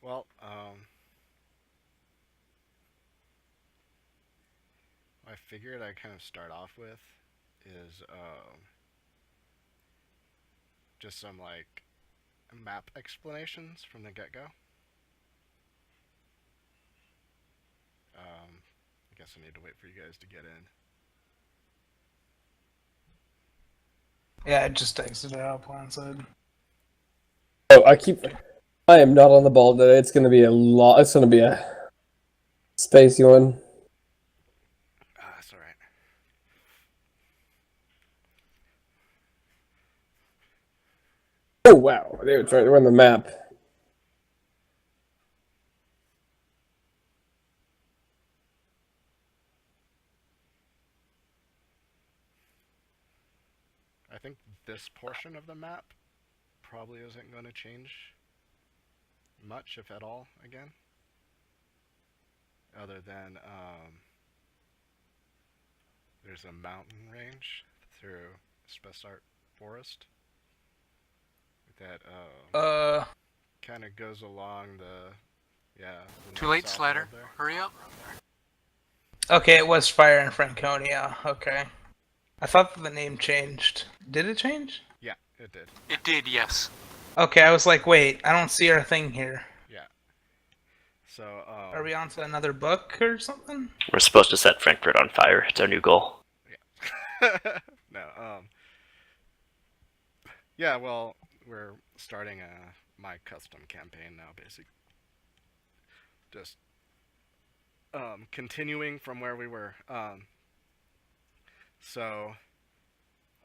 Well, I figured I'd kind of start off with is just some like map explanations from the get go. I guess I need to wait for you guys to get in. Yeah, I just exited out plan side. Oh, I am not on the ball today. It's gonna be a lot. It's gonna be a spacey one. Ah, that's all right. Oh wow, they're on the map. I think this portion of the map probably isn't going to change much, if at all, again, other than there's a mountain range through Spessart Forest that Uh, kind of goes along the Too late, north-south road Slider. there. Hurry up. okay, it was fire in Franconia. Okay. I thought that the name changed. Did it change? Yeah, it did. It did, yes. Okay, I was like, wait, I don't see our thing here. Yeah. So, Are we on to another book or something? We're supposed to set Frankfurt on fire. It's our new goal. yeah. No, yeah, well, we're starting my custom campaign now, basically. Just continuing from where we were. So,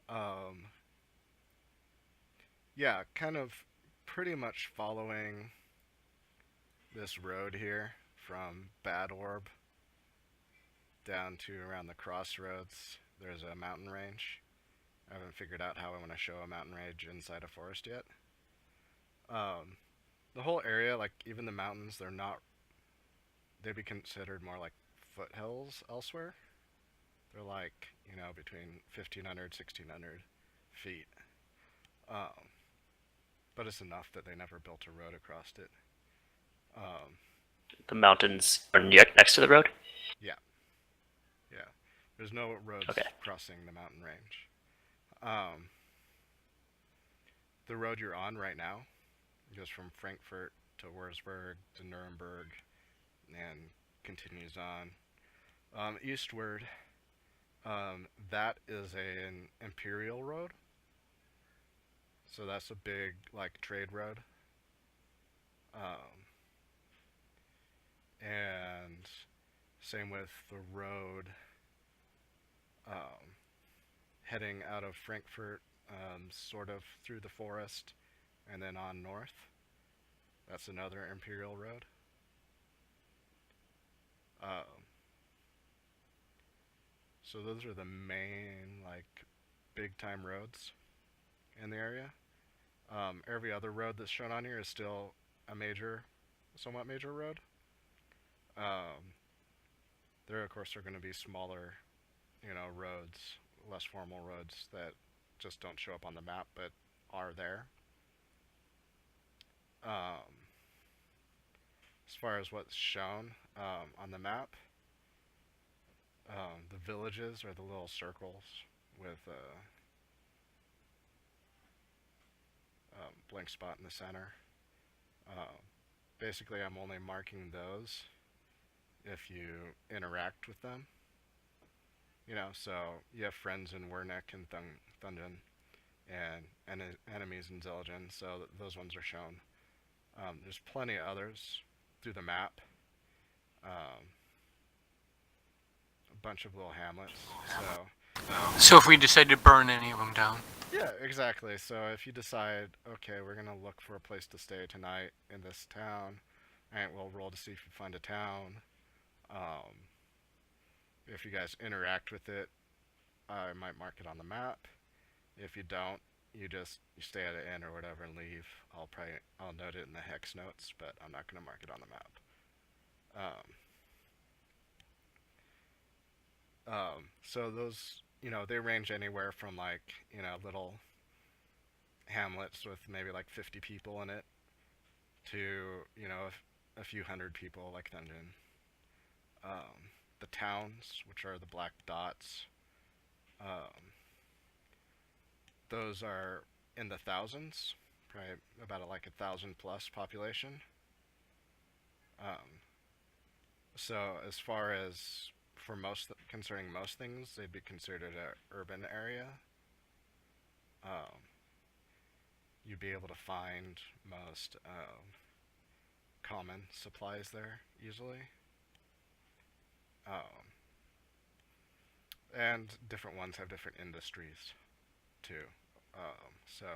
um, yeah, kind of pretty much following this road here from Bad Orb down to around the crossroads. There's a mountain range. I haven't figured out how I want to show a mountain range inside a forest yet. The whole area, like even the mountains, they'd be considered more like foothills elsewhere. They're like, between 1,500, 1,600 feet. Um, but it's enough that they never built a road across it. The mountains are next to the road? Yeah, yeah. There's no roads Okay. crossing the mountain range. Um, the road you're on right now goes from Frankfurt to Wurzburg to Nuremberg and continues on. Eastward, that is an imperial road. So that's a big, like, trade road. Um, and same with the road um, heading out of Frankfurt, sort of through the forest and then on north. That's another imperial road. Um, so those are the main, like, big time roads in the area. Every other road that's shown on here is still a somewhat major road. Um, there, of course, are going to be smaller, roads, less formal roads that just don't show up on the map but are there. As far as what's shown on the map, the villages are the little circles with a blank spot in the center. Uh, Basically, I'm only marking those if you interact with them. So you have friends in Wernick and Thundon, and enemies in Zildjian, so those ones are shown. There's plenty of others through the map. Um, a bunch of little hamlets. So if we decide to burn any of them down. Yeah, exactly. So if you decide, okay, we're gonna look for a place to stay tonight in this town, and we'll roll to see if you find a town. Um, if you guys interact with it, I might mark it on the map. If you don't, you stay at an inn or whatever and leave. I'll note it in the hex notes, but I'm not gonna mark it on the map. So those, they range anywhere from like, little hamlets with maybe like 50 people in it to, you know, a few hundred people like Dungeon. The towns, which are the black dots, um, those are in the thousands, probably about like 1,000+ population. So as far as for concerning most things, they'd be considered an urban area. You'd be able to find most common supplies there easily. And different ones have different industries too. So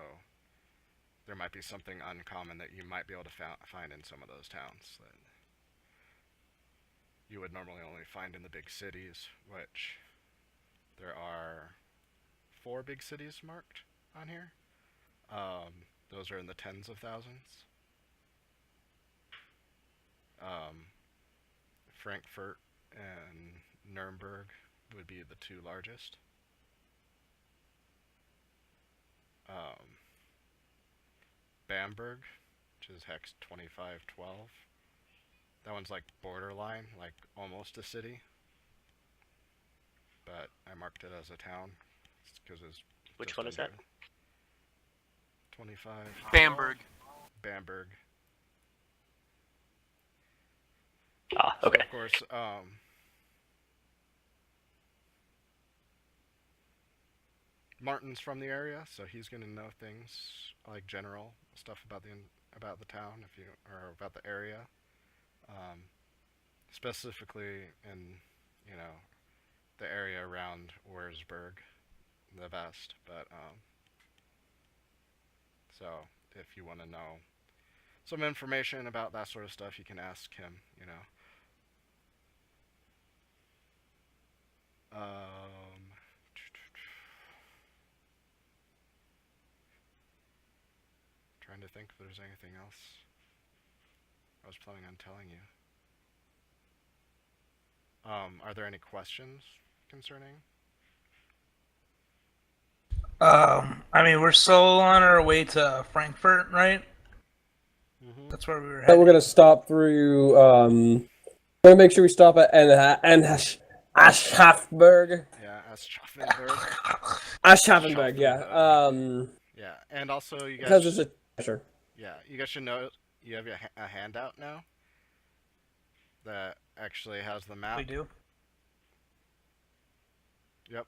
there might be something uncommon that you might be able to find in some of those towns that you would normally only find in the big cities, which there are 4 big cities marked on here. Those are in the tens of thousands. Frankfurt and Nuremberg would be the 2 largest. Bamberg, which is hex 2512. That one's like borderline, like almost a city. But I marked it as a town because it's. Which one is that? 25. Bamberg. Bamberg. Ah, okay. So of course, Martin's from the area, so he's going to know things like general stuff about the town, or about the area, specifically in the area around Wurzburg, the best. But so if you want to know some information about that sort of stuff, you can ask him. Trying to think if there's anything else I was planning on telling you. Are there any questions concerning? I mean, we're still on our way to Frankfurt, right? Mm-hmm. That's where we were So headed. we're gonna stop through. We're gonna make sure we stop at Aschaffenburg. Yeah, Aschaffenburg. Aschaffenburg, yeah. Yeah, and also you Because guys. it's a sure. Yeah, you guys should know you have a handout now that actually has the map. We do. Yep,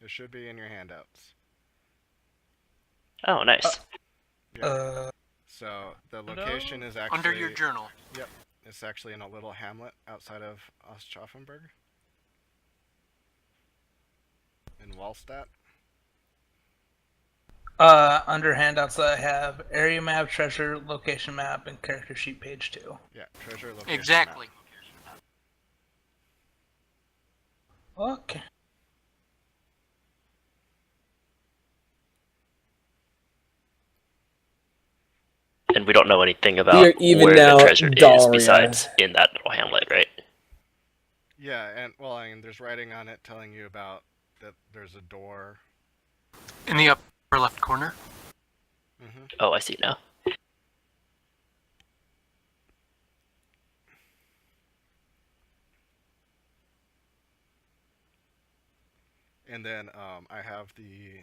it should be in your handouts. Oh, nice. Yeah. So the location is actually Under your journal. Yep, it's actually in a little hamlet outside of Aschaffenburg in Wallstatt. Under handouts that I have area map, treasure, location map, and character sheet page 2. Yeah, treasure location. Exactly. Map. Okay. And we don't know anything We are about even where now the treasure is Daria. besides in that little hamlet, right? Yeah, and well, I mean, there's writing on it telling you about that. There's a door. In the upper left corner. Mm-hmm. Oh, I see now. And then I have the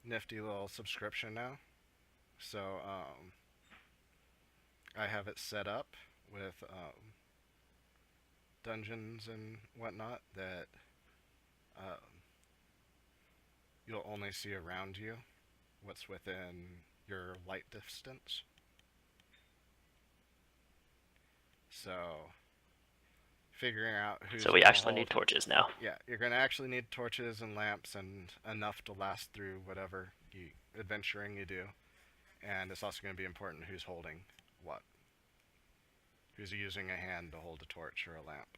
nifty little subscription now. So I have it set up with dungeons and whatnot that you'll only see around you what's within your light distance. So figuring out who's So we gonna actually need hold- torches now. Yeah, you're gonna actually need torches and lamps and enough to last through whatever adventuring you do. And it's also gonna be important who's holding what. Who's using a hand to hold a torch or a lamp.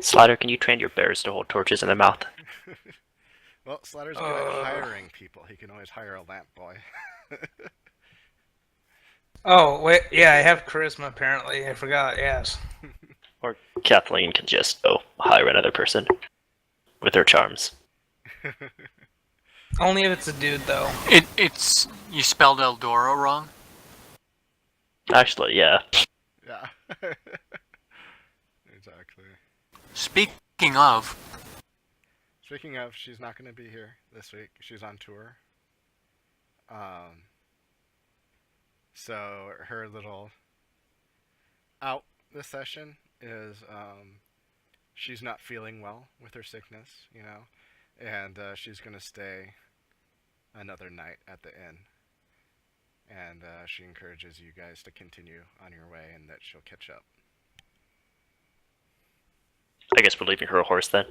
Slider, can you train your bears to hold torches in their mouth? Well, Slider's good at hiring people. He can always hire a lamp boy. Oh, wait. Yeah, I have charisma, apparently. I forgot, yes. Or Kathleen can just hire another person with her charms. Only if it's a dude, though. It's you spelled Eldora wrong. Actually, yeah. Yeah. Exactly. Speaking of, Speaking of, she's not going to be here this week. She's on tour. So her little out this session is she's not feeling well with her sickness, and she's going to stay another night at the inn. And she encourages you guys to continue on your way and that she'll catch up. I guess we're leaving her a horse then.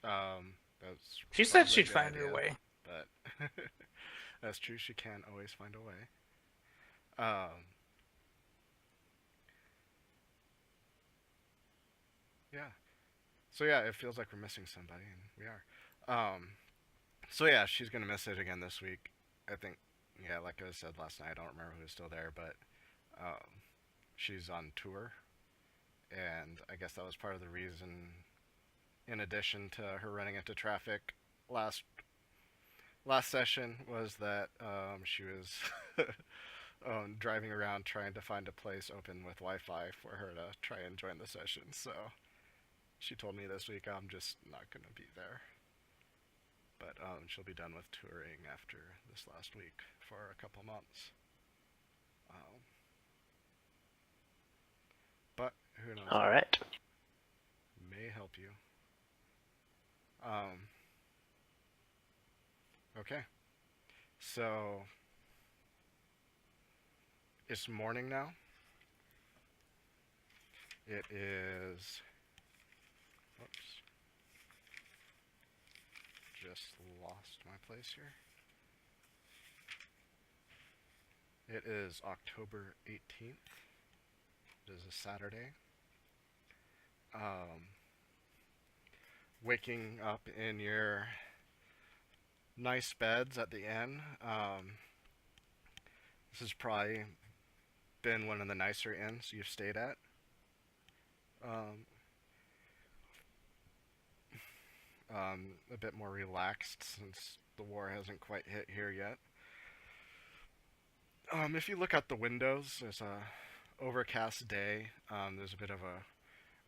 That's She said probably a she'd good find her idea, way. But that's true. She can always find a way. Yeah. So yeah, it feels like we're missing somebody, and we are. So yeah, she's gonna miss it again this week. I think. Yeah, like I said last night, I don't remember who's still there, but she's on tour, and I guess that was part of the reason. In addition to her running into traffic last session, was that she was driving around trying to find a place open with Wi-Fi for her to try and join the session. So she told me this week I'm just not gonna be there. But she'll be done with touring after this last week for a couple months. But who knows? All right. May help you. Okay. So it's morning now. It is. Whoops. Just lost my place here. It is October 18th. It is a Saturday. Waking up in your nice beds at the inn. This has probably been one of the nicer inns you've stayed at. A bit more relaxed since the war hasn't quite hit here yet. If you look out the windows, there's a overcast day. There's a bit of a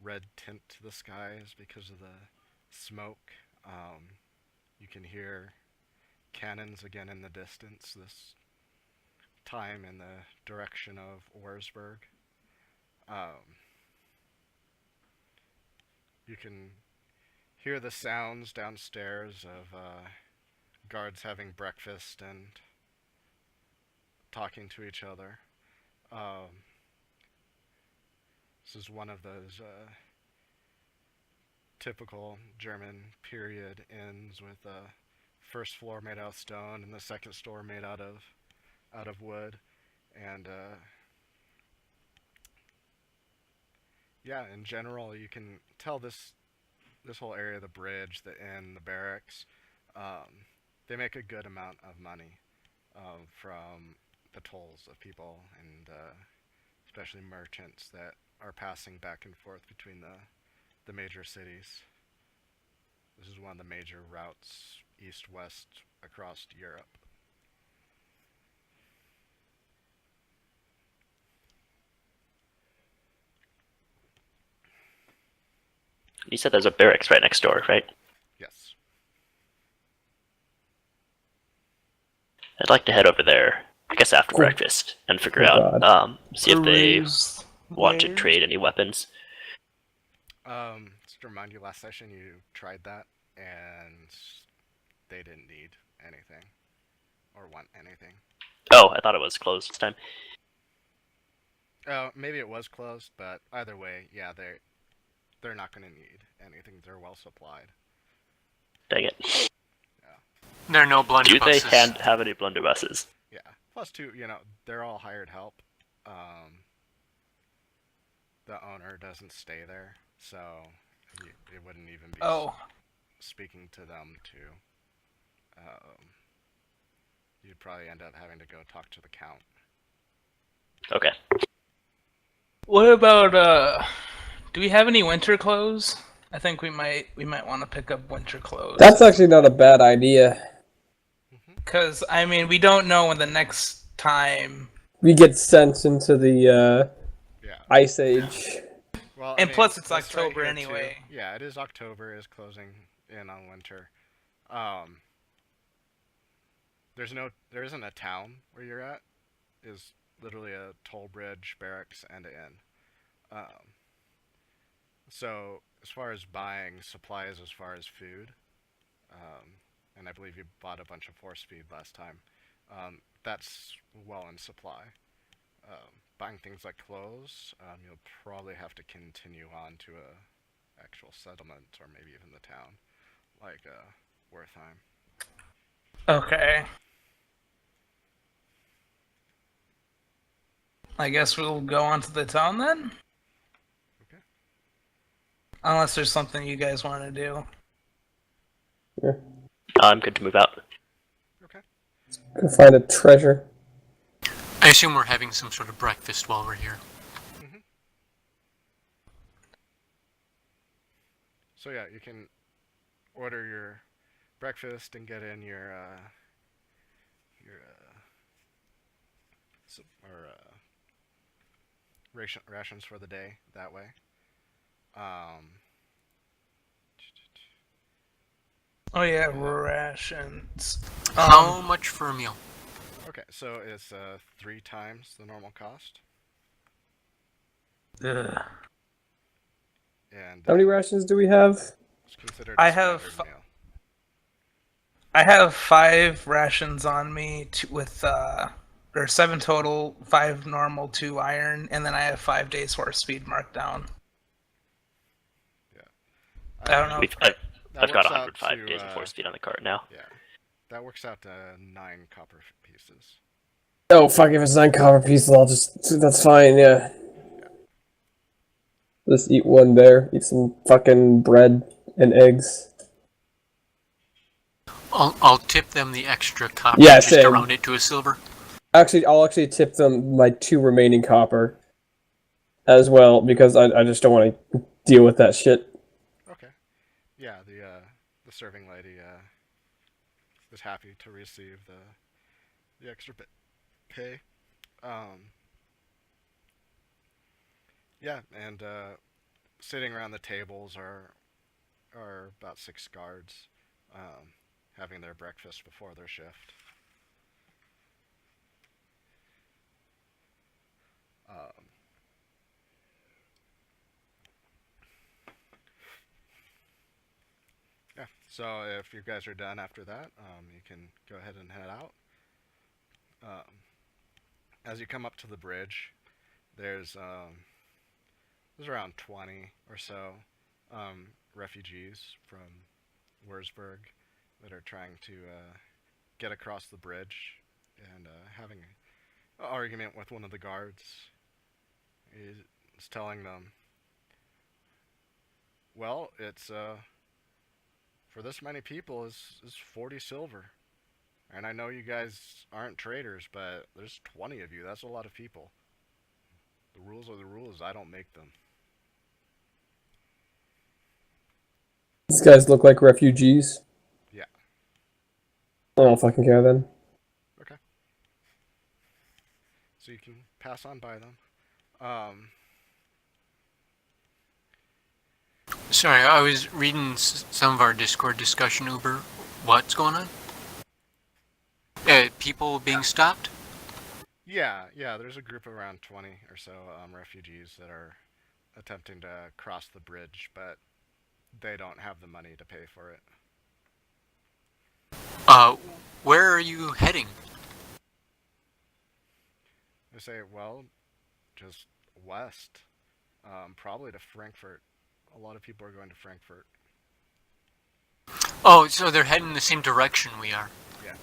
red tint to the skies because of the smoke. You can hear cannons again in the distance, this time in the direction of Orsburg. You can hear the sounds downstairs of guards having breakfast and talking to each other. This is one of those typical German period inns with the first floor made out of stone and the second floor made out of wood. And yeah, in general, you can tell this whole area, the bridge, the inn, the barracks, they make a good amount of money from the tolls of people and especially merchants that are passing back and forth between the major cities. This is one of the major routes east-west across Europe. You said there's a barracks right next door, right? Yes. I'd like to head over there, I guess after Cool. breakfast, and figure Oh, out, God. see if they Peruse want to wares. trade any weapons. Just to remind you, last session you tried that, and they didn't need anything or want anything. Oh, I thought it was closed this time. Maybe it was closed, but either way, yeah, they're not going to need anything. They're well supplied. Dang it. there are no Do blunderbusses. they have any blunderbusses? Yeah. Plus, two, they're all hired help. The owner doesn't stay there, so it wouldn't even be speaking to them to. You'd probably end up having to go talk to the count. Okay. What about, do we have any winter clothes? I think we might want to pick up winter clothes. That's actually not a bad idea. Because I mean, we don't know when the next time. We get sent into the Yeah. Ice Age. Well, I And mean, plus, it's this right October here, anyway. Too. Yeah, it is October. Is closing in on winter. There isn't a town where you're at. Is literally a toll bridge, barracks, and an inn. So as far as buying supplies, as far as food, and I believe you bought a bunch of force feed last time. That's well in supply. Buying things like clothes, you'll probably have to continue on to a actual settlement or maybe even the town, like Wertheim. Okay. I guess we'll go on to the town then? Okay. Unless there's something you guys want to do. Yeah. I'm good to move out. Okay. Go find a treasure. I assume we're having some sort of breakfast while we're here. So yeah, you can order your breakfast and get in your rations for the day that way. Oh yeah, rations. How much for a meal? Okay, so it's 3 times the normal cost. Ugh. And How many rations do we have? it's considered I a have standard meal. I have 5 rations on me or 7 total, 5 normal, 2 iron, and then I have 5 days horse speed marked down. I don't know. I've got works out 105 to, days of force speed on the cart now. Yeah, that works out to 9 copper pieces. Oh fuck! If it's 9 copper pieces, I'll just. That's fine. Yeah. Just eat one there. Eat some fucking bread and eggs. I'll tip them the extra copper Yeah, just to same. round it to a silver. Actually, I'll actually tip them my 2 remaining copper as well because I just don't want to deal with that shit. Okay. Yeah, the serving lady was happy to receive the extra pay. Yeah, and sitting around the tables are about 6 guards, having their breakfast before their shift. Yeah, so if you guys are done after that, you can go ahead and head out. As you come up to the bridge, there's around 20 or so refugees from Wurzburg that are trying to get across the bridge and having an argument with one of the guards. He's telling them, well, it's for this many people is 40 silver. And I know you guys aren't traders, but there's 20 of you. That's a lot of people. The rules are the rules. I don't make them. These guys look like refugees. Yeah. I don't fucking care then. Okay. So you can pass on by them. Sorry, I was reading some of our Discord discussion, Uber. What's going on? People being stopped? Yeah, there's a group of around 20 or so refugees that are attempting to cross the bridge, but they don't have the money to pay for it. Where are you heading? They say, well, just west. Probably to Frankfurt. A lot of people are going to Frankfurt. Oh, so they're heading the same direction we are. Yeah.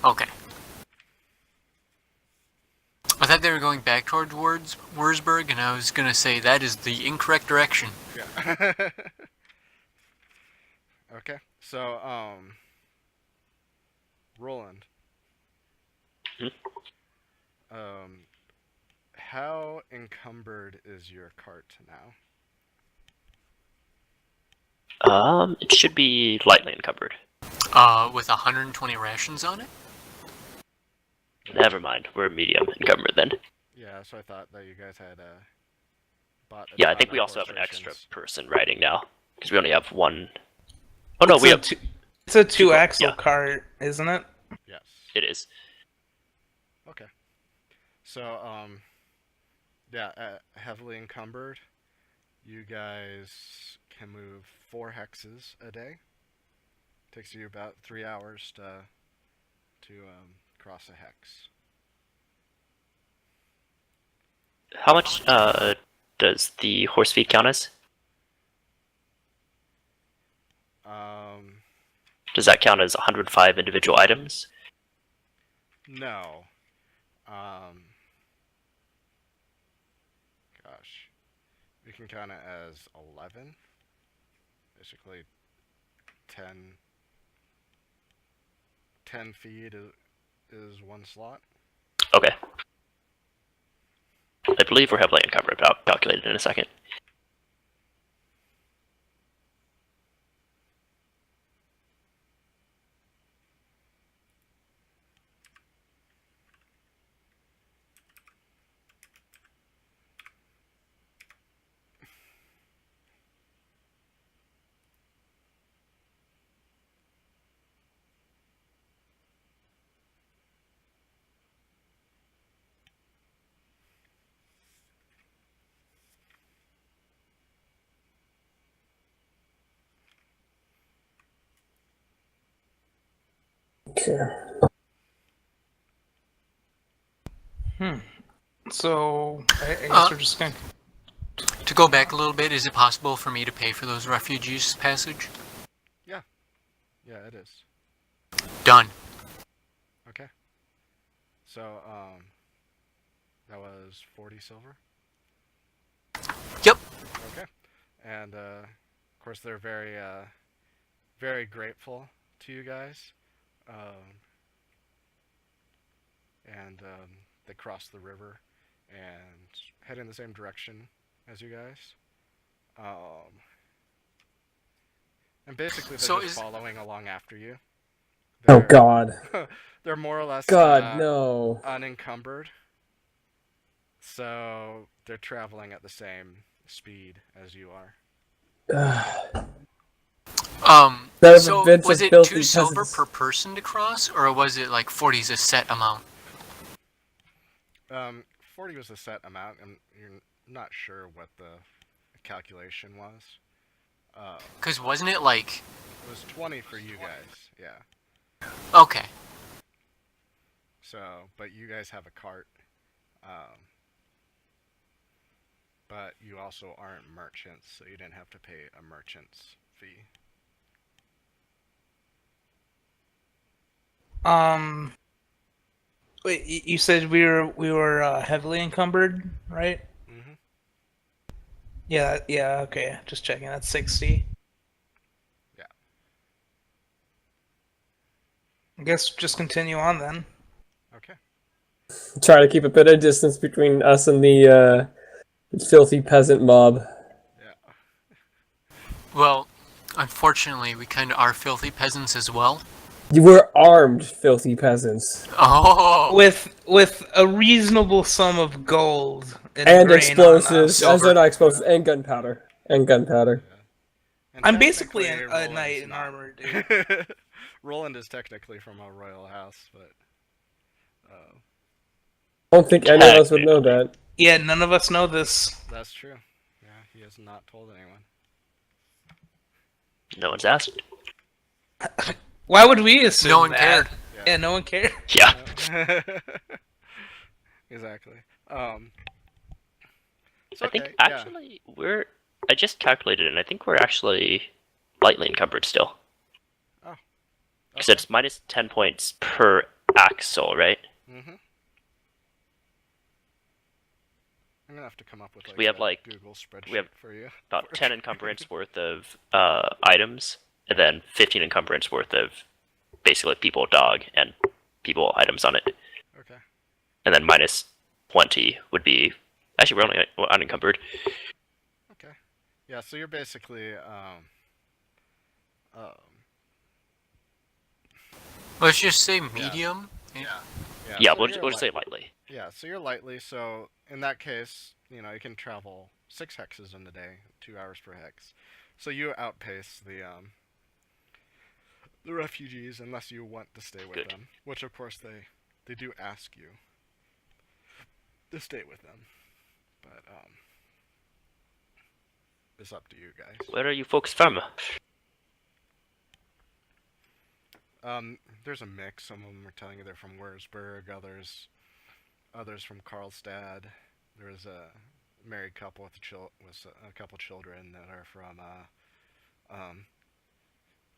Okay. I thought they were going back towards Wurzburg, and I was gonna say that is the incorrect direction. Yeah. Okay. So, Roland. How encumbered is your cart now? It should be lightly encumbered. With 120 rations on it? Never mind, we're medium encumbered then. Yeah, so I thought that you guys had bought a Yeah, I ton think we of also horse have an extra rations. person riding now. Because we only have one. Oh no, we have. It's a two-axle yeah. cart, isn't it? Yes. It is. Okay. So, yeah, heavily encumbered. You guys can move 4 hexes a day. Takes you about 3 hours to cross a hex. How much does the horse feed count as? Does that count as 105 individual items? No. Gosh. We can count it as 11. Basically, 10 feed is 1 slot. Okay. I believe we're heavily encumbered, but I'll calculate it in a second. Okay. So I guess we're just going. To go back a little bit, is it possible for me to pay for those refugees' passage? Yeah, it is. Done. Okay. So, that was 40 silver? Yep. Okay. And, of course, they're very, very grateful to you guys. And they cross the river and head in the same direction as you guys. And basically, they're just following along after you. Oh God. They're more or less God, no. unencumbered. So they're traveling at the same speed as you are. So Vince was of it filthy 2 silver peasants. per person to cross, or was it like 40 is a set amount? 40 was a set amount, and you're not sure what the calculation was. Because wasn't it like... It was 20 for you guys, yeah. Okay. So, but you guys have a cart. But you also aren't merchants, so you didn't have to pay a merchant's fee. Wait, you said we were heavily encumbered, right? Mm-hmm. Yeah, okay. Just checking. That's 60. Yeah. I guess just continue on then. Okay. Try to keep a bit of distance between us and the filthy peasant mob. Yeah. Well, unfortunately, we kind of are filthy peasants as well. You were armed, filthy peasants. Oh! With a reasonable sum of gold And grain explosives. on us. They're not explosives. And gunpowder. And gunpowder. And I'm basically a Roland's knight in not. armor, dude. Roland is technically from a royal house, but I don't think any of us would know that. Yeah, none of us know this. that's true. Yeah, he has not told anyone. No one's asked. Why would we assume No one that? cared. Yeah, no one cared. Yeah. Exactly. It's I okay, think actually I just calculated it, and I think we're actually lightly encumbered still. Oh. Because it's minus 10 points per axle, right? Mm-hmm. I'm gonna have to come up with We have, like, Google spreadsheet we have for you. About 10 encumbrance worth of items, and then 15 encumbrance worth of basically people, dog, and people items on it. Okay. And then minus 20 would be... Actually, we're only unencumbered. Okay. Yeah, so you're basically Let's just say medium. Yeah, so we'll you're just say lightly. Yeah, so you're lightly. So in that case, you know, you can travel 6 hexes in a day, 2 hours per hex. So you outpace the refugees unless you want to stay with Good. them, which of course they do ask you to stay with them, but it's up to you guys. Where are you folks from? There's a mix. Some of them are telling you they're from Wurzburg, others from Karlstad. There's a married couple with a couple children that are from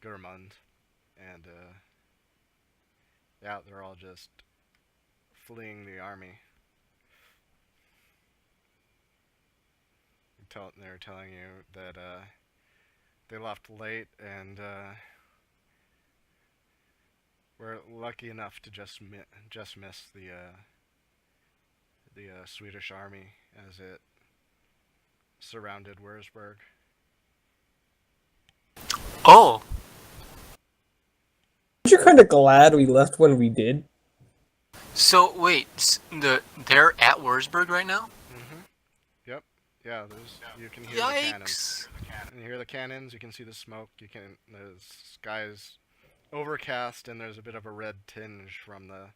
Gurmund, and yeah, they're all just fleeing the army. They're telling you that they left late and were lucky enough to just miss the Swedish army as it surrounded Wurzburg. Oh, Aren't you kind of glad we left when we did? so wait, they're at Wurzburg right now? Yep. Yeah. You can hear the cannons. Yikes! And you hear the cannons. You can see the smoke. The sky's overcast, and there's a bit of a red tinge from the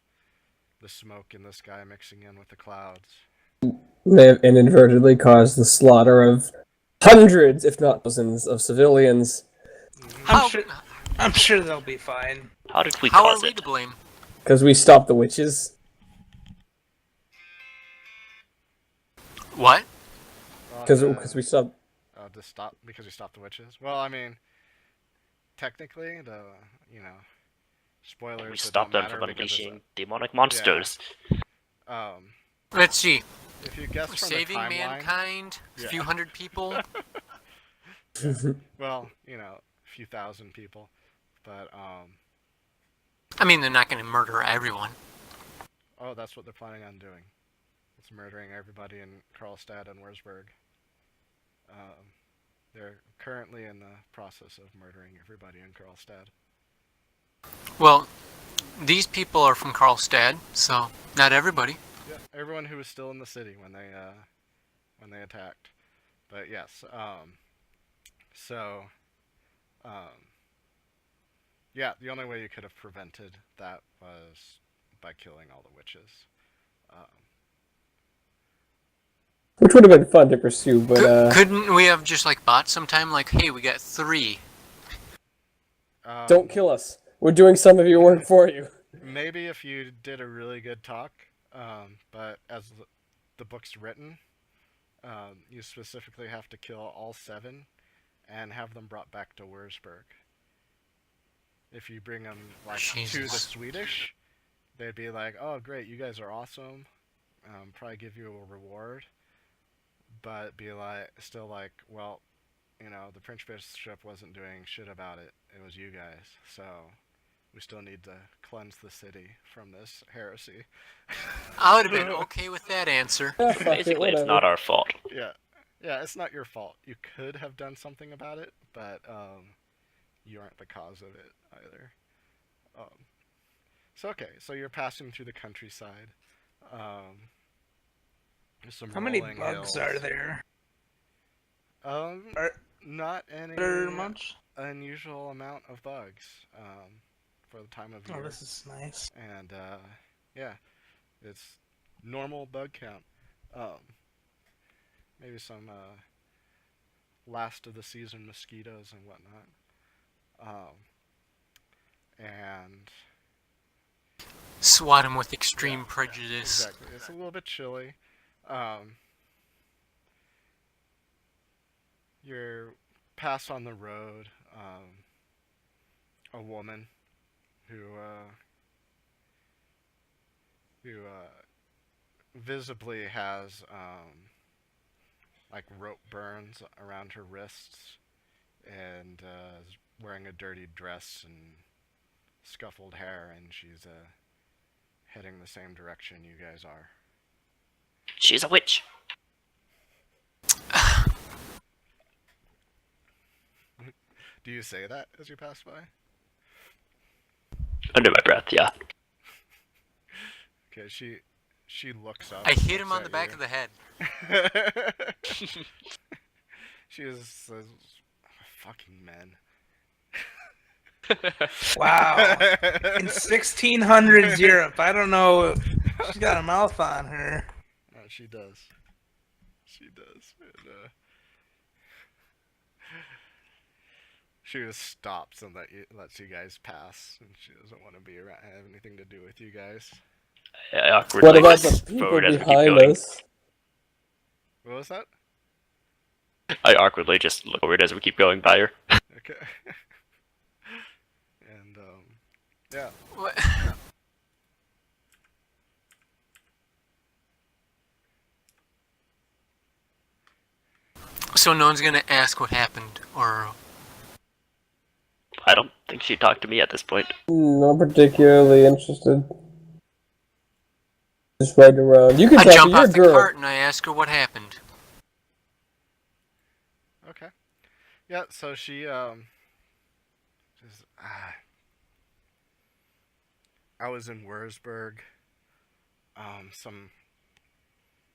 smoke in the sky mixing in with the clouds. They have inadvertently caused the slaughter of hundreds, if not thousands, of civilians. I'm sure they'll be fine. How did we How cause are we it? to blame? Because we stopped the witches. What? Because we stopped. Because we stopped the witches. Well, I mean, technically, spoilers. We that stopped don't them from matter because it's unleashing demonic monsters. Let's see. If you guess from Saving the timeline, mankind, a Yeah. few hundred people. well, a few thousand people, but I mean, they're not going to murder everyone. oh, that's what they're planning on doing. It's murdering everybody in Karlstad and Wurzburg. They're currently in the process of murdering everybody in Karlstad. Well, these people are from Karlstad, so not everybody. Yeah, everyone who was still in the city when they attacked. But yes, yeah, the only way you could have prevented that was by killing all the witches. Which would have been fun to pursue, but Couldn't we have just bought some time? Hey, we got 3. don't kill us. We're doing some of your work for you. Maybe if you did a really good talk, but as the book's written, you specifically have to kill all 7 and have them brought back to Wurzburg. If you bring them to the Swedish, they'd be like, "Oh, great, you guys are awesome. Probably give you a reward." But be still well, the Prince Bishop wasn't doing shit about it. It was you guys. So we still need to cleanse the city from this heresy. I would have been okay with that answer. Yeah, fuck it, Basically, it's whatever. not our fault. Yeah, it's not your fault. You could have done something about it, but you aren't the cause of it either. So you're passing through the countryside. Some How many rolling bugs hills. are there? Not any Are much? unusual amount of bugs for the time of year. Oh, this is nice. And yeah, it's normal bug count. Maybe some last of the season mosquitoes and whatnot. And Swat him with extreme prejudice. exactly, it's a little bit chilly. You pass on the road a woman who visibly has rope burns around her wrists and is wearing a dirty dress and scuffled hair, and she's heading the same direction you guys are. She's a witch. Do you say that as you pass by? Under my breath, yeah. Okay, she looks up. I and hit him looks on the at back you. of the head. She just says, "Fucking men." Wow. In 1600s Europe, I don't know. She's got a mouth on her. She does. She does. And, she just stops and lets you guys pass, and she doesn't want to be around, have anything to do with you guys. I awkwardly What about look the people forward as we keep behind going. us? What was that? I awkwardly just look forward as we keep going by her. Okay. And yeah. What? So no one's gonna ask what happened, or I don't think she talked to me at this point. Not particularly interested. Just riding around. You can I talk to jump your off the girl. cart and I ask her what happened. Okay. Yeah. So she just I was in Wurzburg.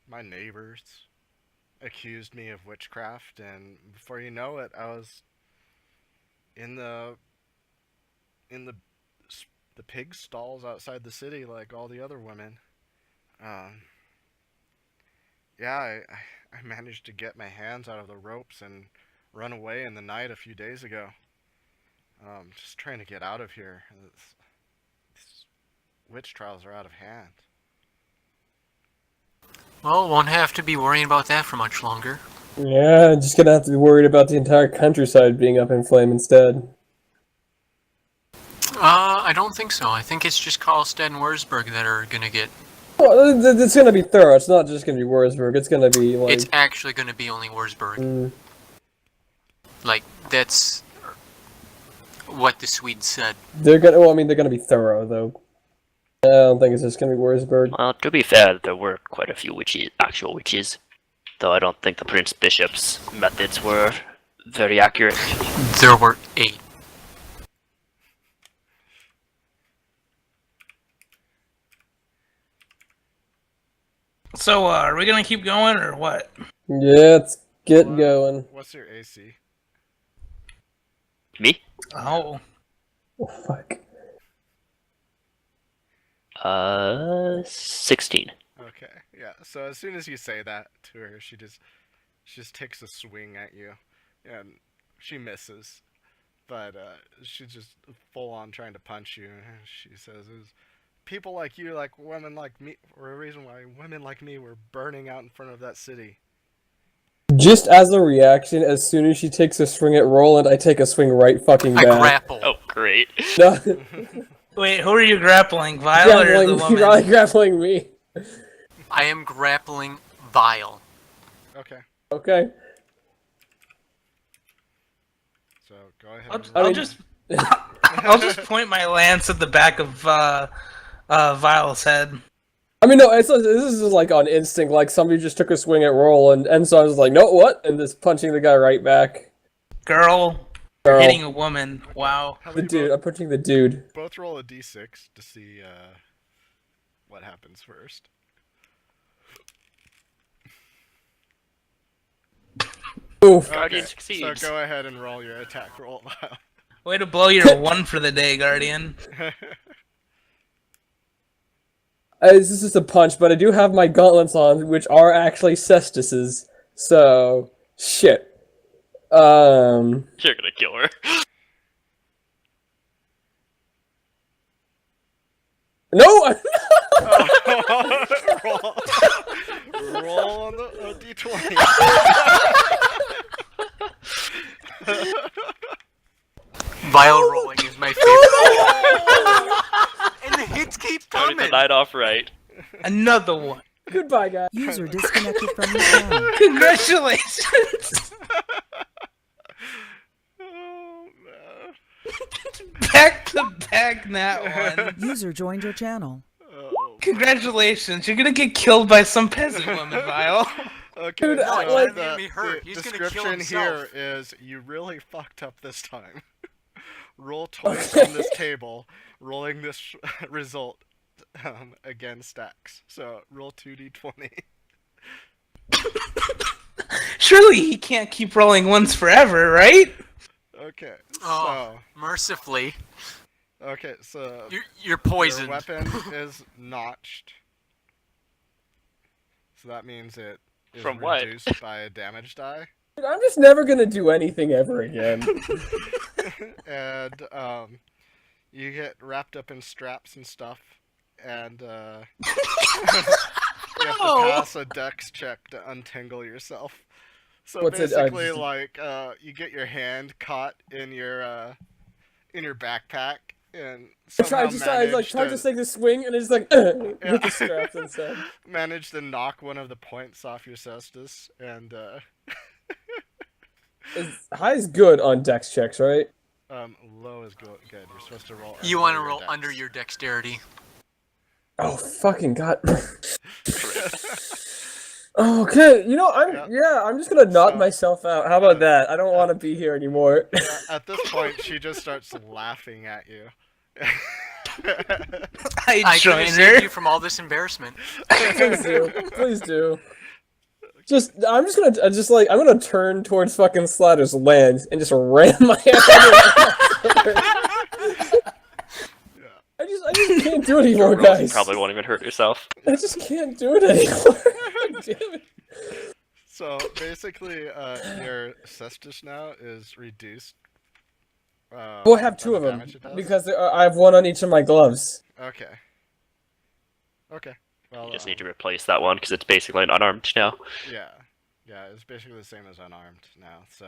My neighbors accused me of witchcraft, and before you know it, I was in the pig stalls outside the city like all the other women. Yeah, I managed to get my hands out of the ropes and run away in the night a few days ago. Just trying to get out of here. These witch trials are out of hand. Well, won't have to be worrying about that for much longer. Yeah, just gonna have to be worried about the entire countryside being up in flame instead. I don't think so. I think it's just Karlstad and Wurzburg that are gonna get. Well, it's gonna be thorough. It's not just gonna be Wurzburg. It's gonna be like. It's actually gonna be only Wurzburg. Like, that's what the Swedes said. They're gonna. Well, I mean, they're gonna be thorough though. I don't think it's just gonna be Wurzburg. Well, to be fair, there were quite a few actual witches. Though I don't think the Prince Bishop's methods were very accurate. There were 8. So, are we gonna keep going or what? Yeah, let's get What? going. What's your AC? Me? Oh. Oh, fuck. 16. Okay, yeah. So as soon as you say that to her, she just takes a swing at you, and she misses, but she's just full on trying to punch you. She says, "It was people like you, like women like me, were a reason why women like me were burning out in front of that city." Just as a reaction, as soon as she takes a swing at Roland, I take a swing right fucking I back. grapple. Oh, great. No, Wait, who are you grappling? Violet or the woman? Probably grappling me. I am grappling Vile. Okay, Okay. so go ahead. I'll and just I'll just point my lance at the back of Vile's head. I mean, no, this is like on instinct. Like somebody just took a swing at Roland, and so I was like, "No, what?" And just punching the guy right back. Girl, Girl. hitting a woman. Wow. How The about you dude, I'm punching the dude. both roll a d6 to see what happens first. Oof. Guardian Okay, succeeds. So go ahead and roll your attack roll. Way to blow your 1 for the day, Guardian. This is just a punch, but I do have my gauntlets on, which are actually cestises. So, shit. You're gonna kill her. No! roll on the d20. Vile rolling is my favorite. And the hits keep Started the coming. night off right. Another one. Goodbye, guys. User disconnected from your channel. Congratulations. Oh, no. Back to back that one. User joined your channel. Oh, Congratulations. You're gonna get killed by some peasant woman, Vile. Okay, Dude, so I- No, like- it's gonna be her. the He's gonna kill description here himself. is you really fucked up this time. Roll twice on this table, rolling this result again stacks. So roll 2d20. Surely he can't keep rolling ones forever, right? Okay, Oh, mercifully, so okay, so you're your poisoned. weapon is notched. So that means it is From what? reduced by a damage die. Dude, I'm just never gonna do anything ever again. And you get wrapped up in straps and stuff, and you have to No. pass a dex check to untangle yourself. So What's it, basically, just- like you get your hand caught in your backpack, and I somehow tried manage to take the swing, and it's just like with the straps instead. manage to knock one of the points off your cestus, and High is good on dex checks, right? low is good. You're supposed to roll. You want want to roll under your dexterity. Oh fucking god. Okay, you know I'm just gonna knock So- myself out. How about that? I don't want to be here anymore. At this point, she just starts laughing at you. I I join could her. save you from all this embarrassment. Please do. Please do. I'm gonna turn towards fucking Slaughter's land and just ram my head. I just can't do it anymore, guys. Probably won't even hurt yourself. I just can't do it anymore. God damn it. So basically, your cestus now is reduced. Well, I have by two the of them damage it does? because I have one on each of my gloves. Okay. Okay. Well, You just need to replace that one because it's basically an unarmed now. yeah, it's basically the same as unarmed now. So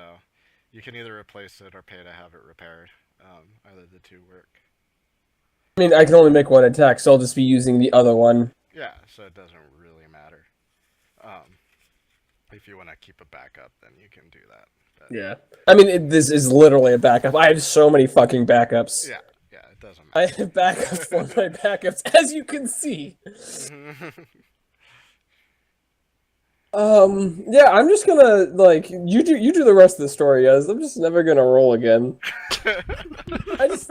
you can either replace it or pay to have it repaired. Either the two work. I mean, I can only make one attack, so I'll just be using the other one. Yeah, so it doesn't really matter. If you want to keep a backup, then you can do that. But Yeah. I mean, this is literally a backup. I have so many fucking backups. Yeah, it doesn't I matter. have backups for my backups, as you can see. Yeah, I'm just gonna, like, you do the rest of the story, guys. I'm just never gonna roll again. I just,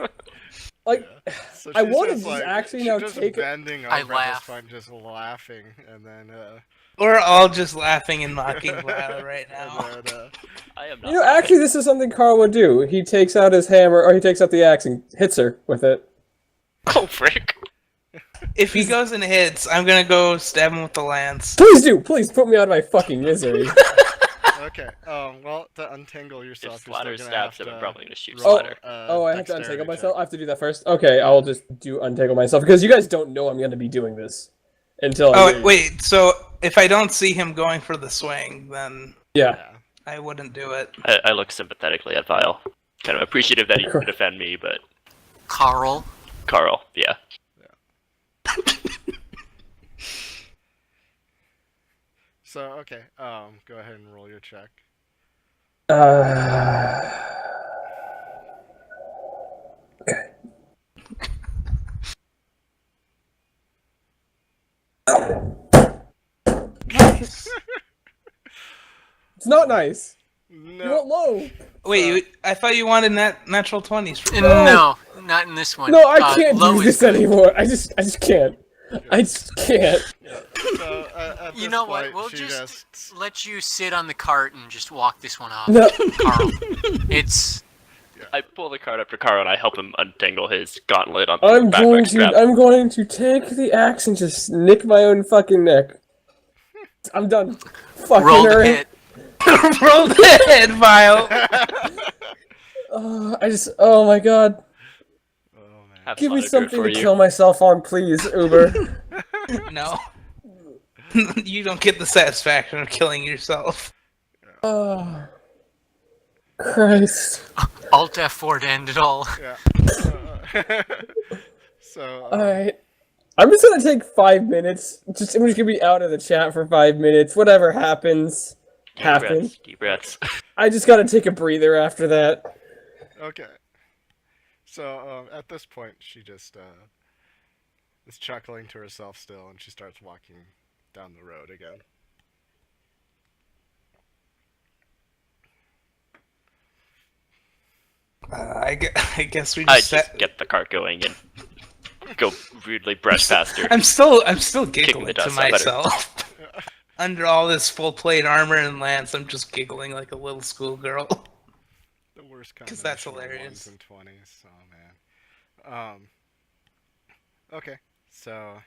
like, So I she's wanted just, to like, actually she's now just take it- bending I over at laugh. this point, just laughing, and then We're all just laughing and mocking Lyle right now. and then I am not. you know, actually, this is something Carl would do. He takes out his hammer, or he takes out the axe and hits her with it. Oh, frick. If he goes and hits, I'm gonna go stab him with the lance. Please do! Please put me out of my fucking misery. okay. Well, to untangle yourself, If you're Slatter still gonna stabs have him, I'm to probably going to shoot roll, Slatter. Oh, I have to dexterity untangle check. myself? I have to do that first? Okay, I'll just do untangle myself, because you guys don't know I'm gonna be doing this. Until I Oh, do. wait, so if I don't see him going for the swing, then Yeah. Yeah. I wouldn't do it. I look sympathetically at Vile. Kind of appreciative that he can defend me, but Carl. Carl, yeah. So okay. Go ahead and roll your check. Okay. Nice. It's not nice. You No. want low. Wait, I thought you wanted natural 20s. No, not in this one. No, I can't low do is this good. anymore. I just can't. I just can't. So at You this know what? point, We'll she just let you sit on the cart and just walk this one off, No. Carl. It's I pull the card up to Carl and I help him untangle his gauntlet on the I'm backpack strap. I'm going to take the axe and just nick my own fucking neck. I'm done. Fucking roll her. the hit. Roll the head, Vile. Oh my god. Oh man. Have Give me Slatter do it something for to you. kill myself on, please, Uber. No. You don't get the satisfaction of killing yourself. Oh. Christ. Alt F4 to end it all. Yeah. So Alright. I'm just gonna take 5 minutes. I'm just gonna be out of the chat for 5 minutes. Whatever happens, happens. Deep breaths. I just gotta take a breather after that. okay. So at this point, she just is chuckling to herself still, and she starts walking down the road again. I guess we I just just set. get the cart going and go rudely brush past her. I'm still Kicking the giggling to dust out of her. myself. Under all this full plate armor and lance, I'm just giggling like a little schoolgirl. The worst 'Cause combination that's of hilarious. 1s and 20s. Oh man. Okay, so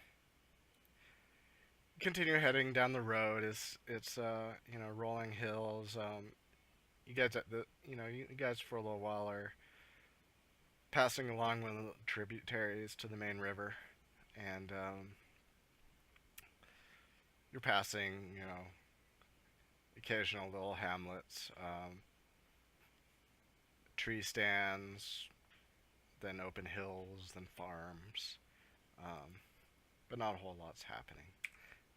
continue heading down the road. It's rolling hills. You guys at the you guys for a little while are passing along one of the tributaries to the main river, and you're passing occasional little hamlets, tree stands, then open hills, then farms, but not a whole lot's happening,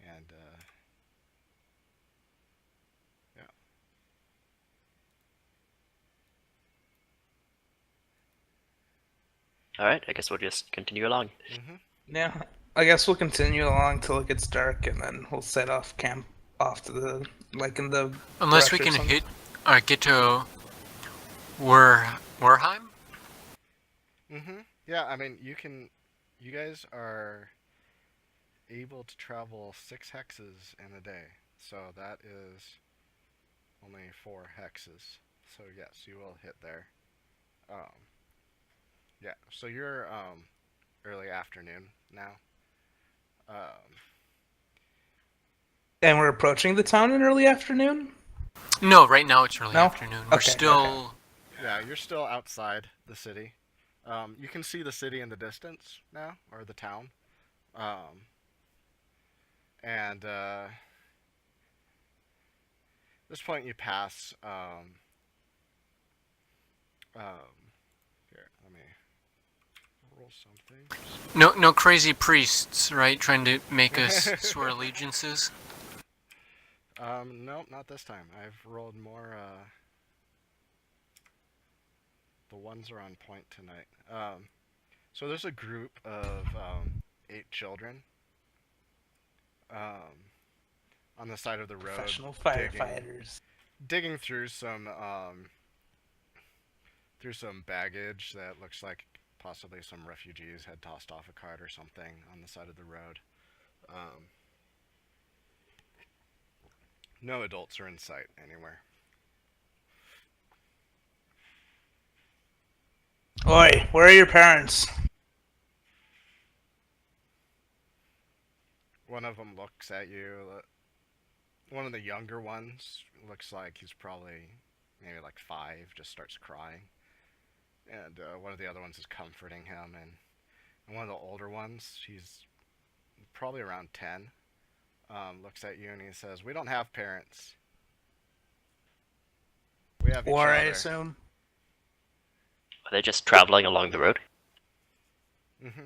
and yeah. Alright, I guess we'll just continue along. Yeah, I guess we'll continue along till it gets dark, and then we'll set off camp off to the in the. Unless we brush or can something. get to Werheim. Yeah, I mean, you guys are able to travel 6 hexes in a day, so that is only 4 hexes. So yes, you will hit there. Yeah, so you're early afternoon now. Um, And we're approaching the town in early afternoon. No, right now it's early No? afternoon. We're Okay, still. yeah, you're still outside the city. You can see the city in the distance now, or the town. And this point you pass. Here, let me roll something. No crazy priests, right? Trying to make us swear allegiances. Nope, not this time. I've rolled more. The ones are on point tonight. So there's a group of 8 children. On the side of the road, Professional firefighters. digging through some baggage that looks like possibly some refugees had tossed off a cart or something on the side of the road. No adults are in sight anywhere. Oi, where are your parents? One of them looks at you. One of the younger ones looks like he's probably maybe like 5, just starts crying. And one of the other ones is comforting him. And one of the older ones, he's probably around 10, looks at you and he says, "We don't have parents. We have each War, I other." assume. Are they just traveling along the road? Mm-hmm.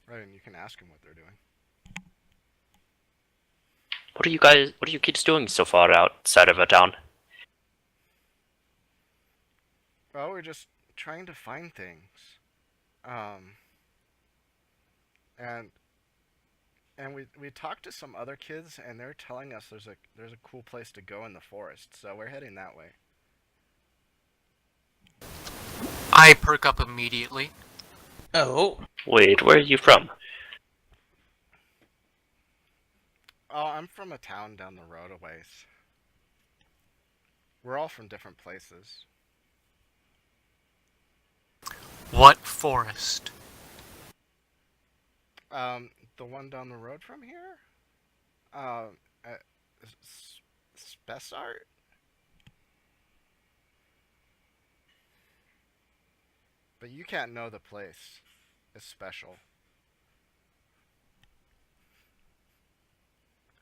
Right, and you can ask them what they're doing. What are you kids doing so far outside of a town? Well, we're just trying to find things. And we talked to some other kids and they're telling us there's a cool place to go in the forest, so we're heading that way. I perk up immediately. Oh, Wait, where are you from? Oh, I'm from a town down the road a ways. We're all from different places. What forest? The one down the road from here? Uh, Spessart? But you can't know the place. It's special.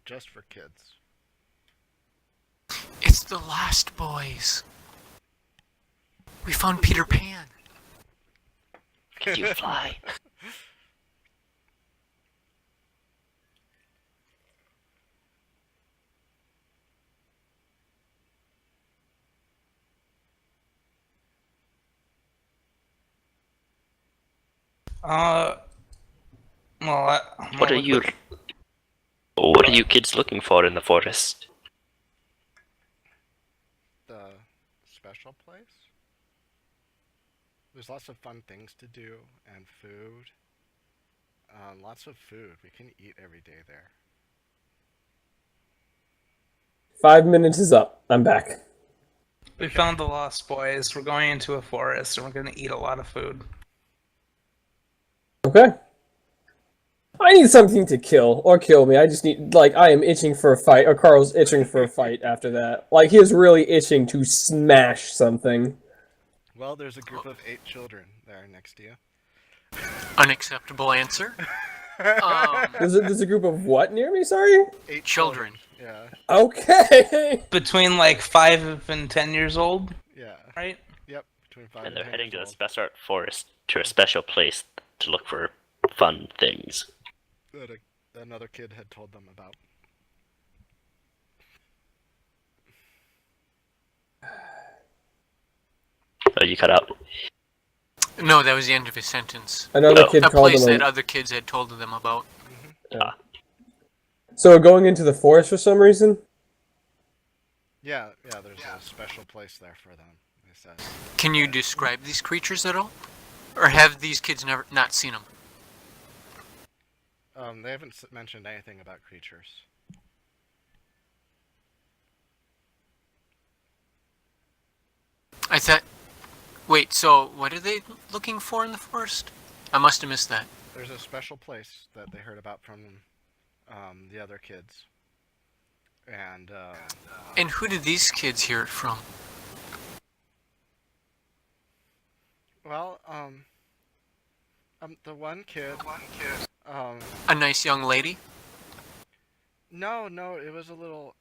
Just for kids. It's the Last Boys. We found Peter Pan. Can you fly? well, What are you? What are you kids looking for in the forest? The special place? There's lots of fun things to do and food. Lots of food. We can eat every day there. 5 minutes is up. I'm back. We found the Lost Boys. We're going into a forest, and we're going to eat a lot of food. Okay. I need something to kill or kill me. I just need, like, I am itching for a fight, or Carl's itching for a fight after that. Like, he is really itching to smash something. Well, there's a group of 8 children there next to you. Unacceptable answer. There's a group of what near me? Sorry. 8 Children. Yeah. Okay. Between like 5 and 10 years old, Yeah. right? Yep. Between 5 And they're 10 heading to years the old. Special Art Forest to a special place to look for fun things. That another kid had told them about. Oh, you cut out. No, that was the end of his sentence. Another Oh. kid A called place them. that other kids had told them about. So we're going into the forest for some reason. Yeah. There's a special place there for them. They said. Can you describe these creatures at all? Or have these kids never not seen them? They haven't mentioned anything about creatures. I thought... Wait, so what are they looking for in the forest? I must have missed that. There's a special place that they heard about from the other kids. And And who did these kids hear it from? well, the one kid. A nice young lady? No, it was a little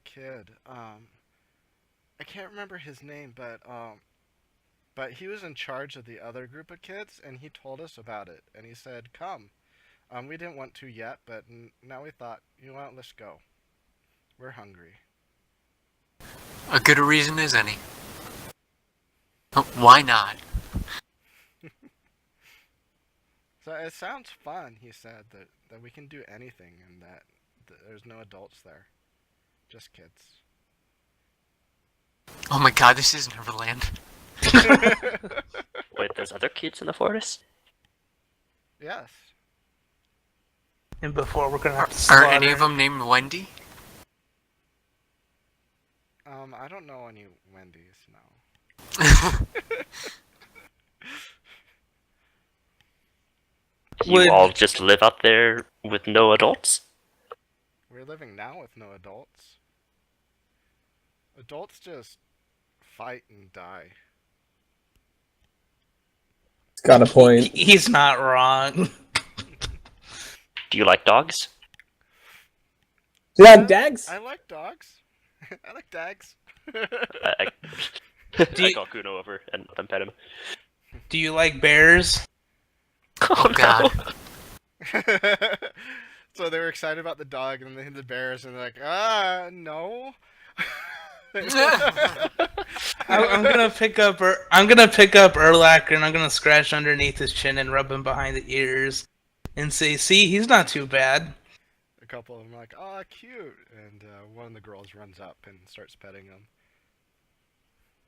kid. I can't remember his name, but he was in charge of the other group of kids, and he told us about it. And he said, "Come." We didn't want to yet, but now we thought, you know what? Let's go. We're hungry. A good a reason as any. Why not? So it sounds fun. He said that we can do anything, and that there's no adults there, just kids. Oh my god, this is Neverland. Wait, there's other kids in the forest? Yes. And before we're going to have to Are slaughter. any of them named Wendy? I don't know any Wendy's. No. You Would- all just live out there with no adults? We're living now with no adults. Adults just fight and die. It's got a point. He's not wrong. Do you like dogs? Yeah, Dags. I like dogs. I like dags. I Do you- call Kuno over and let them pet him. Do you like bears? Oh, God. So they were excited about the dog, and then they hit the bears, and they're like, no. I'm gonna pick up Erlacher and I'm gonna scratch underneath his chin and rub him behind the ears, and say, "See, he's not too bad." A couple of them are like, "Oh, cute," and one of the girls runs up and starts petting him.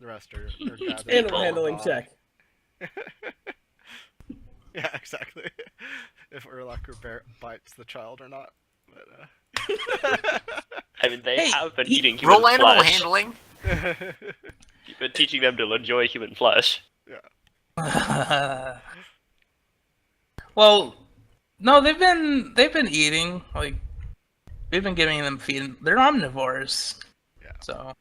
The rest are gathered. Animal around the handling dog. check. Yeah, exactly. If Urlacher bites the child or not. But, I mean, they Hey, have been eating human Roll animal flesh. handling. You've been teaching them to enjoy human flesh. Well, no, they've been eating. Like, we've been giving them feed. They're omnivores. Yeah. So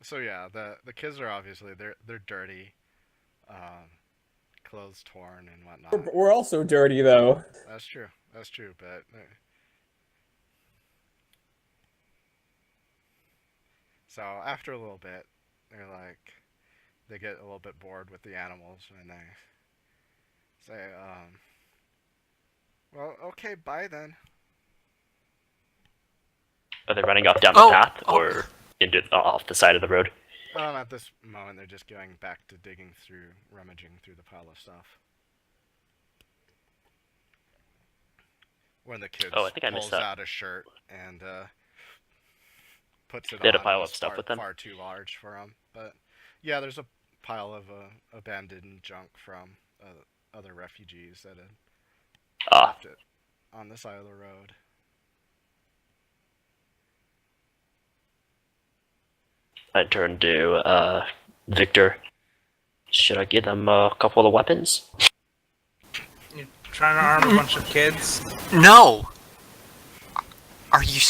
So yeah, the kids are obviously they're dirty, clothes torn and whatnot. We're also dirty though. That's true. But so after a little bit, they get a little bit bored with the animals, and they say, well, okay, bye then. Are they running off down the path or into off the side of the road? At this moment, they're just going back to rummaging through the pile of stuff. One of the kids Oh, I think I missed pulls that. out a shirt and puts it They had on a pile was of stuff far, with them? far too large for him. But yeah, there's a pile of abandoned junk from other refugees that had Ah, left it on the side of the road. I turned to Victor. Should I give them a couple of weapons? You're trying to arm a bunch of kids. No! Are you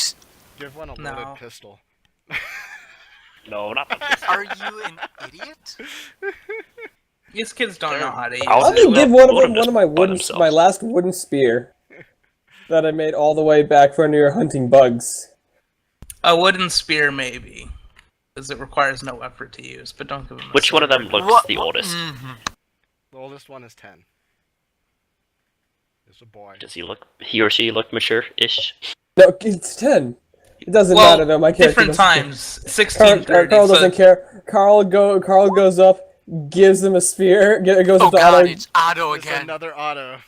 Give one a loaded No. pistol. No, not the pistol. are you an idiot? These kids don't know how to use I'll Let it. me give one of Let them them one of my just by wooden, themselves. my last wooden spear that I made all the way back from near hunting bugs. A wooden spear, maybe, because it requires no effort to use. But don't give them. Which one of them looks What? the oldest? The oldest one is 10. It's a boy. Does he or she look mature-ish? No, it's 10. It doesn't Well, matter though. My character different doesn't care. times. 1630. Carl doesn't care. Carl goes up, gives him a spear. Goes Oh up to god, Otto. it's Otto It's again. another auto.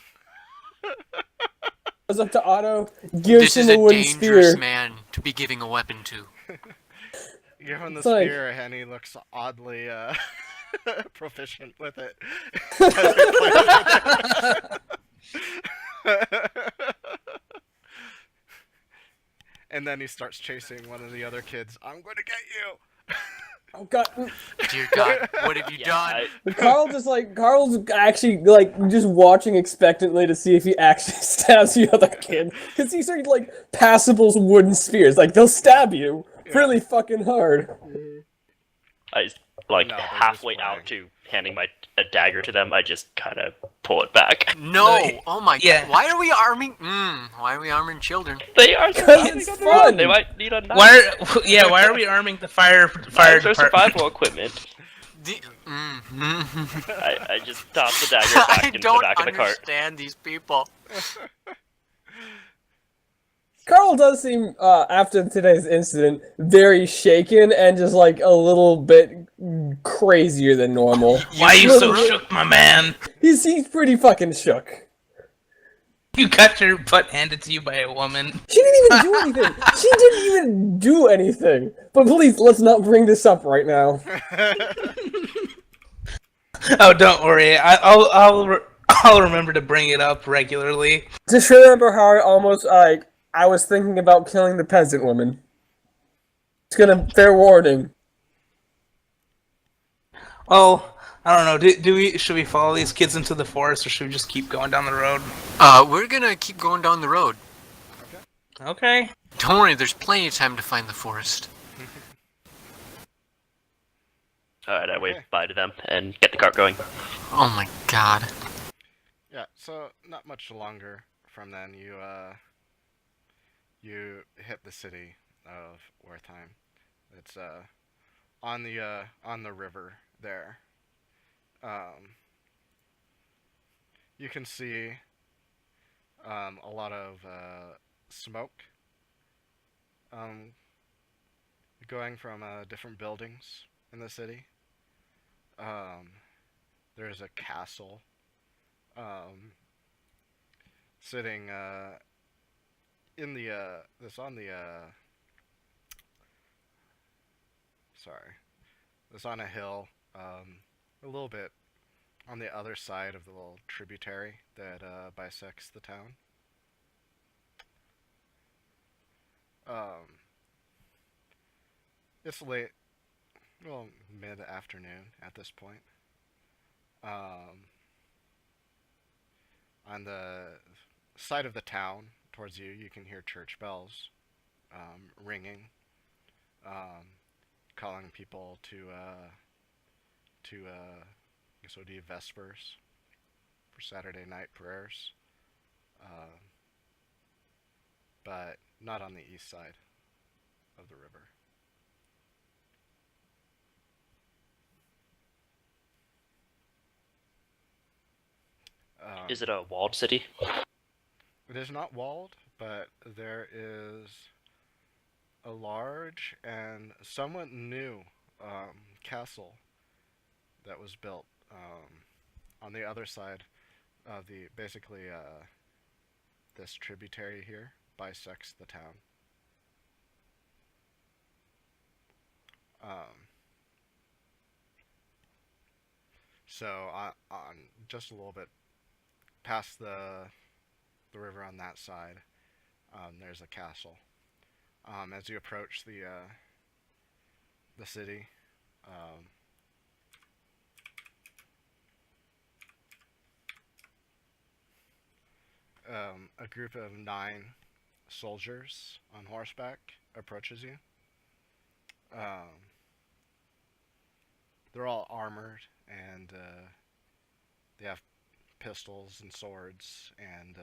Goes up to Otto. Gives This him is a a wooden dangerous spear. man to be giving a weepon to. Give him the It's like- spear, and he looks oddly proficient with it. And then he starts chasing one of the other kids. I'm going to get you. Oh god. Dear God, what have you done? Carl's actually like just watching expectantly to see if he actually stabs the other kid, because these are like passable wooden spears. Like they'll stab you really fucking hard. I No, they're halfway just out to handing a dagger to them. I just kind of pull it back. No! Oh my Yeah. god. Why are we arming? Why are we arming children? They are It's fun. They might need a knife. Why are we arming the fire Knives department? or survival equipment. The, I just toss the dagger back I into the don't back of the cart. understand these people. Carl does seem, after today's incident, very shaken and just like a little bit crazier than normal. Why are you so shook, my man? He's pretty fucking shook. You got your butt handed to you by a woman. She didn't even do anything. She didn't even do anything. But please, let's not bring this up right now. Oh, don't worry. I'll remember to bring it up regularly. Just remember how I almost, I was thinking about killing the peasant woman. It's gonna, fair warning. Well, I don't know. Should we follow these kids into the forest, or should we just keep going down the road? We're gonna keep going down the road. Okay. Don't worry, there's plenty of time to find the forest. Alright, I wave bye to them and get the cart going. Oh my god. Yeah, so not much longer from then, you hit the city of Wertheim. It's on the river there. You can see a lot of smoke going from different buildings in the city. There's a castle sitting in the this on the sorry, this on a hill a little bit on the other side of the little tributary that bisects the town. It's late, well, mid-afternoon at this point. On the side of the town towards you, you can hear church bells ringing, calling people to vespers for Saturday night prayers, but not on the east side of the river. Is it a walled city? It is not walled, but there is a large and somewhat new castle that was built on the other side of the, basically this tributary here bisects the town. So on just a little bit past the river on that side, there's a castle. As you approach the city, a group of 9 soldiers on horseback approaches you. They're all armored and they have pistols and swords, and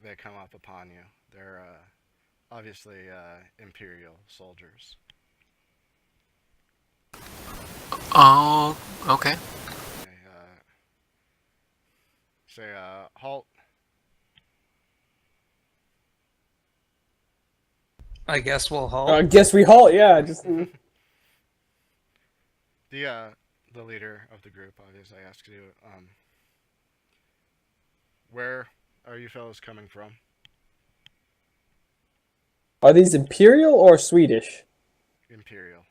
they come up upon you. They're obviously Imperial soldiers. Oh, okay. They say, halt. I guess we'll halt. Guess we halt. Yeah, just. The leader of the group obviously asks you, where are you fellows coming from? Are these Imperial or Swedish? Imperial.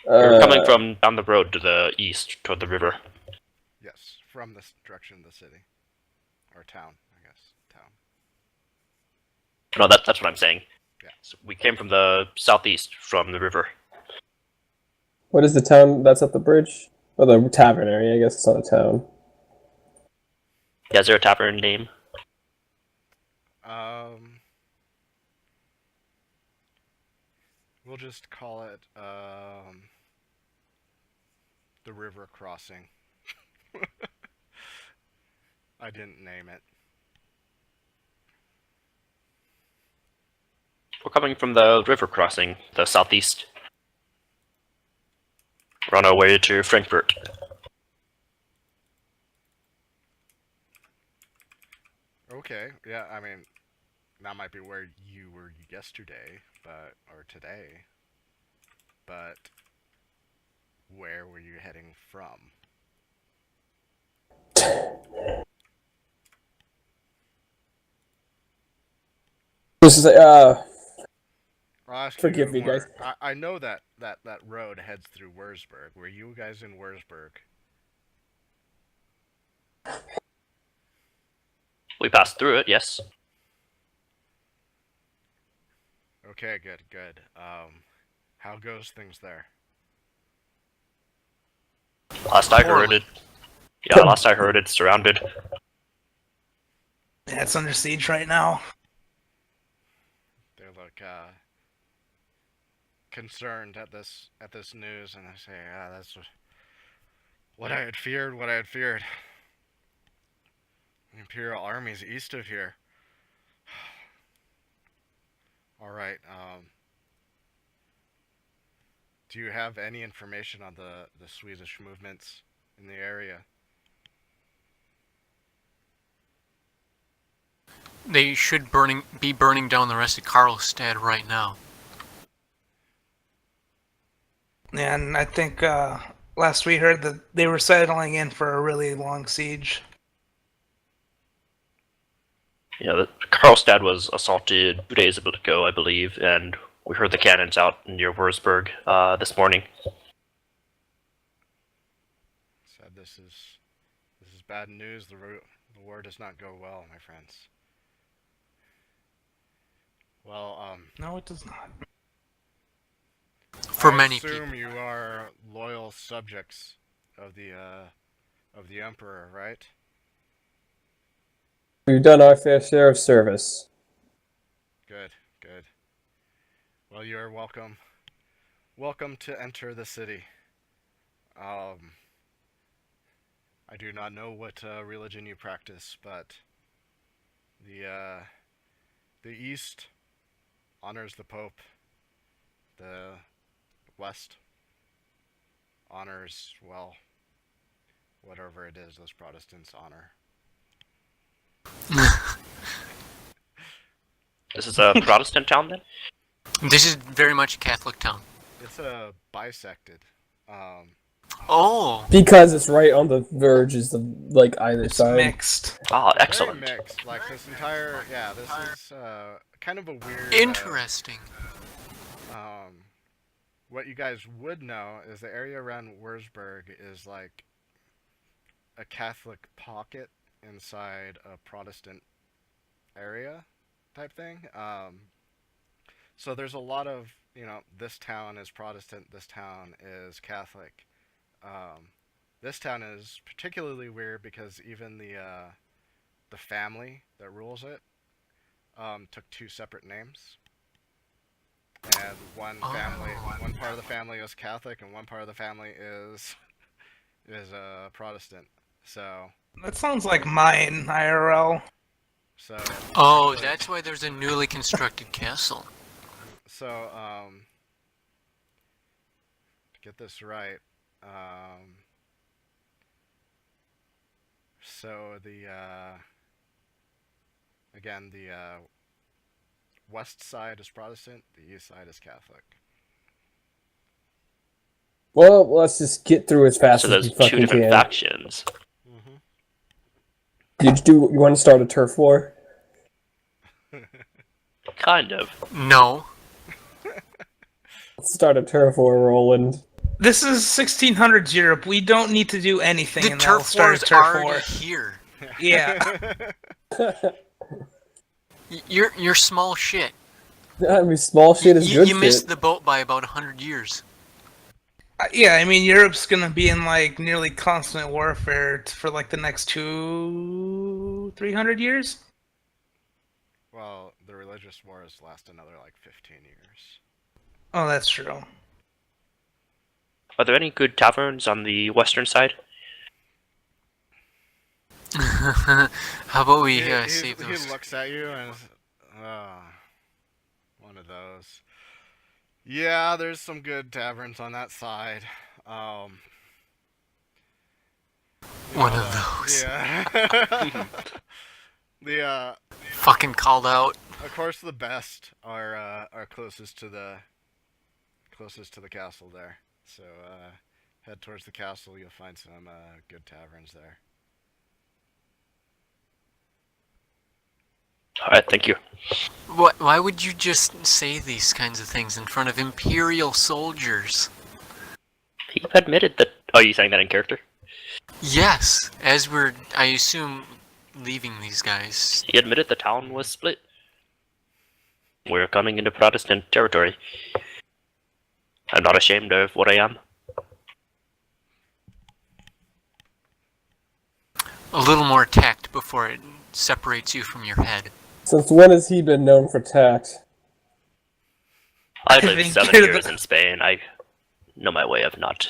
We're coming from down the road to the east toward the river. Yes, from this direction of the city. Or town, I guess. Town. No, that's what I'm saying. Yeah. So we came from the southeast, from the river. What is the town that's at the bridge? Oh, the tavern area. I guess it's not a town. Yeah, is there a tavern name? We'll just call it, the river crossing. I didn't name it. We're coming from the river crossing, the southeast. We're on our way to Frankfurt. Okay, yeah, I mean, that might be where you were yesterday, or today, but where were you heading from? This is forgive me, guys. I know that road heads through Wurzburg. Were you guys in Wurzburg? We passed through it, yes. Okay, good. How goes things there? Last I heard it. Yeah, last I heard it's surrounded. Yeah, it's under siege right now. They look concerned at this news, and I say, that's what I had feared. The Imperial armies east of here. All right. Do you have any information on the Swedish movements in the area? They should be burning down the rest of Karlstad right now. Yeah, and I think last we heard that they were settling in for a really long siege. Yeah, Karlstad was assaulted 2 days ago, I believe, and we heard the cannons out near Wurzburg this morning. Said this is bad news. The war does not go well, my friends. Well, No, it does not. For I many assume people. you are loyal subjects of the Emperor, right? We've done our fair share of service. Good. Well, you are welcome. Welcome to enter the city. I do not know what religion you practice, but the East honors the Pope. The West honors, well, whatever it is those Protestants honor. This is a Protestant town, then? This is very much a Catholic town. It's bisected. Oh, because it's right on the verges of like either It's side. mixed. Ah, Very excellent. mixed. Like this entire, yeah, this is kind of a weird. interesting. Um, what you guys would know is the area around Wurzburg is like a Catholic pocket inside a Protestant area type thing. So there's a lot of, this town is Protestant, this town is Catholic. Um, this town is particularly weird because even the family that rules it took two separate names. And one part of the family is Catholic, and one part of the family is Protestant. So That sounds like mine, IRL. so Oh, actually, that's why there's a newly constructed castle. so to get this right, so the again the west side is Protestant, the east side is Catholic. Well, let's just get through as fast So as there's we two fucking different can. factions. Mm-hmm. You want to start a turf war? Kind of. No. Let's start a turf war, Roland. This is 1600s Europe. We don't need to do anything, The and that'll turf start a war's turf already war. here. Yeah. You're small shit. I mean, small shit is good You shit. missed the boat by about 100 years. Yeah, I mean, Europe's gonna be in like nearly constant warfare for like the next 300 years. Well, the religious wars last another like 15 years. Oh, that's true. Are there any good taverns on the western side? How about we He save those? looks at you and one of those. Yeah, there's some good taverns on that side. One of those. Yeah. the Fucking called out. of course the best are closest to the castle there. So head towards the castle. You'll find some good taverns there. Alright, thank you. Why would you just say these kinds of things in front of Imperial soldiers? He admitted that. Oh, are you saying that in character? Yes, as we're, I assume, leaving these guys. He admitted the town was split. We're coming into Protestant territory. I'm not ashamed of what I am. A little more tact before it separates you from your head. Since when has he been known for tact? I I lived think 7 you're years in Spain. I know my way of not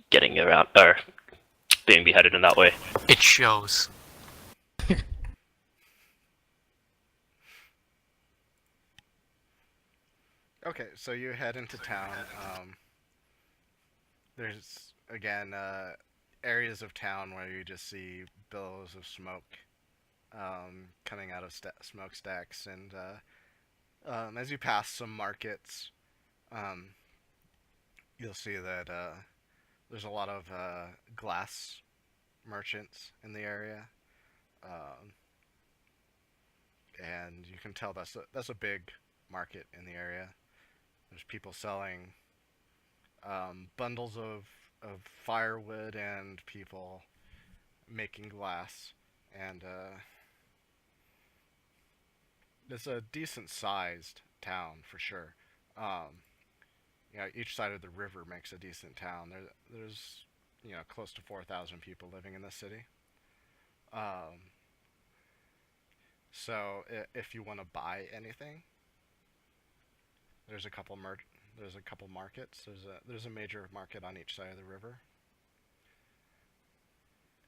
getting around, or being beheaded in that way. It shows. Okay, so you head into town. There's again areas of town where you just see billows of smoke coming out of smokestacks, and as you pass some markets, you'll see that there's a lot of glass merchants in the area, and you can tell that's a big market in the area. There's people selling bundles of firewood and people making glass, and it's a decent sized town for sure. Each side of the river makes a decent town. There's close to 4,000 people living in the city. So if you want to buy anything, there's a couple markets. There's a major market on each side of the river.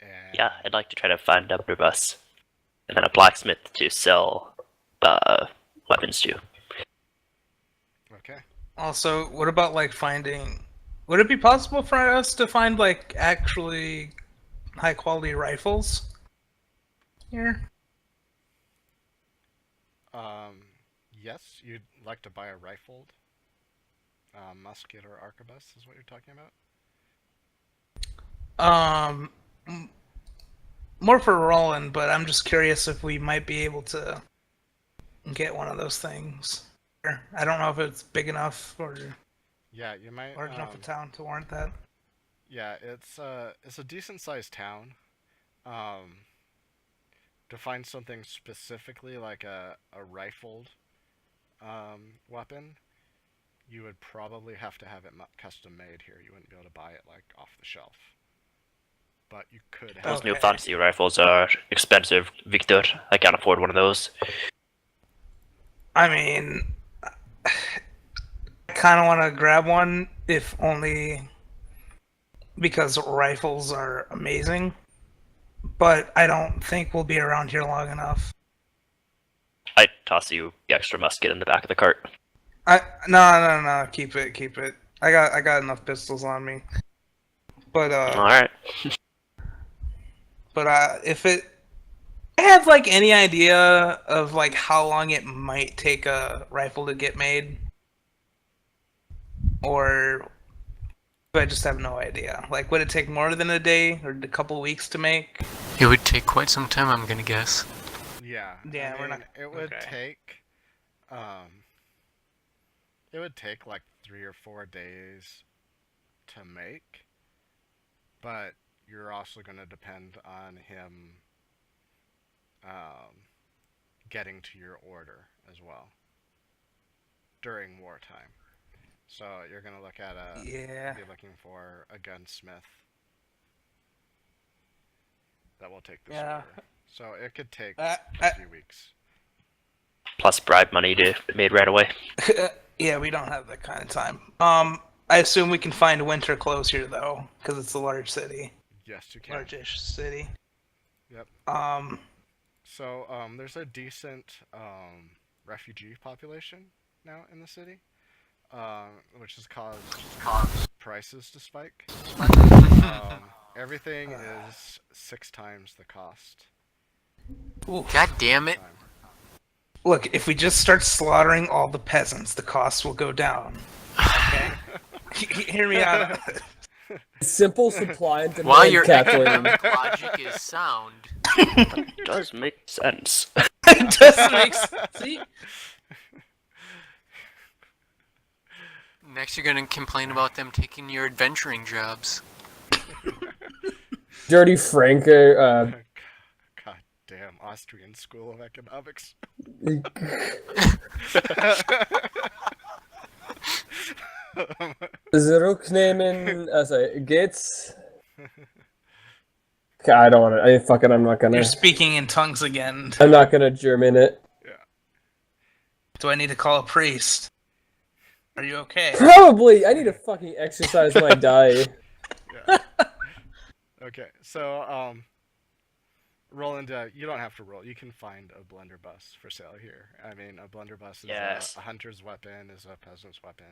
And Yeah, I'd like to try to find a blunderbuss. And then a blacksmith to sell weapons to. okay. Also, what about like finding? Would it be possible for us to find like actually high quality rifles here? Yes, you'd like to buy a rifled musket or arquebus is what you're talking about? Um, m- more for Roland, but I'm just curious if we might be able to get one of those things. I don't know if it's big enough or Yeah, you might. large enough a town to warrant that. Yeah, it's a decent sized town. Um, to find something specifically like a rifled weapon, you would probably have to have it custom made here. You wouldn't be able to buy it like off the shelf. But you could have. Those new Okay. fancy rifles are expensive, Victor. I can't afford one of those. I mean, I kind of want to grab one, if only because rifles are amazing. But I don't think we'll be around here long enough. I toss you the extra musket in the back of the cart. No, keep it. I got enough pistols on me. But Alright. if it, I have like any idea of like how long it might take a rifle to get made, or I just have no idea. Like, would it take more than a day or a couple weeks to make? It would take quite some time, I'm gonna guess. Yeah. Yeah, I we're mean, not- It would okay. take. It would take like 3 or 4 days to make, but you're also going to depend on him getting to your order as well during wartime. So you're going to look at Yeah. be looking for a gunsmith that will take this Yeah. order. So it could take I- a few weeks. Plus bribe money to be made right away. Yeah, we don't have that kind of time. I assume we can find winter clothes here though, because it's a large city, Yes, you can. large-ish city. Yep. So There's a decent refugee population now in the city, which has caused prices to spike. Everything is 6 times the cost. God damn it. Time. look, if we just start slaughtering all the peasants, the costs will go down. Okay, hear me out. Simple supply and While demand your calculating. economic logic is sound, Does make sense. It doesn't make sense. See? next you're gonna complain about them taking your adventuring jobs. Dirty Frank. God damn, Austrian School of Economics. Zurücknehmen, also geht's. Okay, I don't want to. I'm not gonna. You're speaking in tongues again. I'm not gonna German it. Do I need to call a priest? Are you okay? Probably. I need to fucking exercise my die. Yeah. Okay, so Roland, you don't have to roll. You can find a blunderbuss for sale here. I mean, a blunderbuss is Yes. a hunter's weapon, is a peasant's weapon.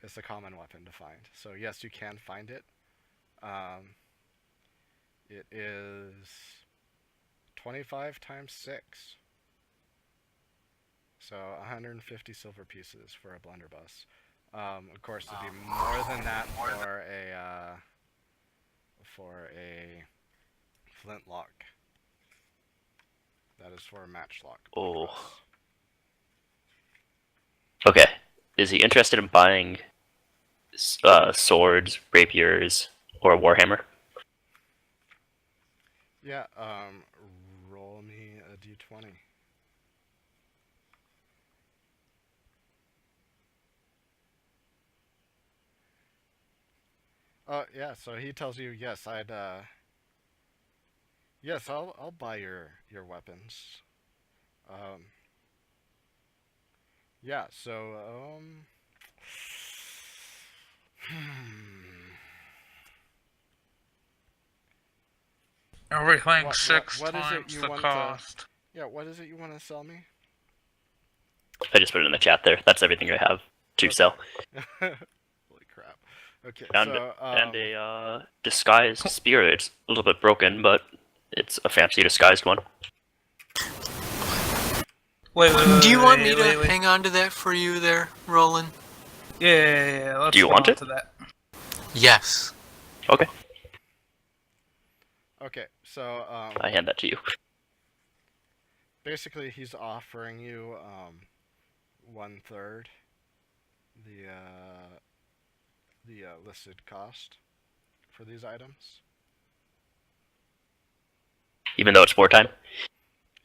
It's a common weapon to find. So yes, you can find it. It is 25 times 6. So 150 silver pieces for a blunderbuss. Of course, it'd be more than that for a flintlock. That is for a matchlock. Oh. blunderbuss. Okay. Is he interested in buying swords, rapiers, or a warhammer? Yeah. Roll me a d20. Yeah. So he tells you, yes, yes, I'll buy your weapons. Yeah. So Everything What- six what is it times you the want cost. yeah. What is it you want to sell me? I just put it in the chat there. That's everything I have to sell. Holy crap. Okay. And, So and a disguised spear. It's a little bit broken, but it's a fancy disguised one. Wait. Do you want me to wait. hang on to that for you there, Roland? Yeah. Let's Do you hold want on it? to that. Yes. Okay, Okay, so I hand that to you. basically he's offering you 1/3 the listed cost for these items, Even though it's wartime.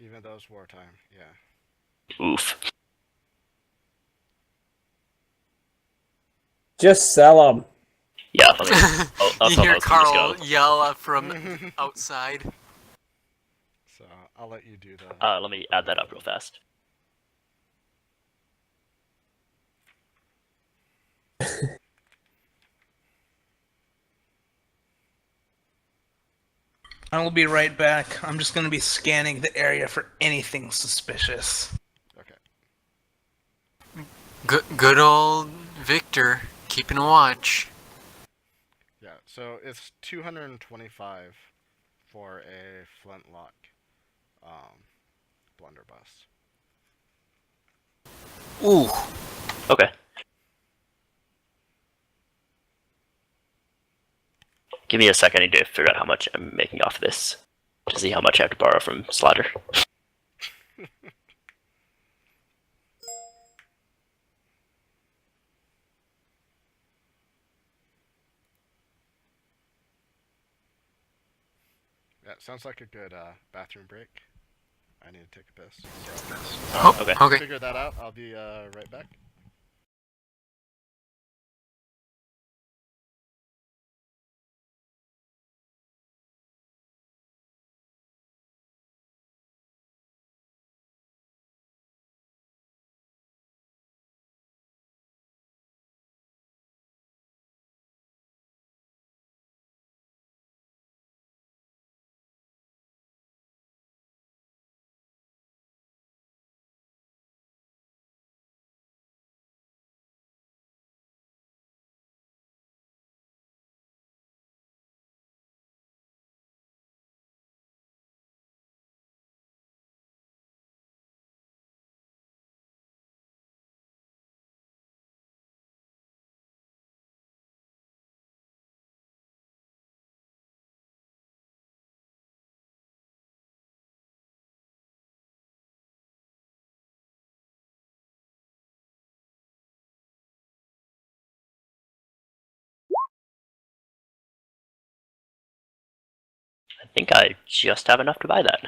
even though it's wartime. Yeah. Oof. Just sell them. Yeah, let me. I'll You tell hear those to just Carl go. yell from outside. So I'll let you do the. Let me add that up real fast. I will be right back. I'm just going to be scanning the area for anything suspicious. Okay. Good old Victor, keeping a watch. Yeah. So it's 225 for a flintlock blunderbuss. Ooh, Okay. Give me a second. I need to figure out how much I'm making off this to see how much I have to borrow from Slaughter. Yeah, sounds like a good bathroom break. I need to take a piss. So, oh, Okay. okay. figure that out. I'll be right back. I think I just have enough to buy that.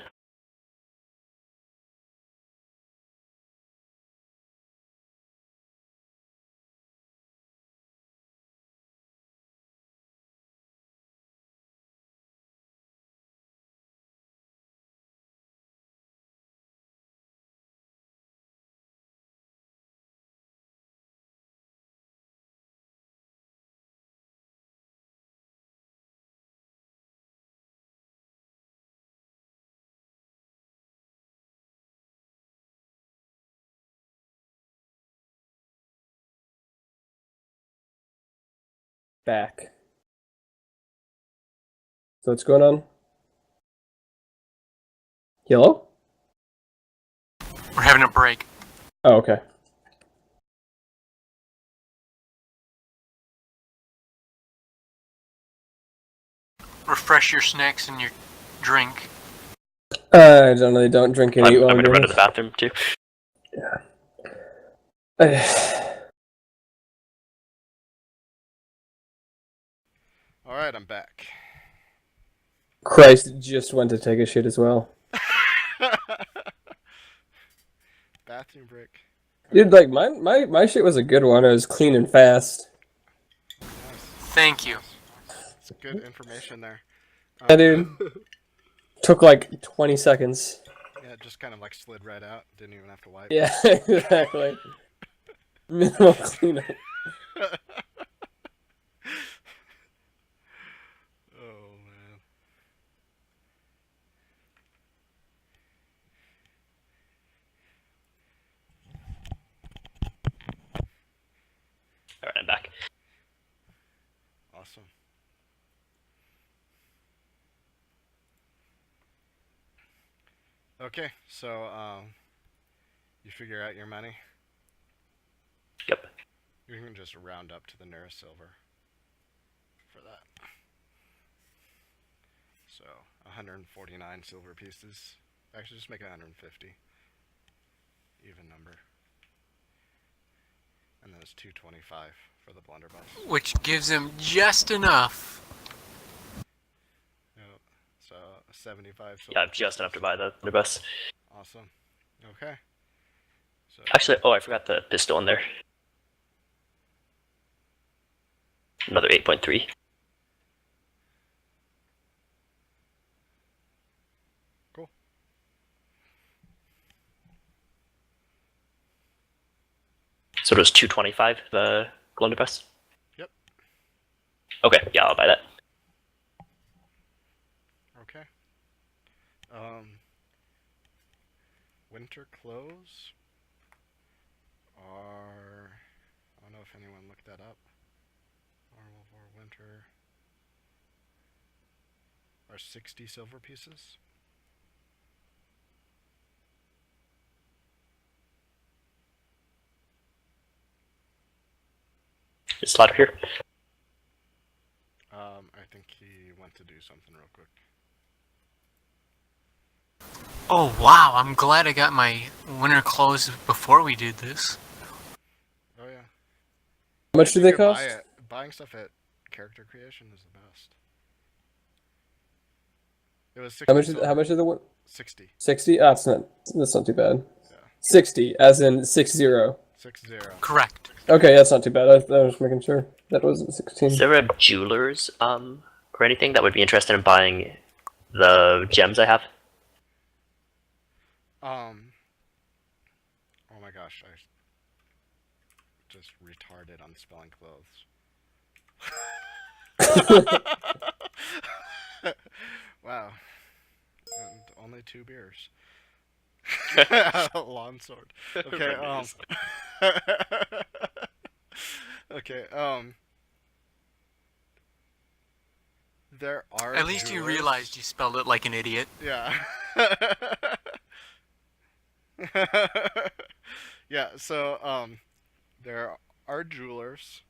Back. So what's going on? Hello? We're having a break. Oh, okay. Refresh your snacks and your drink. I generally don't drink and eat I'm while going to doing run to the this. bathroom too. All right, I'm back. Christ just went to take a shit as well. Bathroom break. Dude, like my shit was a good one. It was clean and fast. Nice. Thank you. It's good information there. Yeah, dude. Took like 20 seconds. Yeah, it just kind of like slid right out. Didn't even have to wipe. Yeah, exactly. Minimal cleanup. Oh man. All right, I'm back. Awesome. Okay, so you figure out your money. Yep. You can just round up to the nearest silver for that. So 149 silver pieces. Actually, just make it 150. Even number. And then it's 225 for the blunderbuss. Which gives him just enough. Yep. So 75 silver Yeah, I have just enough to buy the blunderbuss. Awesome. Okay. So Actually, oh, I forgot the pistol in there. Another 8.3. cool. So it was 225, the blunderbuss? Yep. Okay, yeah, I'll buy that. Okay. Winter clothes are. I don't know if anyone looked that up. Normal for winter are 60 silver pieces. Is Slaughter here? I think he went to do something real quick. Oh wow, I'm glad I got my winter clothes before we did this. Oh yeah. How much do You they could buy cost? it. Buying stuff at character creation is the best. It was 60 How much? silver. How much are the one? 60. 60. Ah, it's not. That's not too bad. Yeah. 60, as in 60. 60. Correct. Okay, that's not too bad. I was just making sure that wasn't Is 16. there a jeweler's, or anything that would be interested in buying the gems I have? Oh my gosh, I just retarded on spelling clothes. Wow. And only 2 beers. Lawn sword. Okay, Remedies. Okay, there are At least you jewelers- realized you spelled it like an idiot. Yeah. Yeah, so there are jewelers.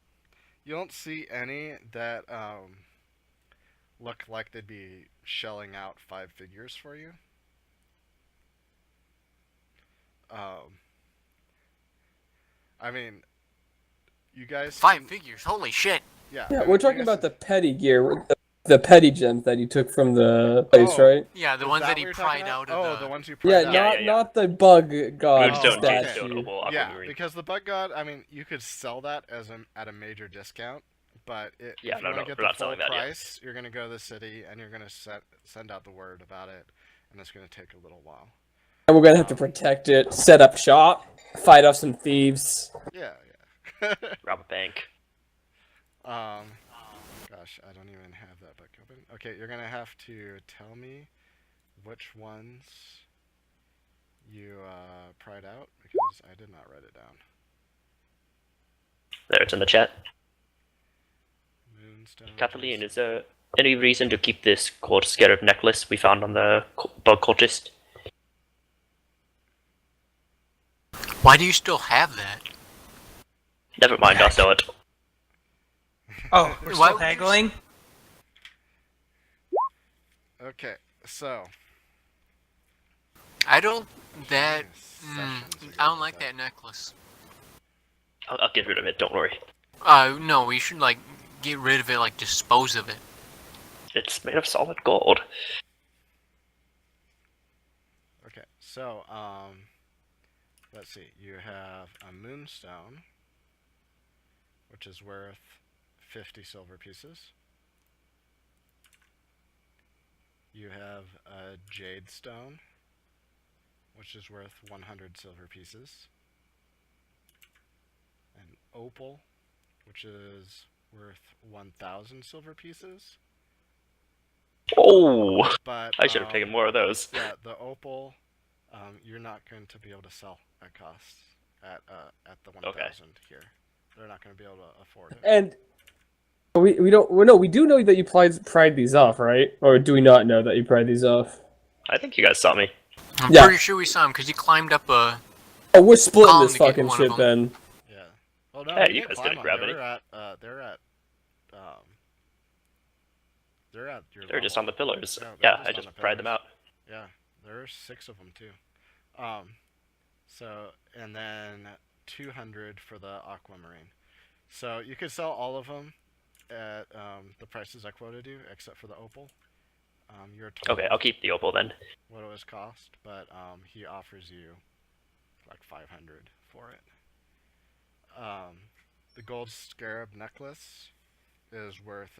You don't see any that look like they'd be shelling out 5 figures for you. I mean, you guys 5 can- figures, holy shit. Yeah, Yeah, I we're mean, talking you about guys- the petty gear, the petty gems that you took from the place, Oh. right? Yeah, the Is ones that that what he you're talking pried out about? of Oh, the... the ones you Yeah, pried out. not yeah. not the bug god Moonstone, okay. Jadestone, statue. Opal, Yeah, Aquamarine. because the bug god, I mean, you could sell that as at a major discount, but Yeah, if you no, want no, to get we're the not full selling that yet. price, you're gonna go to the city and you're gonna send out the word about it, and it's gonna take a little while. And we're gonna have to protect it, set up shop, fight off some thieves. Yeah. Rob a bank. Gosh, I don't even have that book open. Okay, you're gonna have to tell me which ones you pried out because I did not write it down. There, it's in the chat. Moonstone. Kathleen, is there any reason to keep this cold scarab necklace we found on the bug cultist? Why do you still have that? Never mind, I'll sell it. Oh, we're Why still would you haggling? Okay, so I don't... That... Sessions I don't ago, like so- that necklace. I'll get rid of it, don't worry. No, we should, like, get rid of it, like, dispose of it. It's made of solid gold. Okay, so let's see. You have a moonstone, which is worth 50 silver pieces. You have a jade stone, which is worth 100 silver pieces. An opal, which is worth 1,000 silver pieces. Oh! But I should have taken more of those. Yeah, the opal, you're not going to be able to sell at cost at the 1,000 here. They're not going to be able to afford it. And we don't. Well, no, we do know that you pried these off, right? Or do we not know that you pried these off? I think you guys saw me. I'm Yeah. pretty sure we saw him, because he climbed up a... Oh, we're splitting Colin this to get fucking one shit of then. Yeah. Well, no, Hey, they you didn't guys climb didn't on. grab They any. were at They're at your They're just level. on the pillars. No, they're Yeah, just I on just the pried them pillars. out. Yeah, there are 6 of them too. So and then 200 for the aquamarine. So you could sell all of them at the prices I quoted you, except for the opal. You're told Okay, I'll keep the opal then. what it was cost, but he offers you like 500 for it. The gold scarab necklace is worth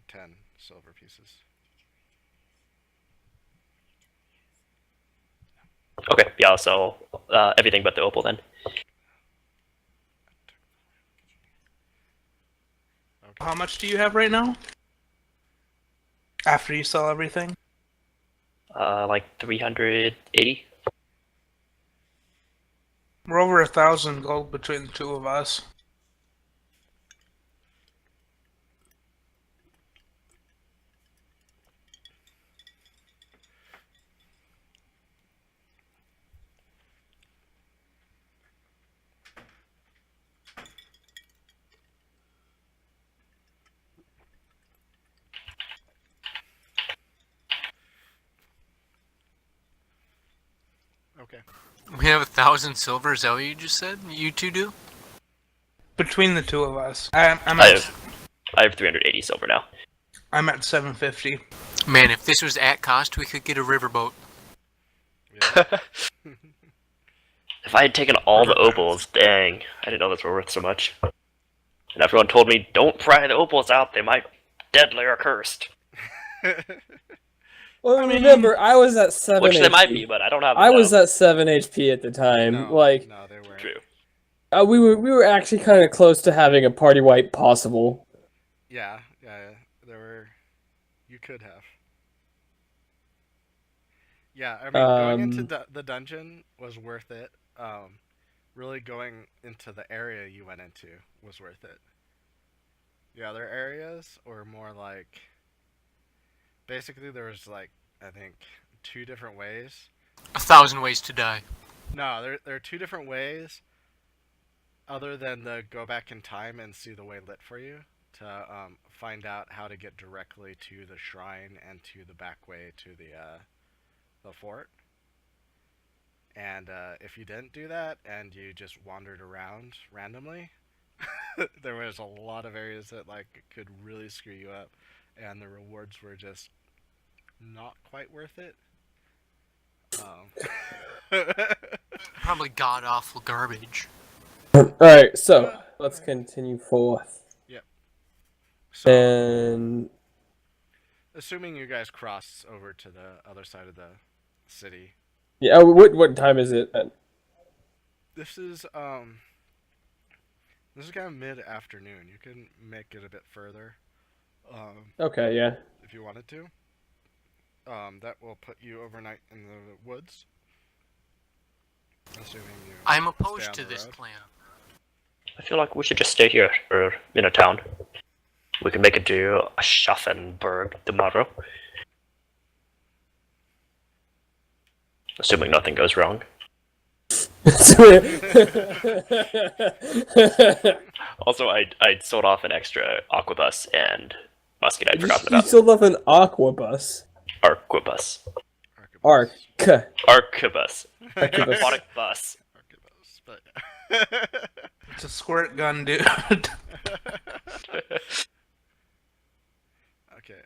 10 silver pieces. Okay, yeah, I'll sell everything but the opal then. Okay. How much do you have right now? After you sell everything? Like 380. We're over 1,000 gold between the two of us. Okay. We have 1,000 silver. Is that what you just said? You two do? Between the two of us. I have 380 silver now. I'm at 750. Man, if this was at cost, we could get a riverboat. Yeah. If I had taken all the opals, dang, I didn't know those were worth so much. And everyone told me, don't pry the opals out, they might deadly or cursed. Well, I mean- remember, I was at 7 Which HP. they might be, but I don't have them I was now. at 7 HP at the time. no, Like, no, they weren't. True. we were actually kind of close to having a party wipe possible. Yeah, there were. You could have. Yeah, I mean, going into the dungeon was worth it. Really going into the area you went into was worth it. The other areas were more like. Basically, there was like, I think, 2 different ways. 1,000 ways to die. No, there are 2 different ways. Other than the go back in time and see the way lit for you to find out how to get directly to the shrine and to the back way to the fort. And if you didn't do that and you just wandered around randomly, there was a lot of areas that like could really screw you up, and the rewards were just not quite worth it. Probably god awful garbage. Alright, so let's continue forth. So, And assuming you guys cross over to the other side of the city, yeah, what time is it? this is kind of mid-afternoon. You can make it a bit further, Okay, yeah. if you wanted to. That will put you overnight in the woods. Assuming you. I'm stay opposed on to the this road. plan. I feel like we should just stay here, or in a town. We can make it to Schaffenburg tomorrow. Assuming nothing goes wrong. Also, I sold off an extra aquabus and musket I'd forgotten You about. still love an aquabus. Arquebus. Arc. Arquebus. Arquebus. Aquatic bus. Arquebus, but It's a squirt gun, dude. okay.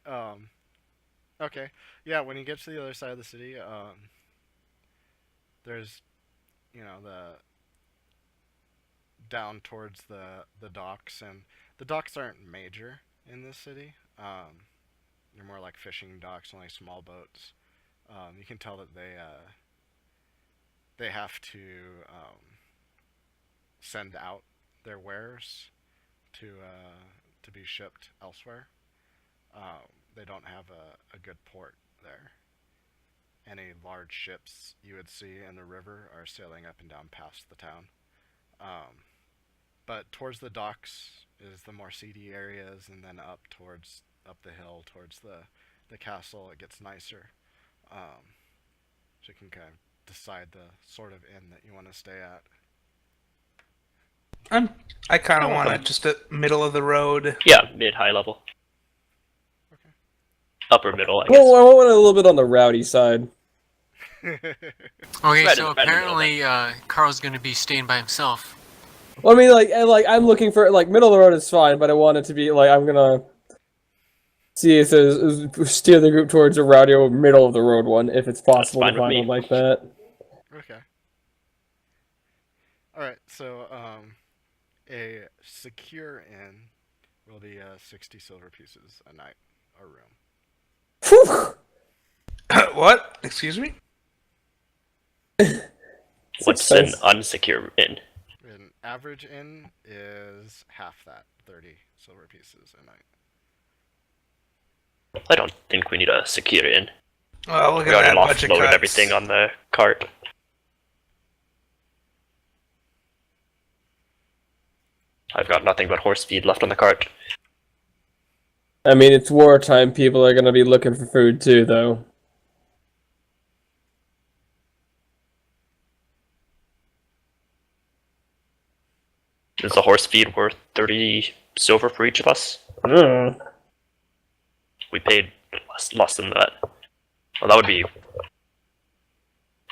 Okay. Yeah, when you get to the other side of the city, there's, the down towards the docks, and the docks aren't major in this city. They're more like fishing docks, only small boats. You can tell that they have to send out their wares to be shipped elsewhere. They don't have a good port there. Any large ships you would see in the river are sailing up and down past the town. But towards the docks is the more seedy areas, and then up the hill towards the castle, it gets nicer. So you can kind of decide the sort of inn that you want to stay at. I kind of want it just at middle of the road. Yeah, mid-high level. upper middle, I guess. Well, I want a little bit on the rowdy side. Okay, Right so in the middle, apparently Carl's gonna be staying by himself. Well, I mean, I'm looking for middle of the road is fine, but I want it to be I'm gonna see if steer the group towards a rowdy middle of the road one, if it's possible fine to with find me. one like that. Okay. Alright, so, a secure inn will be 60 silver pieces a night, a room. Whew! What? Excuse me? What's an expensive. unsecure inn? An average inn is half that, 30 silver pieces a night. I don't think we need a secure inn. Well, look We at already that budget offloaded cuts. everything on the cart. I've got nothing but horse feed left on the cart. I mean, it's wartime. People are gonna be looking for food too, though. Is the horse feed worth 30 silver for each of us? We paid less than that. Well, that would be...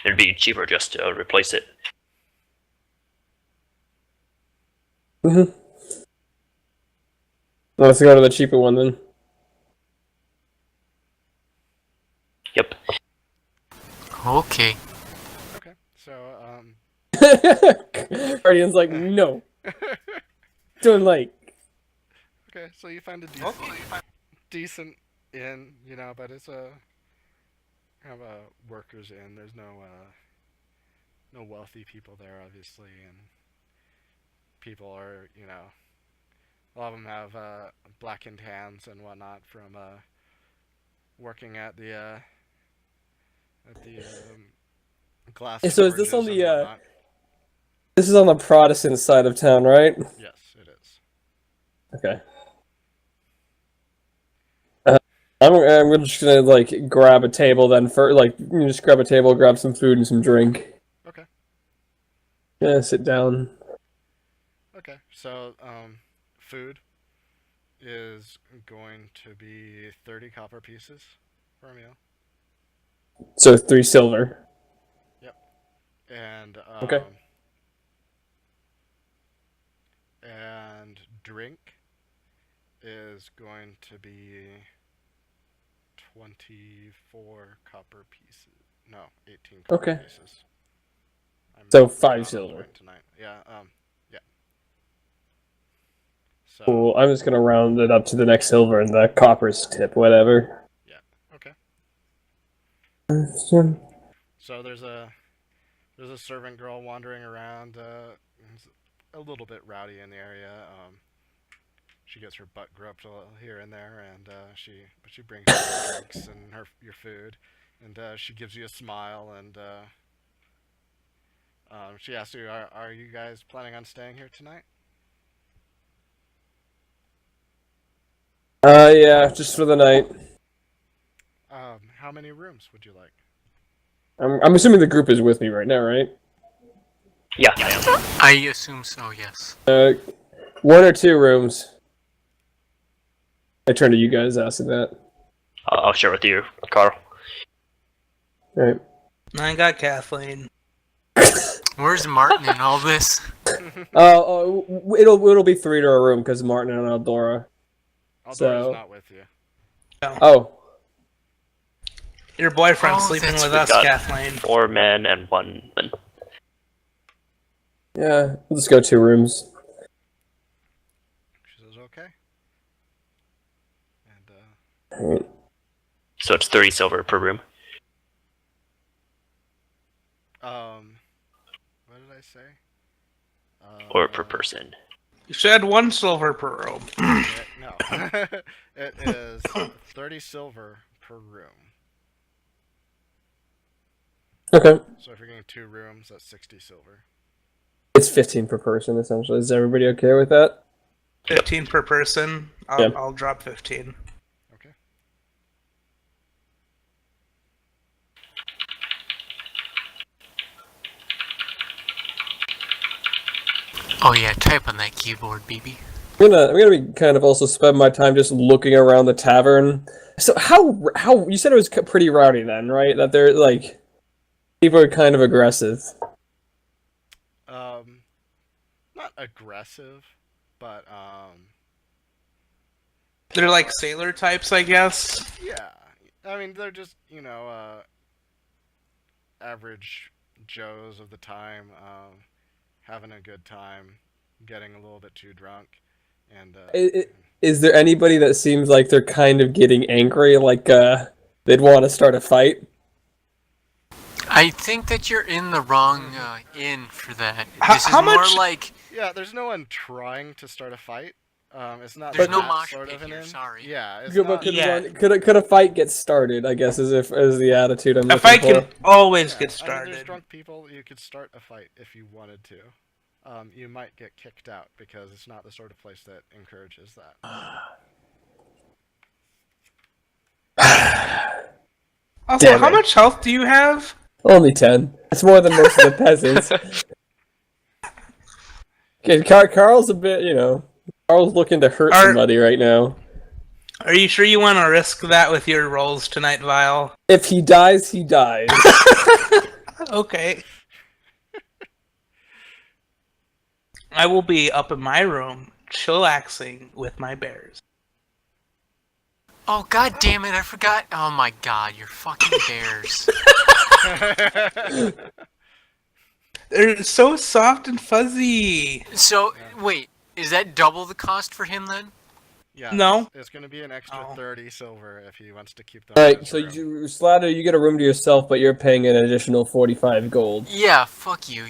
It'd be cheaper just to replace it. Mm-hmm. Let's go to the cheaper one then. Yep. Okay. Okay, so, Guardian's like, no. Don't like. okay, so you find a decent inn, but it's a kind of a workers inn. There's no wealthy people there, obviously, and people are, a lot of them have blackened hands and whatnot from working at the glass. So is this on forges the, and whatnot. This is on the Protestant side of town, right? Yes, it is. Okay. I'm just gonna grab a table then just grab a table, grab some food and some drink. Okay. Yeah, sit down. Okay, so food is going to be 30 copper pieces for a meal, So 3 silver. and Okay. And drink is going to be 24 copper pieces. No, 18 copper Okay. pieces. So I'm 5 on silver. point tonight. Yeah. Yeah. So. Cool. I'm just gonna round it up to the next silver and the copper's tip, whatever. Yeah. Okay. So, So there's a servant girl wandering around, who's a little bit rowdy in the area. She gets her butt groped here and there, and she brings you your drinks and your food, and she gives you a smile, and she asks you, "Are you guys planning on staying here tonight?" yeah, just for the night. How many rooms would you like? I'm assuming the group is with me right now, right? Yeah. I assume so, yes. 1 or 2 rooms. I turn to you guys asking that. I'll share with you, Carl. Alright. I got Kathleen. Where's Martin in all this? It'll be 3 to a room because Martin and Eldora. Aldora's So- not with you. Oh, Your boyfriend's Oh, sleeping that's with right. us, Got- Kathleen. 4 men and 1 woman. yeah. We'll just go 2 rooms. She says, "Okay." And Alright. So it's 30 silver per room. what did I say? Or per person. You said 1 silver per room. No. It is 30 silver per room. Okay. So if you're getting 2 rooms, that's 60 silver. It's 15 per person, essentially. Is everybody okay with that? 15 per person. Yeah. I'll drop 15. Okay. Oh yeah, type on that keyboard, BB. I'm gonna be kind of also spend my time just looking around the tavern. So how you said it was pretty rowdy then, right? That they're like people are kind of aggressive. Not aggressive, but They're like sailor types, I guess. yeah. I mean, they're just average Joes of the time, having a good time, getting a little bit too drunk, and Is there anybody that seems like they're kind of getting angry, like they'd want to start a fight? I think that you're in the wrong inn for that. How- This is how more much- like yeah. There's no one trying to start a fight. It's not. There's no that mosh sort pit of an here, inn. sorry. Yeah, it's But not. Yeah. could a fight get started? I guess is the attitude I'm A looking fight for. can always Yeah, get I mean, started. there's drunk people. You could start a fight if you wanted to. You might get kicked out because it's not the sort of place that encourages that. Also, Damn how it. much health do you have? Only 10. That's more than most of the peasants. Okay, Carl's a bit, Carl's looking to hurt somebody right now. Are you sure you want to risk that with your rolls tonight, Vile? If he dies, he dies. Okay. I will be up in my room, chillaxing with my bears. oh god damn it, I forgot. Oh my god, you're fucking bears. They're so soft and fuzzy. So wait, is that double the cost for him then? Yeah. No. It's going to be an extra Oh. 30 silver if he wants to keep them. All in right, his so room. Slatter, you get a room to yourself, but you're paying an additional 45 gold. Yeah, fuck you.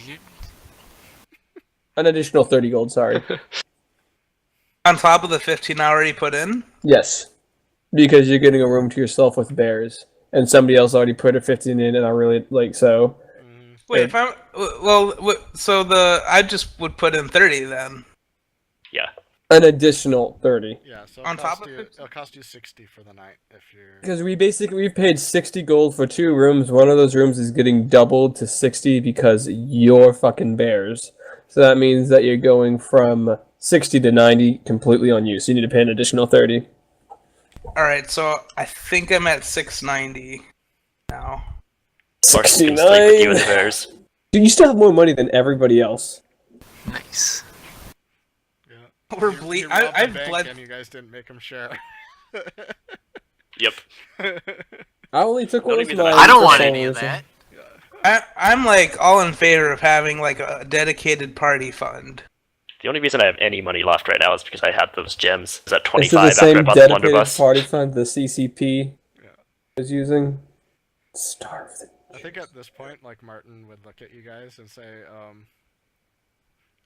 An additional 30 gold, sorry. On top of the 15 I already put in? Yes. Because you're getting a room to yourself with bears. And somebody else already put a 15 in, and I really, so... Mhm. Wait, if I'm... I just would put in 30 then. Yeah. An additional 30. Yeah, so On top of it'll cost you 60 for the night if you're. Because we've paid 60 gold for 2 rooms. One of those rooms is getting doubled to 60 because you're fucking bears. So that means that you're going from 60 to 90 completely on you. So you need to pay an additional 30. Alright, so I think I'm at 690 now. Mark's gonna sleep with you and the 69. bears. Dude, you still have more money than everybody else. Nice. Yeah. We're You robbed the I've bank bled. and you guys didn't make them share. Yep. I only took Don't one even- of mine I don't for want some any of reason. that. I'm like all in favor of having like a dedicated party fund. The only reason I have any money left right now is because I had those gems. Is at Is it 25 the after I same bought the dedicated blunderbuss. party fund the CCP Yeah. is using? Starve the I think at this point, like, Martin would look at you guys and say,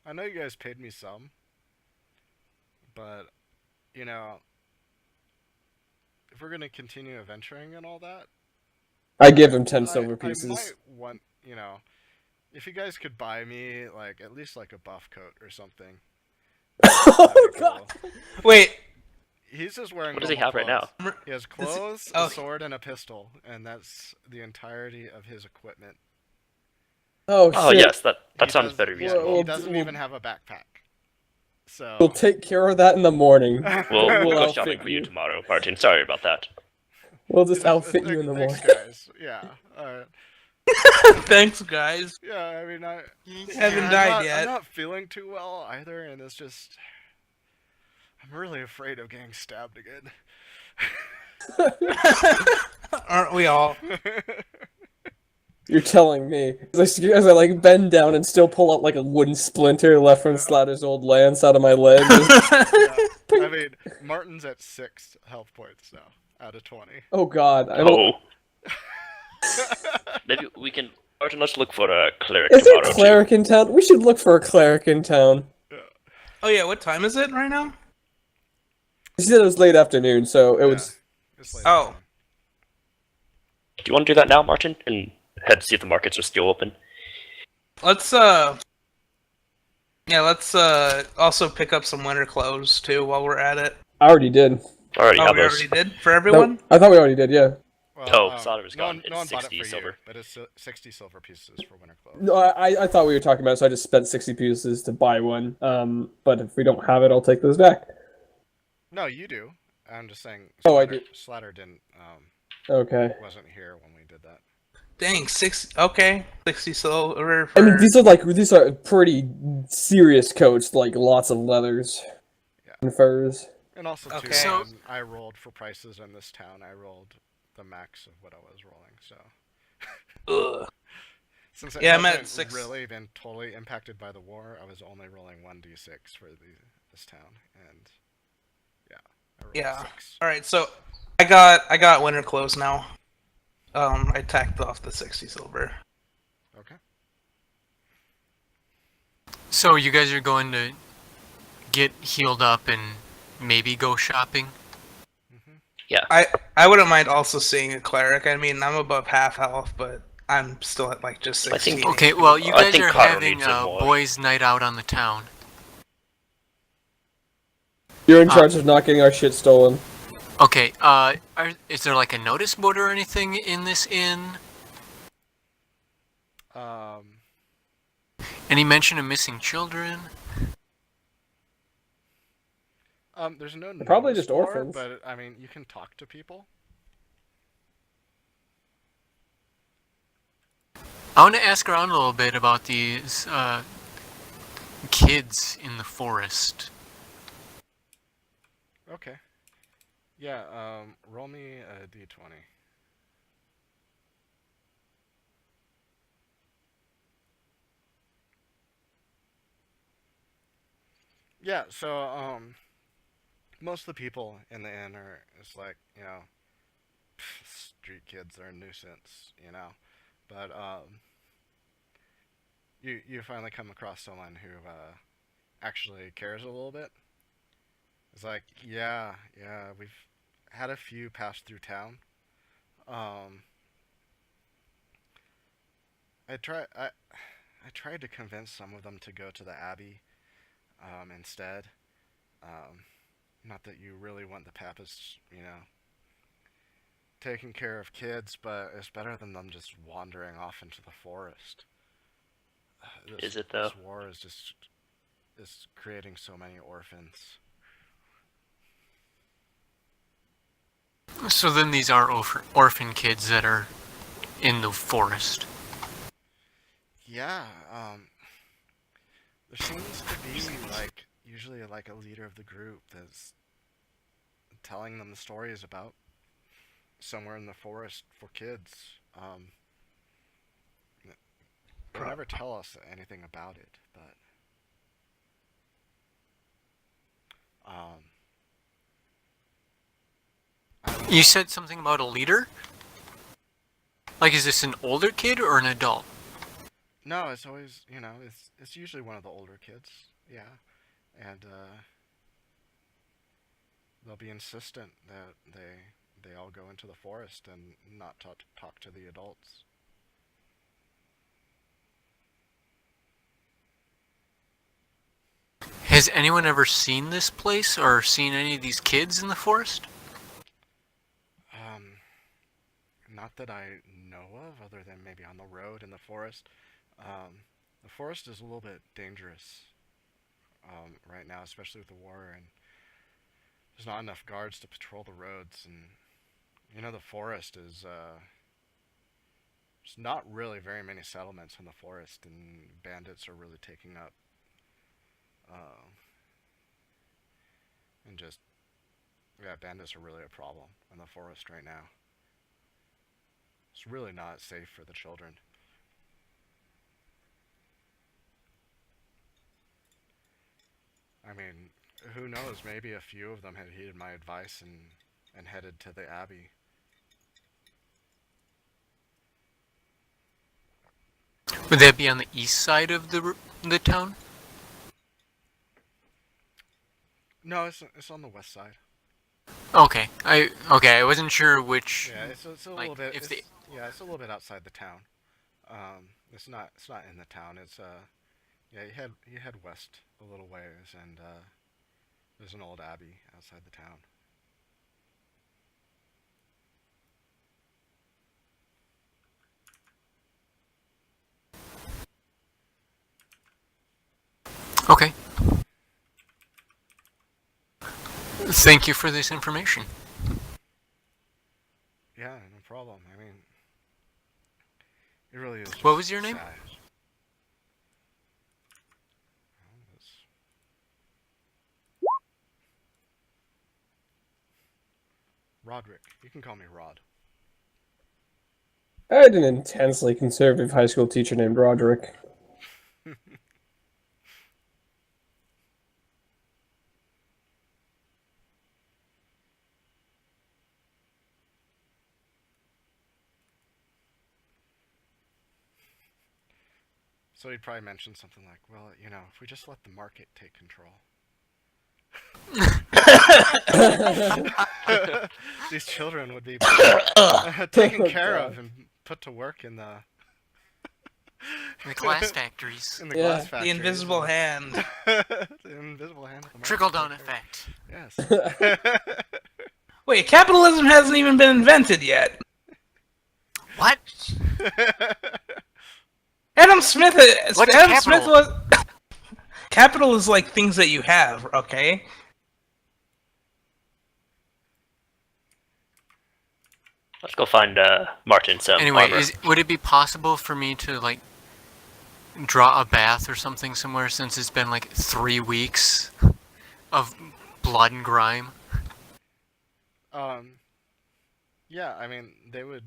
I know you guys paid me some, but, if we're going to continue adventuring and all that, I give him 10 silver I pieces. might want, if you guys could buy me, like, at least, like, a buff coat or something. Oh, That'd be God. cool. Wait, He's just wearing What does he normal have right now? clothes. He has clothes, oh. a sword, and a pistol, and that's the entirety of his equipment. Oh, Oh shit. yes, that He sounds does- very He reasonable. doesn't we'll- even have a backpack. So We'll take care of that in the morning. We'll We'll go outfit shopping for you you. tomorrow, Martin. Sorry about that. We'll just outfit you in the Thanks, morning. guys. Yeah. thanks guys. Yeah. I mean, Haven't died yet. I'm not feeling too well either, and it's just I'm really afraid of getting stabbed again. Aren't we all? You're telling me. As I like bend down and still pull out like a wooden splinter left from Slatter's old lance out of my leg. Yeah. I mean, Martin's at 6 health points now out of 20. Oh god. I don't... Oh. Maybe we can. Martin, let's look for a cleric Is there tomorrow. a cleric in town? We should look for a cleric in town. Oh yeah, what time is it right now? You said it was late afternoon, so it was... It's late Oh. afternoon. Do you want to do that now, Martin? And head to see if the markets are still open. Let's also pick up some winter clothes too while we're at it. I already did. Already Oh, have we those. already did for everyone. No, I thought we already did, yeah. Well, Oh, thought it was no gone. one, It's no one bought it 60 for silver. you, but it's 60 silver pieces for winter clothes. No, I thought we were talking about it, so I just spent 60 pieces to buy one. But if we don't have it, I'll take those back. No, you do. I'm just saying. Oh, I Slatter, did. Slatter didn't. Okay. Wasn't here when we did that. Dang, 60 silver I mean, for. these are pretty serious coats, like lots of leathers Yeah. and furs. And also too, Okay. So- when I rolled for prices in this town, I rolled the max of what I was rolling. So Ugh. since it Yeah, I'm at hasn't 6. really been totally impacted by the war, I was only rolling 1d6 for this town, and yeah, I rolled Yeah. 6. All right, so I got winter clothes now. I tacked off the 60 silver. Okay. So you guys are going to get healed up and maybe go shopping? I wouldn't mind also seeing a cleric. I mean, I'm above half health, but I'm still at like just I think- 16. Okay, well, you I guys think are Connor having needs it a more. boys' night out on the town. You're in charge of not getting our shit stolen. Okay, is there like a notice board or anything in this inn? Any mention of missing children? There's no They're probably notice just board, orphans. but I mean, you can talk to people. I want to ask around a little bit about these kids in the forest. Okay. Yeah. Roll me a d20. Yeah. So most of the people in the inn are it's like street kids are a nuisance, but you finally come across someone who actually cares a little bit. It's like, yeah, we've had a few pass through town. Um, I tried to convince some of them to go to the Abbey instead. Not that you really want the Papists, taking care of kids, but it's better than them just wandering off into the forest. Is it, though? This war is creating so many orphans. So then these are orphan kids that are in the forest. Yeah, there seems to be usually like a leader of the group that's telling them the stories about somewhere in the forest for kids. They never tell us anything about it, but You said something about a leader? Like, is this an older kid or an adult? no, it's always it's usually one of the older kids, yeah, and they'll be insistent that they all go into the forest and not talk to the adults. Has anyone ever seen this place or seen any of these kids in the forest? Not that I know of, other than maybe on the road in the forest. The forest is a little bit dangerous right now, especially with the war, and there's not enough guards to patrol the roads. And the forest is there's not really very many settlements in the forest, and bandits are really taking up. And just bandits are really a problem in the forest right now. It's really not safe for the children. I mean, who knows? Maybe a few of them had heeded my advice and headed to the Abbey. Would that be on the east side of the town? No, it's on the west side. Okay, I wasn't sure which. Yeah, it's a like, little bit. if It's a little bit outside the town. It's not in the town. It's you head west a little ways, and there's an old abbey outside the town. Okay. Thank you for this information. Yeah, no problem. I mean, it really is. What just was your name? sad. Roderick. You can call me Rod. I had an intensely conservative high school teacher named Roderick. So he'd probably mention something like, well, you know, if we just let the market take control. These children would be taken Oh, care God. of and put to work in the In the glass factories. in the Yeah. glass The factories. invisible hand. The invisible hand. Of the market Trickle-down take care effect. of- Yes. Wait, capitalism hasn't even been invented yet. What? Adam Smith. What's Adam Smith capital? was. Capital is like things that you have. Okay. Let's go find Martin some Anyway, armor. would it be possible for me to, like, draw a bath or something somewhere since it's been, like, 3 weeks of blood and grime? Yeah, I mean, they would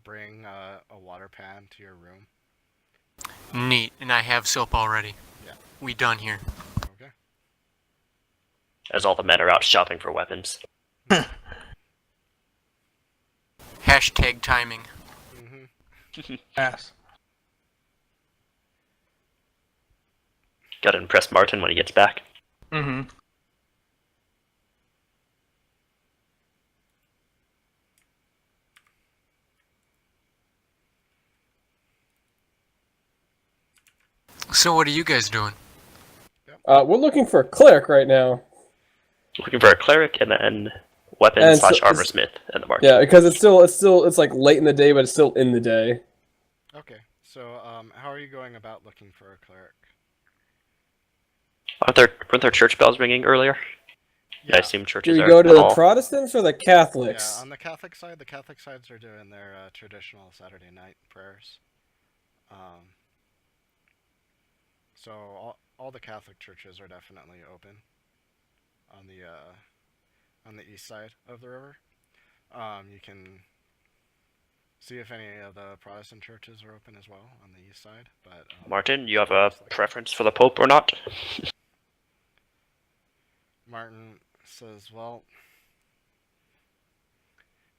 bring a water pan to your room. Neat, and I have soap already. Yeah. We done here. Okay. As all the men are out shopping for weapons. Hashtag timing. Mm-hmm. Yes. Gotta impress Martin when he gets back. Mm-hmm. So what are you guys doing? We're looking for a cleric right now. Looking for a cleric and then weapon And slash so- armor smith in the market. Yeah, because it's like late in the day, but it's still in the day. Okay. So, how are you going about looking for a cleric? Weren't there church bells ringing earlier? Yeah. I assume Do churches we are go to the all. Protestants or the Catholics? Yeah, on the Catholic sides are doing their traditional Saturday night prayers. So all the Catholic churches are definitely open on the east side of the river. You can see if any of the Protestant churches are open as well on the east side. But Martin, you have a preference for the Pope or not? Martin says, "Well,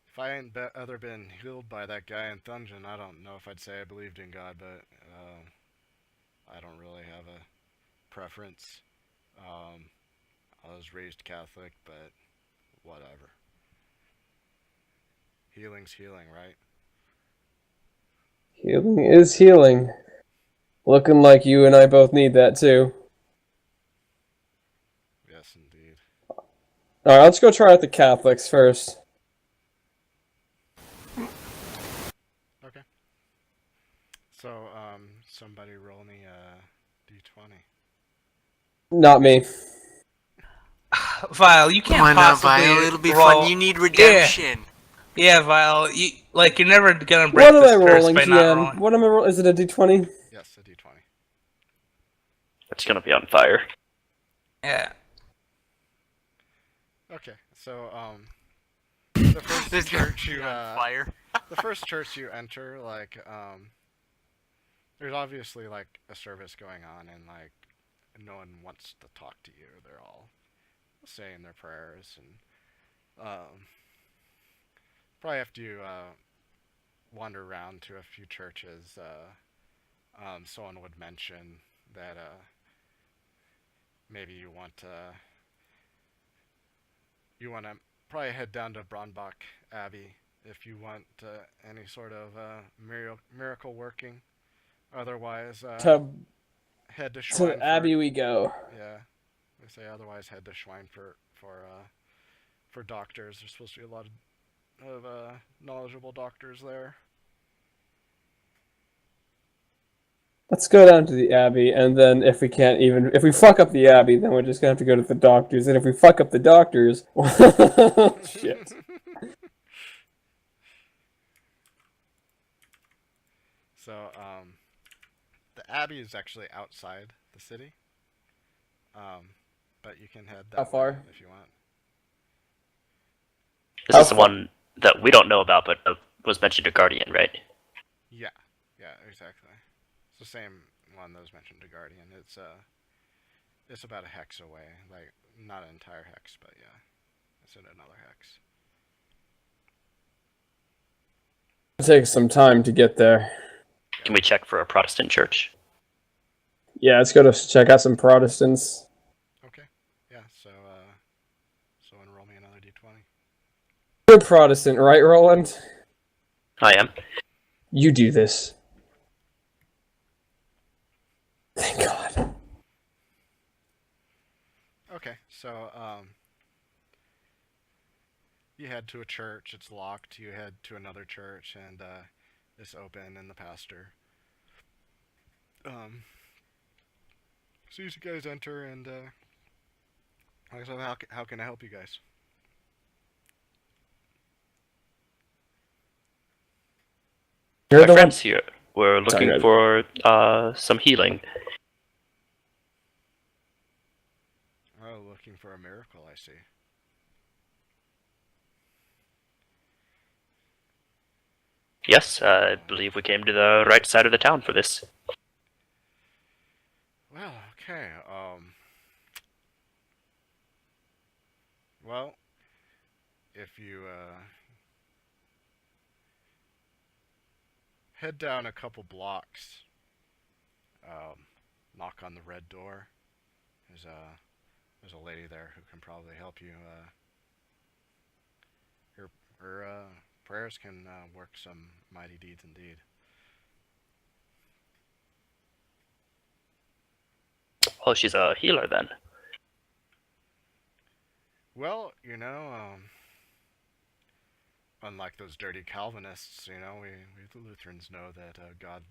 if I ain't ever been healed by that guy in Dungeon, I don't know if I'd say I believed in God, but I don't really have a preference. I was raised Catholic, but whatever. Healing's healing, right?" Healing is healing. Looking like you and I both need that too. Yes, indeed. Alright, let's go try out the Catholics first. Okay. So, somebody roll me a d20. Not me. Vile, you can't Why not, possibly Vile? It'll be roll... fun. You need redemption. Yeah, Vile. You're never gonna break What am this I curse rolling, by not GM? rolling. What am I rolling? Is it a d20? Yes, a d20. It's gonna be on fire. Yeah. Okay, so, the first This church gonna you, be on fire. the first church you enter, like, there's obviously, like, a service going on, and, like, no one wants to talk to you. They're all saying their prayers, and, probably after you, wander around to a few churches, someone would mention that, maybe you want to probably head down to Braunbach Abbey if you want any sort of miracle working. Otherwise, To head to Schwein. Abbey we go. Yeah, they say otherwise head to Schwein for doctors. There's supposed to be a lot of knowledgeable doctors there. Let's go down to the Abbey, and then if we fuck up the Abbey, then we're just gonna have to go to the doctors, and if we fuck up the doctors, shit. So, the Abbey is actually outside the city. But you can head that How far? way if you want. This How is the far- one that we don't know about, but was mentioned to Guardian, right? Yeah, exactly. It's the same one that was mentioned to Guardian. It's about a hex away, like not an entire hex, but yeah, it's in another hex. It'll take some time to get there. Can we check for a Protestant church? Yeah, let's go to check out some Protestants. Okay, yeah. So enroll me another D20. You're a Protestant, right, Roland? I am. You do this. Thank God. Okay, so you head to a church. It's locked. You head to another church, and it's open, and the pastor sees you guys enter, and so how can I help you guys? You're My the one. friends here were looking Sorry, for some healing. Oh, looking for a miracle, I see. Yes, I believe we came to the right side of the town for this. Well, okay. Well, if you head down a couple blocks, knock on the red door. There's a lady there who can probably help you. Her prayers can work some mighty deeds indeed. Oh, she's a healer then. Well, unlike those dirty Calvinists, we Lutherans know that God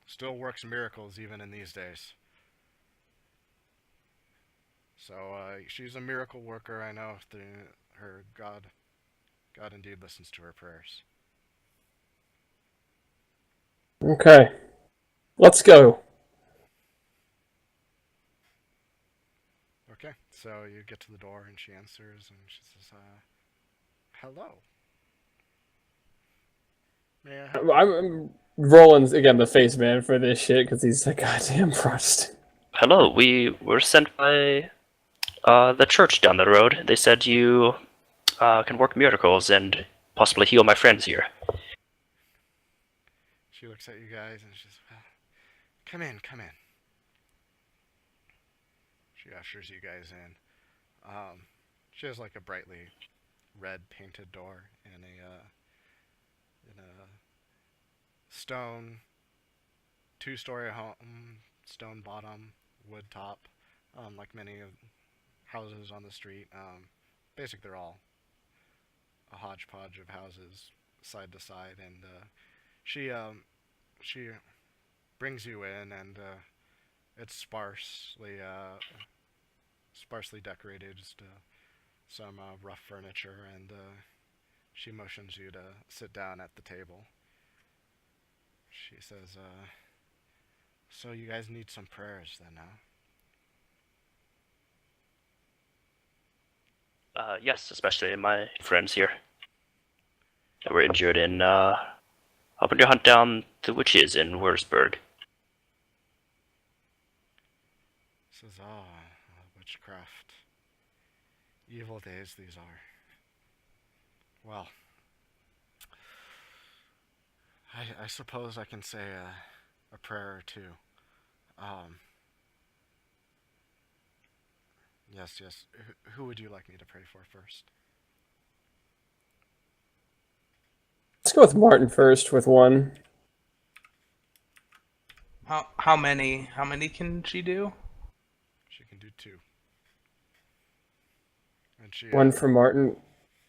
still works miracles even in these days. So she's a miracle worker. I know her God indeed listens to her prayers. Okay. Let's go. Okay, so you get to the door and she answers and she says, "Hello. May I help you?" I'm Roland's again the face man for this shit because he's a goddamn Protestant. Hello, we were sent by the church down the road. They said you can work miracles and possibly heal my friends here. She looks at you guys and she says, "Well, come in, come in." She ushers you guys in. She has like a brightly red painted door in a stone 2-story home, stone bottom, wood top, like many of houses on the street. Basically, they're all a hodgepodge of houses side to side, and she brings you in, and it's sparsely decorated, just some rough furniture, and she motions you to sit down at the table. She says, "So you guys need some prayers then, huh?" Yes, especially my friends here that were injured in helping to hunt down the witches in Wurzburg. Says, witchcraft. Evil days these are. Well, I suppose I can say a prayer or two. Yes. Who would you like me to pray for first? Let's go with Martin first with one. How many? How many can she do? She can do 2. And she One for Martin,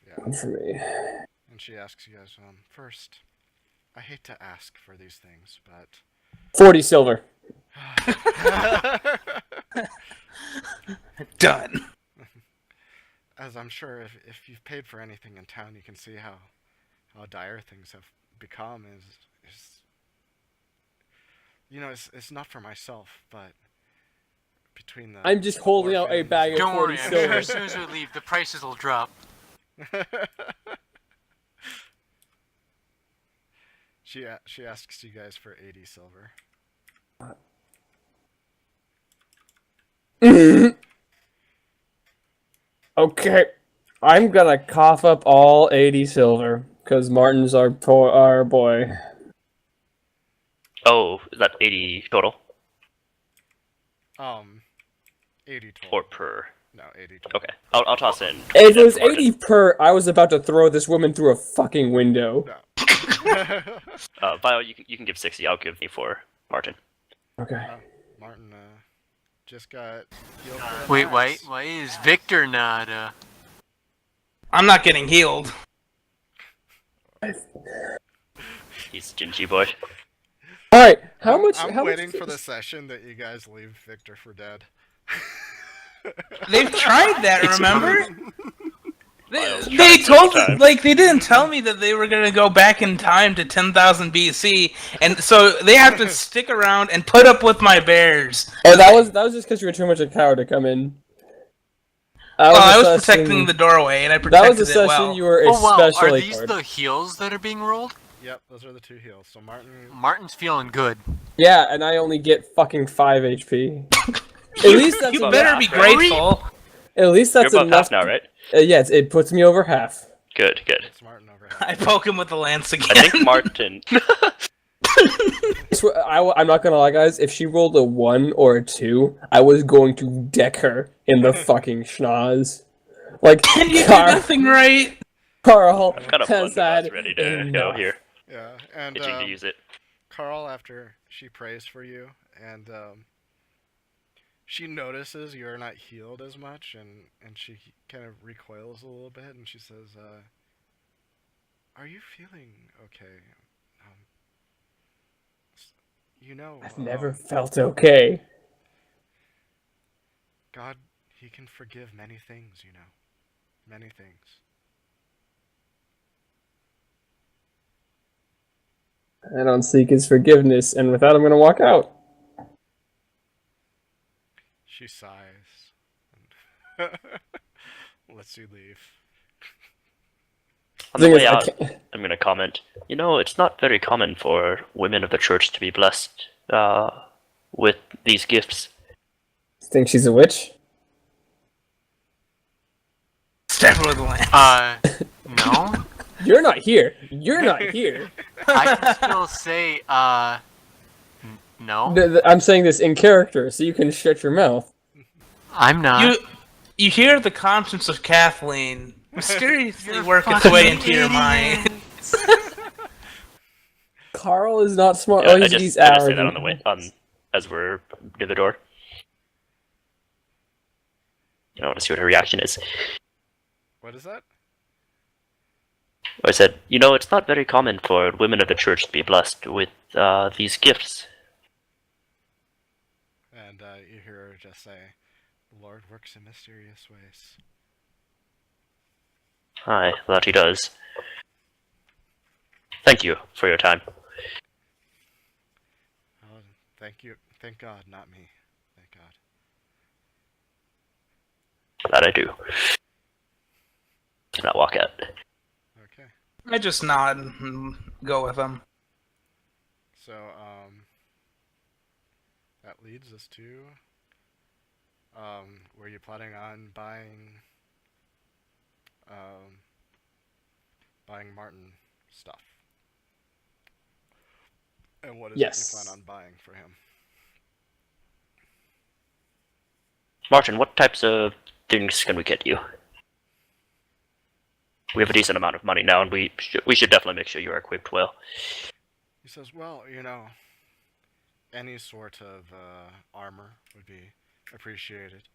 yeah. one for me. And she asks you guys, first, I hate to ask for these things, but 40 silver. Done. As I'm sure if you've paid for anything in town, you can see how dire things have become. Is it's not for myself, but between the I'm just holding out a orphans bag of Don't 40 worry, I'm sure silver. as soon as we leave, the prices will drop. she asks you guys for 80 silver. Okay, I'm gonna cough up all 80 silver because Martin's our boy. Oh, is that 80 total? 80 total. Or per? No, 80 total. Okay, I'll toss in. If it was for Martin. 80 per, I was about to throw this woman through a fucking window. No. Vio, you can give 60. I'll give me for Martin. Okay. Martin just got healed. Wait, why is Victor not, I'm not getting healed. He's Gingy boy. All right. How much? I'm how waiting much, for the session that you guys leave Victor for dead. They've tried that, It's remember? Miles They tried told several me, times. like, they didn't tell me that they were gonna go back in time to 10,000 BC, and so they have to stick around and put up with my bears. Oh, that was just because you were too much a coward to come in. I was protecting the doorway, and I That protected was a session it well. you were Oh wow, are especially these coward. the heals that are being rolled? Yep, those are the 2 heals. So Martin's feeling good. Yeah, and I only get fucking 5 HP. At least that's You enough. better be grateful. At least that's You're above enough. half now, right? Yeah, it puts me over half. Good, good. it's Martin over I poke him with the lance again. I think Martin. I'm not gonna lie, guys. If she rolled a 1 or a 2, I was going to deck her in the fucking schnoz. Like, And you did Carl nothing right. I've got a has blunderbuss had ready to go enough. here. Yeah, and Itching to use it. Carl, after she prays for you, and she notices you're not healed as much, and she kind of recoils a little bit, and she says, "Are you feeling okay? I've never felt okay. God, He can forgive many things, many things." I don't seek his forgiveness, and with that, I'm gonna walk out. She sighs and lets you leave. On the Thing is, way I out, can't- I'm going to comment. It's not very common for women of the church to be blessed with these gifts. Think she's a witch? Stab her with the lance. No? You're not here. You're not here. I can still say, no. I'm saying this in character, so you can shut your mouth. I'm not. You hear the conscience of Kathleen mysteriously You're work its fucking way into your idiot. mind. Carl is not smart. Yeah, Oh, I he's just say that on arrogant. the way, as we're near the door. I want to see what her reaction is. What is that? I said, it's not very common for women of the church to be blessed with these gifts. And you hear her just say, "The Lord works in mysterious ways." Aye, that he does. Thank you for your time. Oh, thank you. Thank God, not me. Thank God. That I do. And I'll walk out. Okay. I just nod and go with them. So, that leads us to, were you planning on buying Martin stuff? And what is it Yes. you plan on buying for him? Martin, what types of things can we get you? We have a decent amount of money now, and we should definitely make sure you are equipped well. He says, "Well, any sort of armor would be appreciated.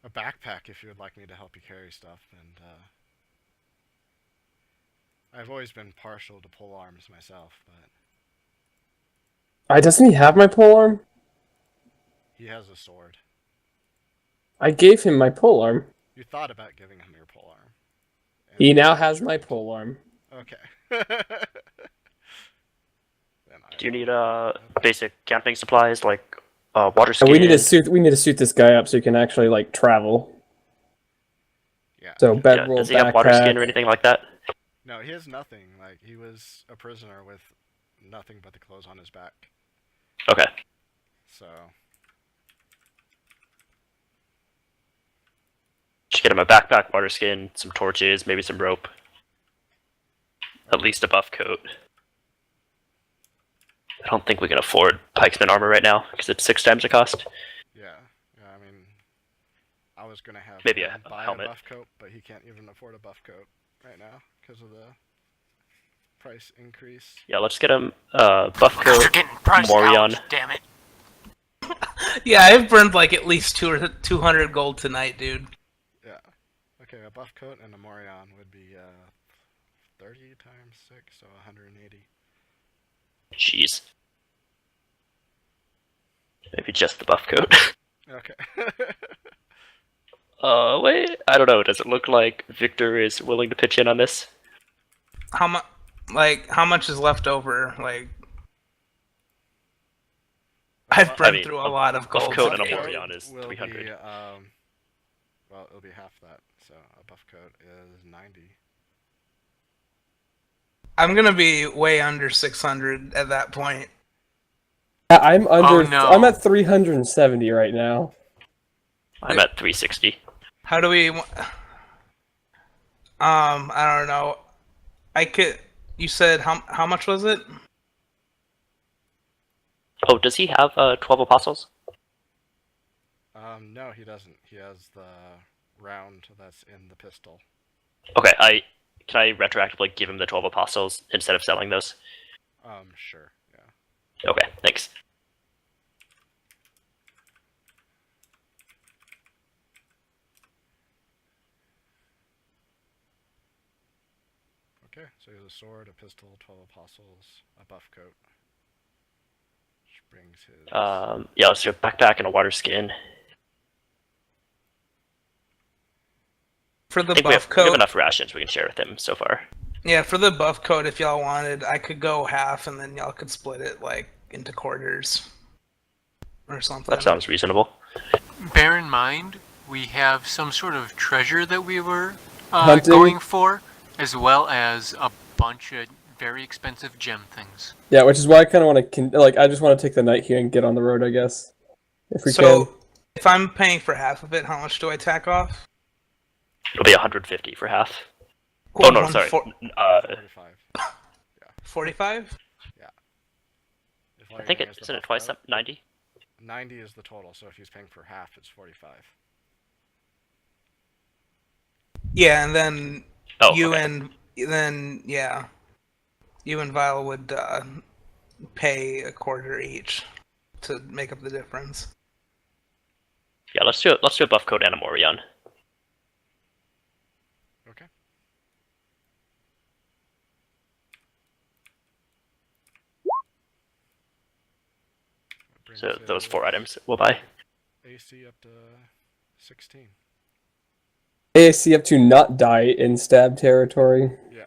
A backpack if you would like me to help you carry stuff, and I've always been partial to pole arms myself, but Doesn't he have my polearm? he has a sword. I gave him my polearm. You thought about giving him your pole arm. He now has my polearm. Okay. Then I Do you will- need basic camping supplies like water skin? We need to suit. We need to suit this guy up so he can actually like travel. Yeah. So Yeah, bedroll, does he have water skin or backpack. anything like that? No, he has nothing. Like, he was a prisoner with nothing but the clothes on his back. Okay. So, Just get him a backpack, water skin, some torches, maybe some rope. At least a buff coat. I don't think we can afford pikeman armor right now because it's 6 times the cost. yeah. I mean, I was going to have Maybe him a buy helmet. a buff coat, but he can't even afford a buff coat right now because of the price increase. Yeah, let's get him buff They're coat, getting priced Morion. out, damn it. Yeah, I've burned like at least 200 gold tonight, dude. Yeah. Okay, a buff coat and a Morion would be 30 times 6, so 180. Jeez. Maybe just the buff coat. Okay. Wait, I don't know. Does it look like Victor is willing to pitch in on this? How much? Like, how much is left over? Like, I've burned mean, through a lot of buff gold. coat and a today. Morion is will 300. Be, well, it'll be half that, so a buff coat is 90. I'm gonna be way under 600 at that point. I'm under. no. I'm at 370 right now. I'm at 360. How do we? I don't know. I could. You said how much was it? Oh, does he have 12 apostles? No, he doesn't. He has the round that's in the pistol. Okay, can I retroactively give him the 12 apostles instead of selling those? Sure, yeah. Okay, thanks. Okay, so he has a sword, a pistol, 12 apostles, a buff coat. Which brings his... Yeah, let's do a backpack and a water skin. For the I think we buff have, we have coat. enough rations we can share with him so far. Yeah, for the buff coat, if y'all wanted, I could go half, and then y'all could split it like into quarters or something. That sounds reasonable. Bear in mind, we have some sort of treasure that we were Hunting? going for, as well as a bunch of very expensive gem things. Yeah, which is why I kind of want to like. I just want to take the night here and get on the road. I guess if we So, can. if I'm paying for half of it, how much do I tack off? It'll be 150 for half. Oh no, sorry. 45. 45? If all I you're think getting it is the isn't it buff twice coat, 90. 90 is the total, so if he's paying for half, it's 45. Yeah, and then Oh, you okay. and then yeah, you and Vile would pay a quarter each to make up the difference. Yeah, let's do it. Let's do a buff coat and a Morion. Okay. That brings So those 4 his items we'll buy. AC up to 16. AAC up to not die in stab territory. Yeah.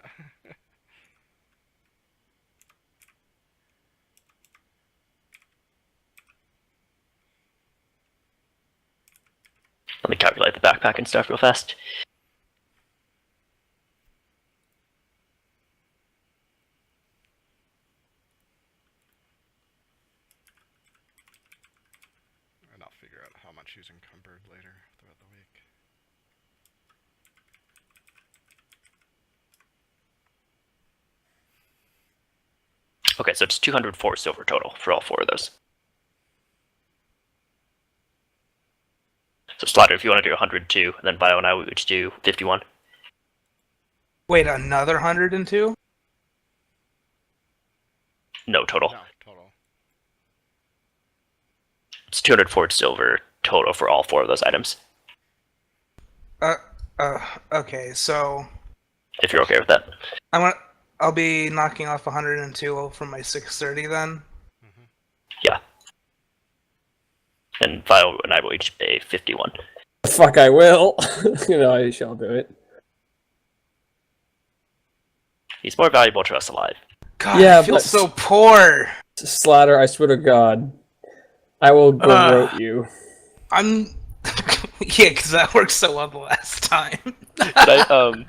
Let me calculate the backpack and stuff real fast. And I'll figure out how much he's encumbered later throughout the week. Okay, so it's 204 silver total for all 4 of those. So Slider, if you want to do 102, and then Bio and I would each do 51. Wait, another 102? No, total. No, total. It's 204 silver total for all 4 of those items. Okay, so If you're okay with that. I want I'll be knocking off 102 from my 630 then. Hmm. Yeah. And Vile and I will each pay 51. Fuck, I will. I shall do it. He's more valuable to us alive. God, Yeah, I feel but- so poor. Slatter, I swear to God, I will garrote you. I'm. Yeah, because that worked so well the last time. Can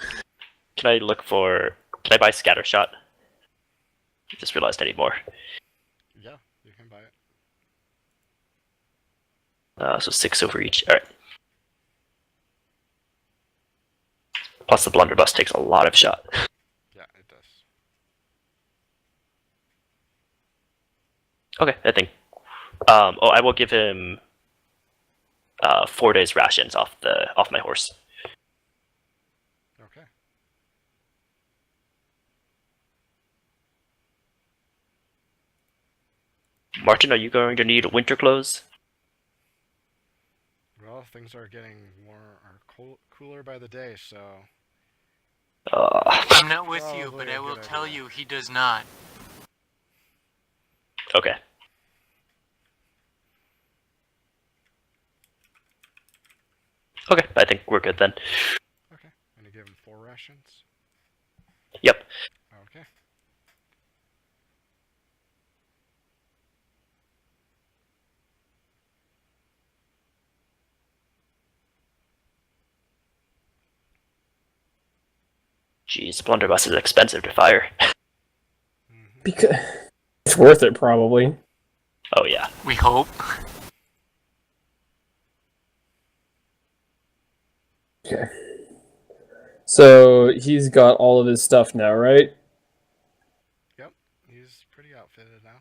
I look for? Can I buy Scattershot? I just realized I need more. Yeah, you can buy it. So 6 over each. All right. Plus the blunderbuss takes a lot of shot. Yeah, it does. Okay, I think. I will give him 4 days rations off my horse. Okay. Martin, are you going to need winter clothes? Well, things are getting cooler by the day, so I'm not with you, Probably but a I will good tell idea. you he does not. Okay. Okay, I think we're good then. okay. And you give him 4 rations. Yep. Okay. Jeez, blunderbuss is expensive to fire. Hmm. Because it's worth it, probably. Oh yeah. We hope. Okay. So he's got all of his stuff now, right? Yep. He's pretty outfitted now.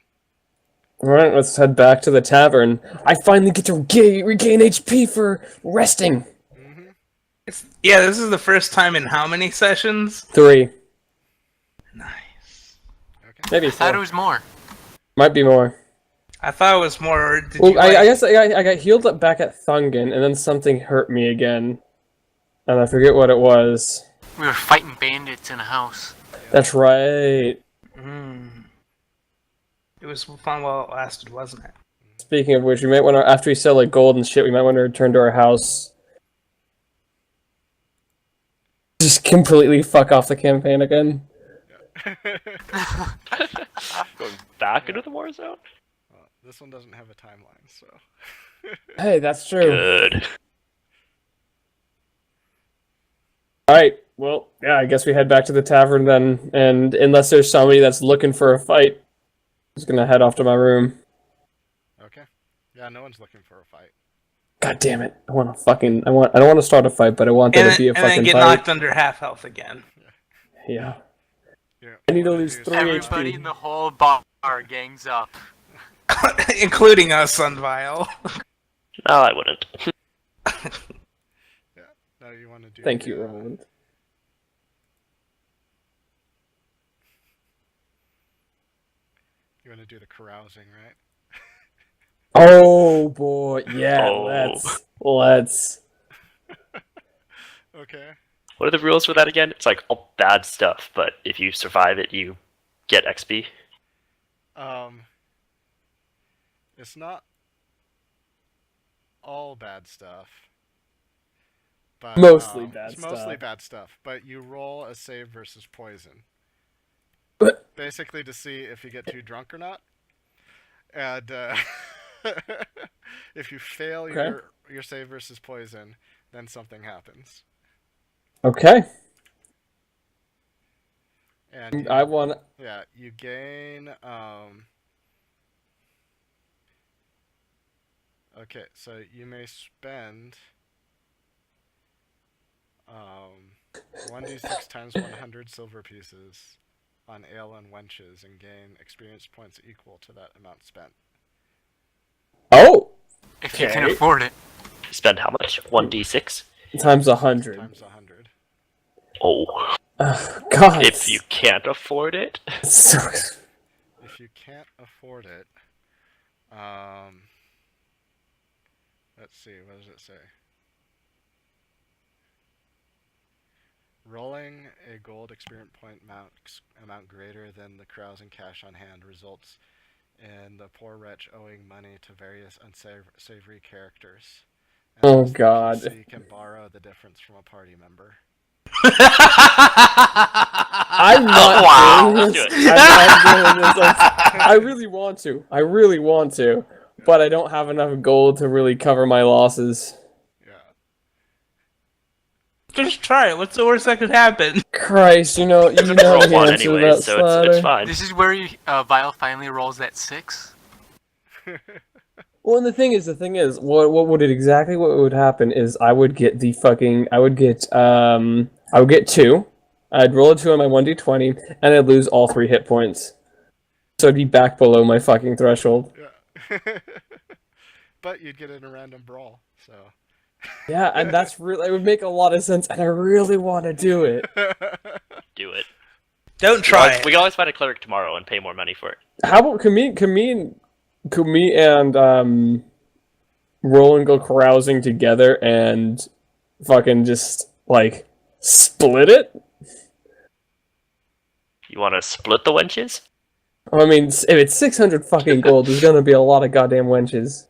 Alright, let's head back to the tavern. I finally get to regain HP for resting. Hmm. Yeah, this is the first time in how many sessions? 3. Nice. Okay. Maybe I thought 4. it was more. Might be more. I thought it was more. Did Well, you I like... guess I got healed up back at Thungen, and then something hurt me again. And I forget what it was. We were fighting bandits in a house. That's right. It was fun while it lasted, wasn't it? Speaking of which, we might want to, after we sell like gold and shit, we might want to return to our house. Just completely fuck off the campaign again. Going back into the war zone? Well, this one doesn't have a timeline, so. Hey, that's true. Good. Alright, well, yeah, I guess we head back to the tavern then, and unless there's somebody that's looking for a fight, I'm just gonna head off to my room. Okay. Yeah, no one's looking for a fight. God damn it. I don't want to start a fight, but I want there to be a And then fucking get fight. knocked under half health again. Yeah. Yeah, I need to all lose do is- 3 Everybody HP. in the whole bar gangs up. Including us on Vile. No, I wouldn't. Yeah. No, you want to do. Thank the, you, Roland. You want to do the carousing, right? Oh boy, yeah, Oh. let's. Okay. What are the rules for that again? It's like all bad stuff, but if you survive it, you get XP. It's not all bad stuff. But, Mostly bad it's mostly stuff. bad stuff, but you roll a save versus poison. But- Basically to see if you get too drunk or not. And if you fail Okay. your save versus poison, then something happens. Okay. And you, I want. yeah, you gain okay, so you may spend 1d6 times 100 silver pieces on ale and wenches and gain experience points equal to that amount spent. Oh, If you can Okay. afford it. Spend how much? 1d6? times 100. Times 100. Oh. God. If you can't afford it. So, If you can't afford it, let's see, what does it say? Rolling a gold experience point amount greater than the carousing cash on hand results in the poor wretch owing money to various unsavory characters. And Oh thus the God. PC can borrow the difference from a party member. I'm not wow, doing let's this. do it. I'm not doing this. I really want to. I really want to. But I don't have enough gold to really cover my losses. Yeah. Just try it. What's the worst that could happen? Christ, you know Roll the one answer to anyway, that, so it's Slatter. fine. This is where Vile finally rolls that 6. Well, and the thing is, what would it exactly? What would happen is I would get I would get 2. I'd roll a 2 on my 1d20, and I'd lose all 3 hit points. So I'd be back below my fucking threshold. Yeah. But you'd get in a random brawl, so. Yeah, and that's really, it would make a lot of sense, and I really want to do it. Do it. Don't try it. We can always find a cleric tomorrow and pay more money for it. How about can me and Roland go carousing together and fucking just like split it? You want to split the wenches? I mean, if it's 600 fucking gold, there's gonna be a lot of goddamn wenches.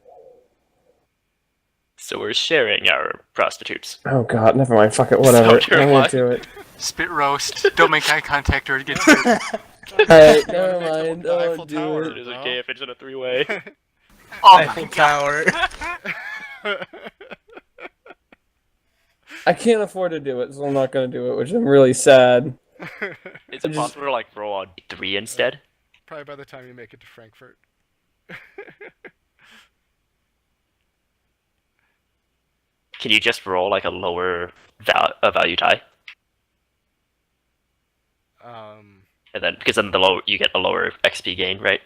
So we're sharing our prostitutes. Oh god, never mind. Fuck it, whatever. So I won't terrifying. do it. Spit roast. Don't make eye contact or it gets hurt. Alright, You wanna never make mind. the Eiffel Don't do Tower. it. It is okay if it's in a 3-way. Oh my Eiffel god. Tower. I can't afford to do it, so I'm not gonna do it, which I'm really sad. Is it possible to like roll on 3 instead? Probably by the time you make it to Frankfurt. Can you just roll like a lower value die? And then because then you get a lower XP gain, right?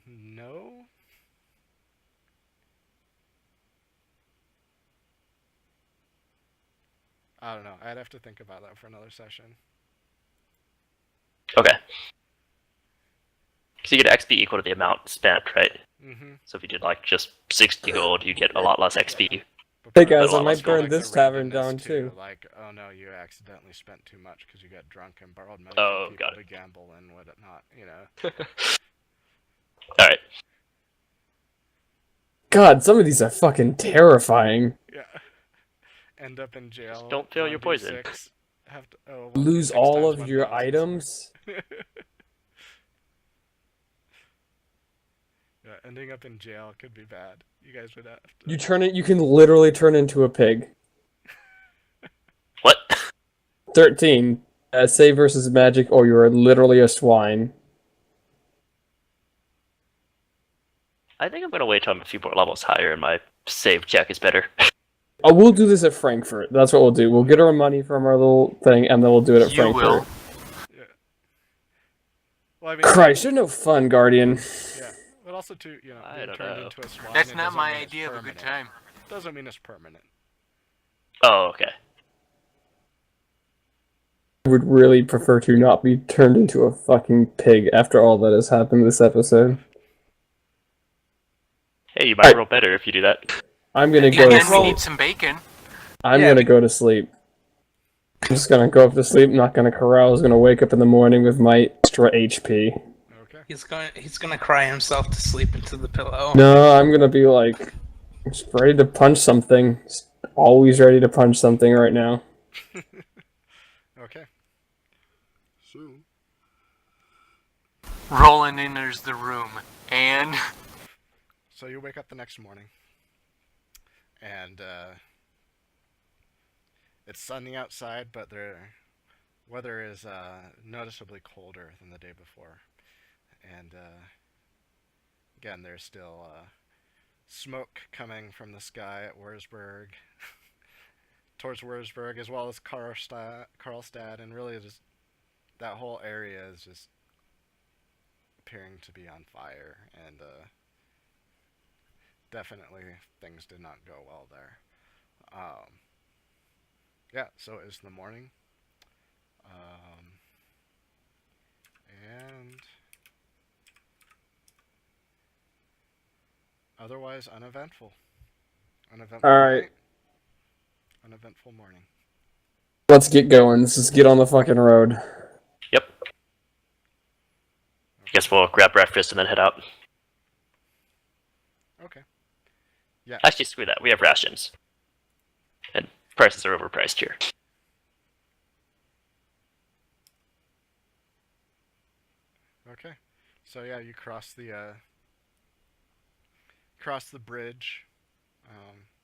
No. I don't know. I'd have to think about that for another session. Okay. So you get XP equal to the amount spent, right? Mm-hmm. So if you did like just 60 gold, you get a lot less XP. Hey guys, I But might burn like this the tavern randomness down too. Like, oh no, you accidentally spent too much because you got drunk and borrowed money Oh, from people got to it. gamble and whatnot. You know. Alright. God, some of these are fucking terrifying. Yeah. End up in jail. Just don't fail your poison. 1d6, have to, Lose 1d6 all times of your 1,000. items. Yeah, ending up in jail could be bad. You guys would have to. You can literally turn into a pig. What? 13. Save versus magic, or you are literally a swine. I think I'm gonna wait till I'm a few more levels higher and my save check is better. Oh, we'll do this at Frankfurt. That's what we'll do. We'll get our money from our little thing, and then we'll do it at You Frankfurt. will. Yeah. Well, I mean, Christ, you're no fun, Guardian. yeah. But also, too, you know, I being don't turned know. into a swine. That's it not doesn't my mean it's idea of a good permanent. time. Doesn't mean it's permanent. Oh, okay. I would really prefer to not be turned into a fucking pig after all that has happened this episode. Hey, you might roll better if you do that. I'm gonna And go to then we sleep. need some bacon. I'm Yeah, gonna we- go to sleep. I'm just gonna go up to sleep, not gonna carouse, gonna wake up in the morning with my extra HP. Okay. He's gonna cry himself to sleep into the pillow. No, I'm gonna be like, just ready to punch something. Just always ready to punch something right now. Okay. So. Roland enters the room, and So you wake up the next morning, and it's sunny outside, but the weather is noticeably colder than the day before. And again, there's still smoke coming from the sky at Wurzburg, towards Wurzburg, as well as Karlstad, and really just that whole area is just appearing to be on fire, and definitely things did not go well there. Yeah, so it was the morning. And otherwise uneventful Uneventful All right. night. Uneventful morning. Let's get going. Let's just get on the fucking road. Yep. Guess we'll grab breakfast and then head out. Okay. Yeah. Actually, screw that. We have rations. And prices are overpriced here. Okay. So yeah, you cross the bridge.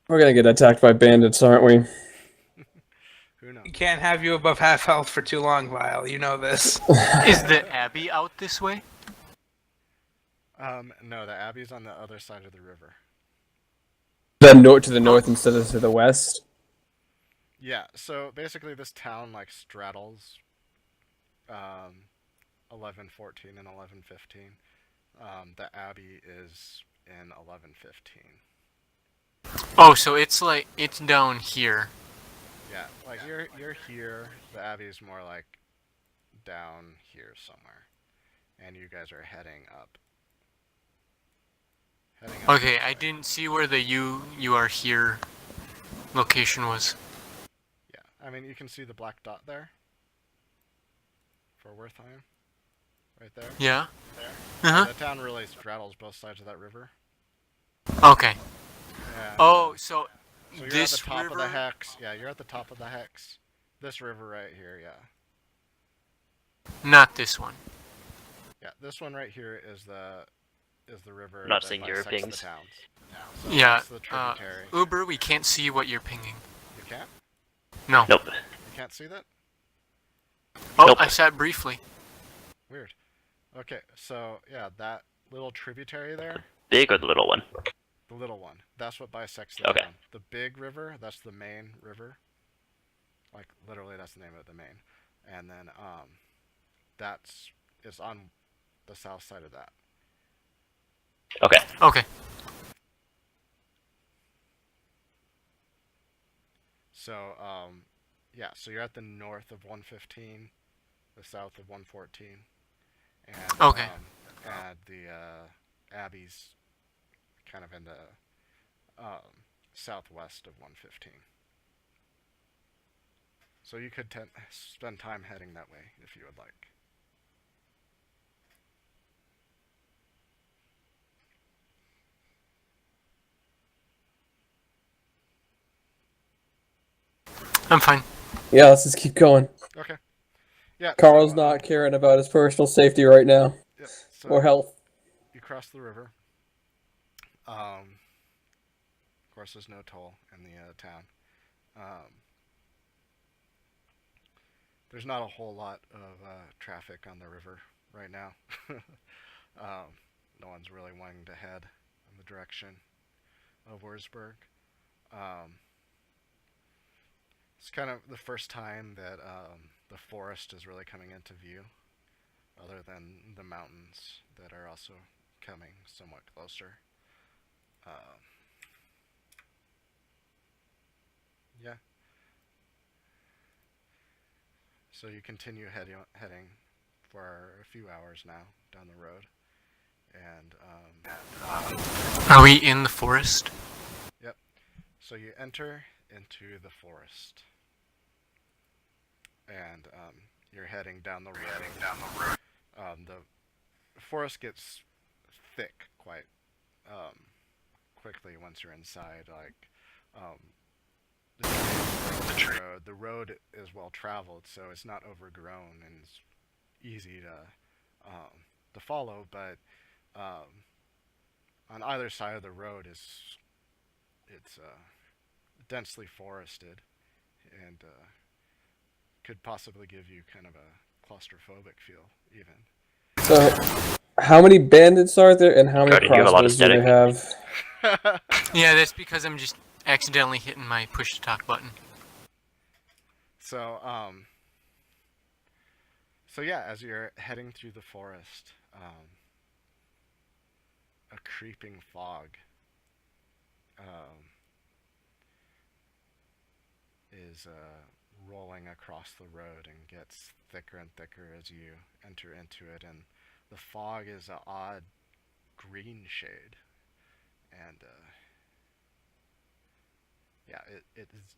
We're gonna get attacked by bandits, aren't we? Who knows? We can't have you above half health for too long, Vile. You know this. Is the Abbey out this way? No, the Abbey's on the other side of the river. To the north instead of to the west. Yeah, so basically this town like straddles 1114 and 1115. The Abbey is in 1115. Oh, so it's down here. Yeah, like you're here, the Abbey's more like down here somewhere. And you guys are heading up. Okay, this I way. didn't see where the you are here location was. Yeah, I mean you can see the black dot there. For Wertheim. Right there. Yeah. There. Uh-huh. The town really straddles both sides of that river. Okay. Yeah. Oh, so So you're this at the top river. of the hex. Yeah, you're at the top of the hex. This river right here, yeah. Not this one. Yeah, this one right here is the river I'm not that seeing your bisects the pings. towns. So Yeah. that's the tributary. Uber, we can't see what you're pinging. You can't? No. Nope. You can't see that? Oh, Nope. I saw it briefly. Weird. Okay, so yeah, that little tributary there, Big or the little one? the little one, that's what bisects the Okay. town. The big river, that's the main river. Like literally that's the name of the main. And then is on the south side of that. Okay. Okay. So yeah, so you're at the north of 115, the south of 114, and Okay. and the Abbey's kind of in the southwest of 115. So you could spend time heading that way if you would like. I'm fine. Yeah, let's just keep going. Okay. Yeah. Carl's so, not caring about his personal safety right now Yep. So or health. you cross the river. Of course, there's no toll in the town. There's not a whole lot of traffic on the river right now. No one's really wanting to head in the direction of Wurzburg. It's kind of the first time that the forest is really coming into view, other than the mountains that are also coming somewhat closer. Yeah. So you continue heading for a few hours now down the road, and Are we in the forest? yep. So you enter into the forest, and you're heading down the road. The forest gets thick quite quickly once you're inside. Like the road is well traveled, so it's not overgrown and it's easy to follow. But on either side of the road it's densely forested and could possibly give you kind of a claustrophobic feel, even. So, how many bandits are there, and how many Guardian, you have a lot of crossbows do they have? Yeah, that's because I'm just accidentally hitting my push to talk button. So so yeah, as you're heading through the forest, a creeping fog is rolling across the road and gets thicker and thicker as you enter into it, and the fog is an odd green shade, and yeah, it is.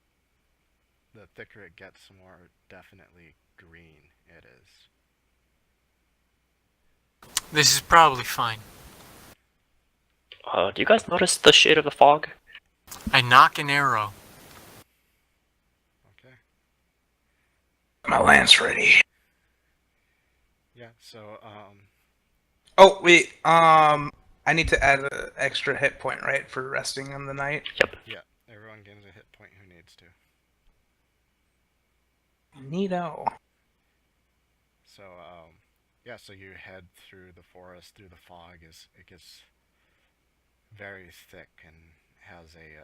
The thicker it gets, the more definitely green it is. This is probably fine. Do you guys notice the shade of the fog? I knock an arrow. Okay. My lance ready. Yeah. So Oh wait, I need to add an extra hit point, right, for resting on the night. Yep. yeah, everyone gains a hit point who needs to. Neato. So yeah, so you head through the forest, through the fog. It gets very thick and has a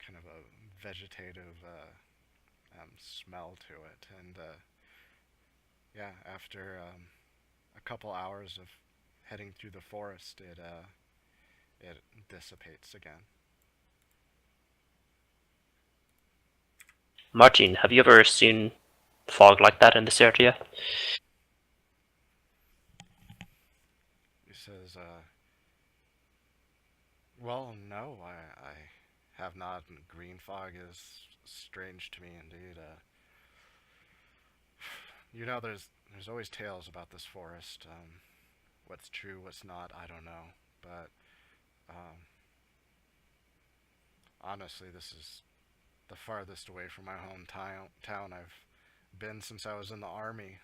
kind of a vegetative smell to it. And yeah, after a couple hours of heading through the forest, it dissipates again. Martin, have you ever seen fog like that in this area? He says, well, no, I have not. And green fog is strange to me indeed. You know, there's always tales about this forest. What's true, what's not, I don't know. But honestly, this is the farthest away from my hometown I've been since I was in the army.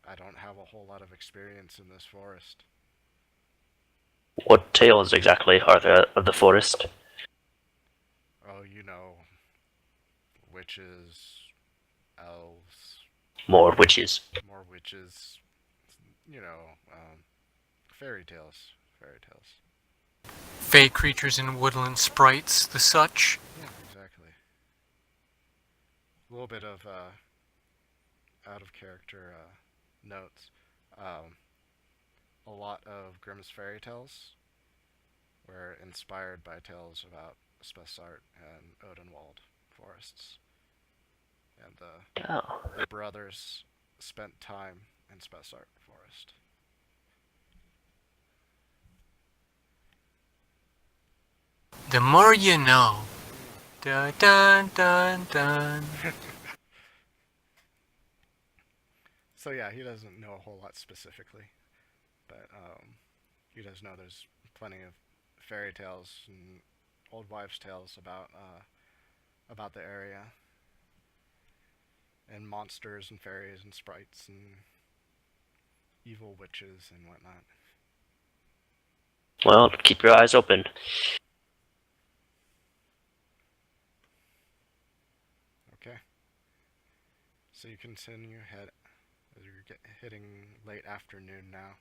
I don't have a whole lot of experience in this forest. What tales exactly are there of the forest? Oh, you know, witches, elves, More witches. more witches, you know, fairy tales. Fairy tales. Fey creatures and woodland sprites, the such. Yeah, exactly. A little bit of out of character notes. A lot of Grimm's fairy tales were inspired by tales about Spessart and Odenwald forests. And Oh. the brothers spent time in Spessart forest. The more you know. Dun dun dun dun. So yeah, he doesn't know a whole lot specifically, but he does know there's plenty of fairy tales and old wives' tales about the area, and monsters and fairies and sprites and evil witches and whatnot. Well, keep your eyes open. Okay. So you continue head as you're hitting late afternoon now.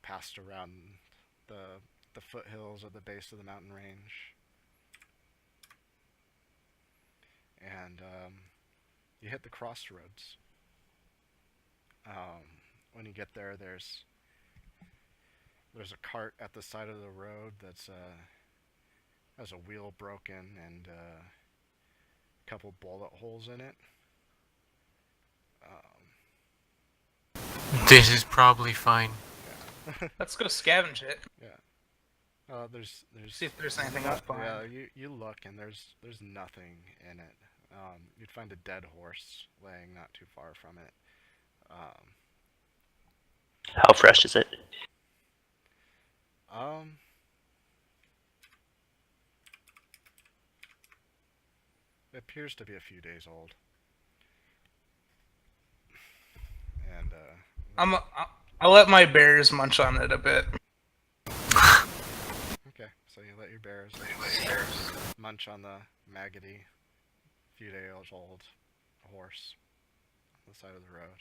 Passed around the foothills at the base of the mountain range, and you hit the crossroads. When you get there, there's a cart at the side of the road that's has a wheel broken and a couple bullet holes in it. This is probably fine. Let's go scavenge it. Yeah. There's See if there's anything else behind. Yeah, you look and there's nothing in it. You'd find a dead horse laying not too far from it. How fresh is it? It appears to be a few days old. And I'll let my bears munch on it a bit. okay, so you let your bears munch on the maggoty, few days old horse on the side of the road.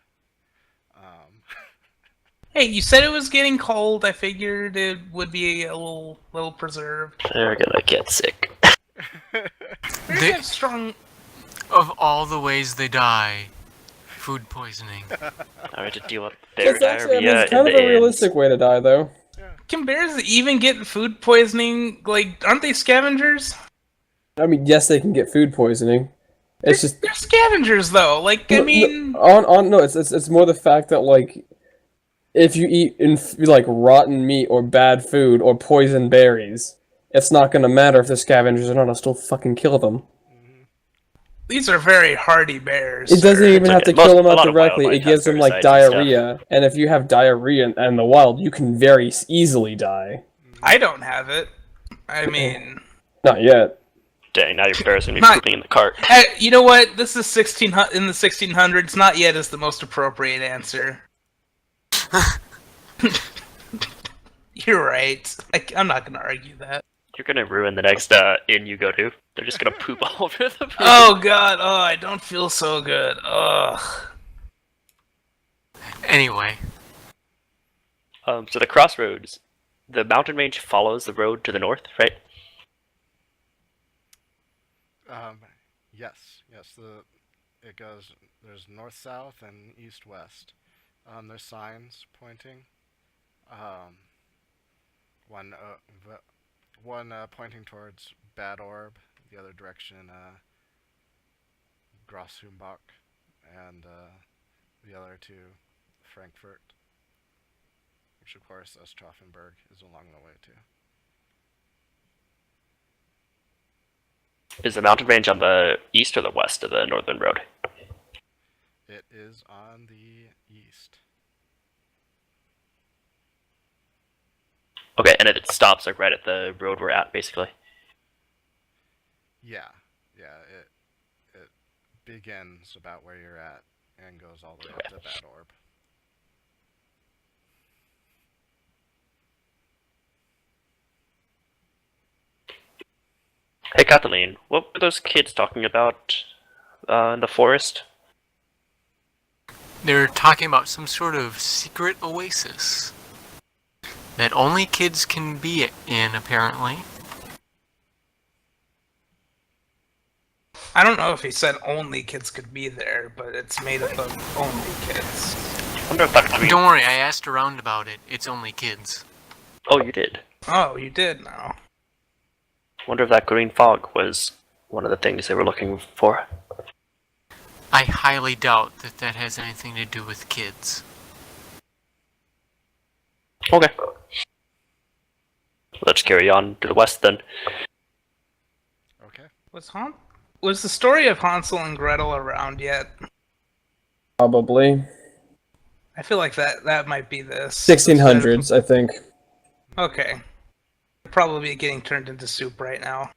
Hey, you said it was getting cold. I figured it would be a little preserved. They're gonna get sick. Bears They- have strong. Of all the ways they die, food poisoning. I had to deal with their That's actually, I mean, diarrhea it's kind in of the a realistic way to die, though. Can bears even get food poisoning? Like, aren't they scavengers? I mean, yes, they can get food poisoning. It's just They're scavengers, though. Like, I mean, no, it's more the fact that like if you eat like rotten meat or bad food or poison berries, it's not gonna matter if they're scavengers or not. I'll still fucking kill them. These are very hardy bears. It doesn't sir. even have okay. to kill them A out lot of directly. wildlife It gives has them like parasites and stuff. diarrhea, and if you have diarrhea in the wild, you can very easily die. I don't have it. I mean, Not yet. Dang, now your bear's gonna be Not- pooping in the cart. you know what? This is in the 1600s. Not yet is the most appropriate answer. You're right. I'm not gonna argue that. You're gonna ruin the next inn you go to. They're just gonna poop all over the place. Oh god. Oh, I don't feel so good. Ugh. Anyway, So the crossroads, the mountain range follows the road to the north, right? Yes. It goes. There's north, south, and east, west. There's signs pointing. One pointing towards Bad Orb, the other direction Grossumbach, and the other to Frankfurt, which of course Ostraffenburg is along the way too. Is the mountain range on the east or the west of the northern road? It is on the east. Okay, and it stops like right at the road we're at, basically. Yeah. It begins about where you're at and goes all the way up to Bad Orb. Hey, Kathleen, what were those kids talking about in the forest? they're talking about some sort of secret oasis that only kids can be in, apparently. I don't know if he said only kids could be there, but it's made up of only kids. I wonder if that could be... Don't worry, I asked around about it. It's only kids. Oh, you did. Oh, you did now. Wonder if that green fog was one of the things they were looking for. I highly doubt that that has anything to do with kids. Okay. Let's carry on to the west then. Okay. Was the story of Hansel and Gretel around yet? Probably. I feel like that might be this. 1600s, I think. Okay. Probably getting turned into soup right now.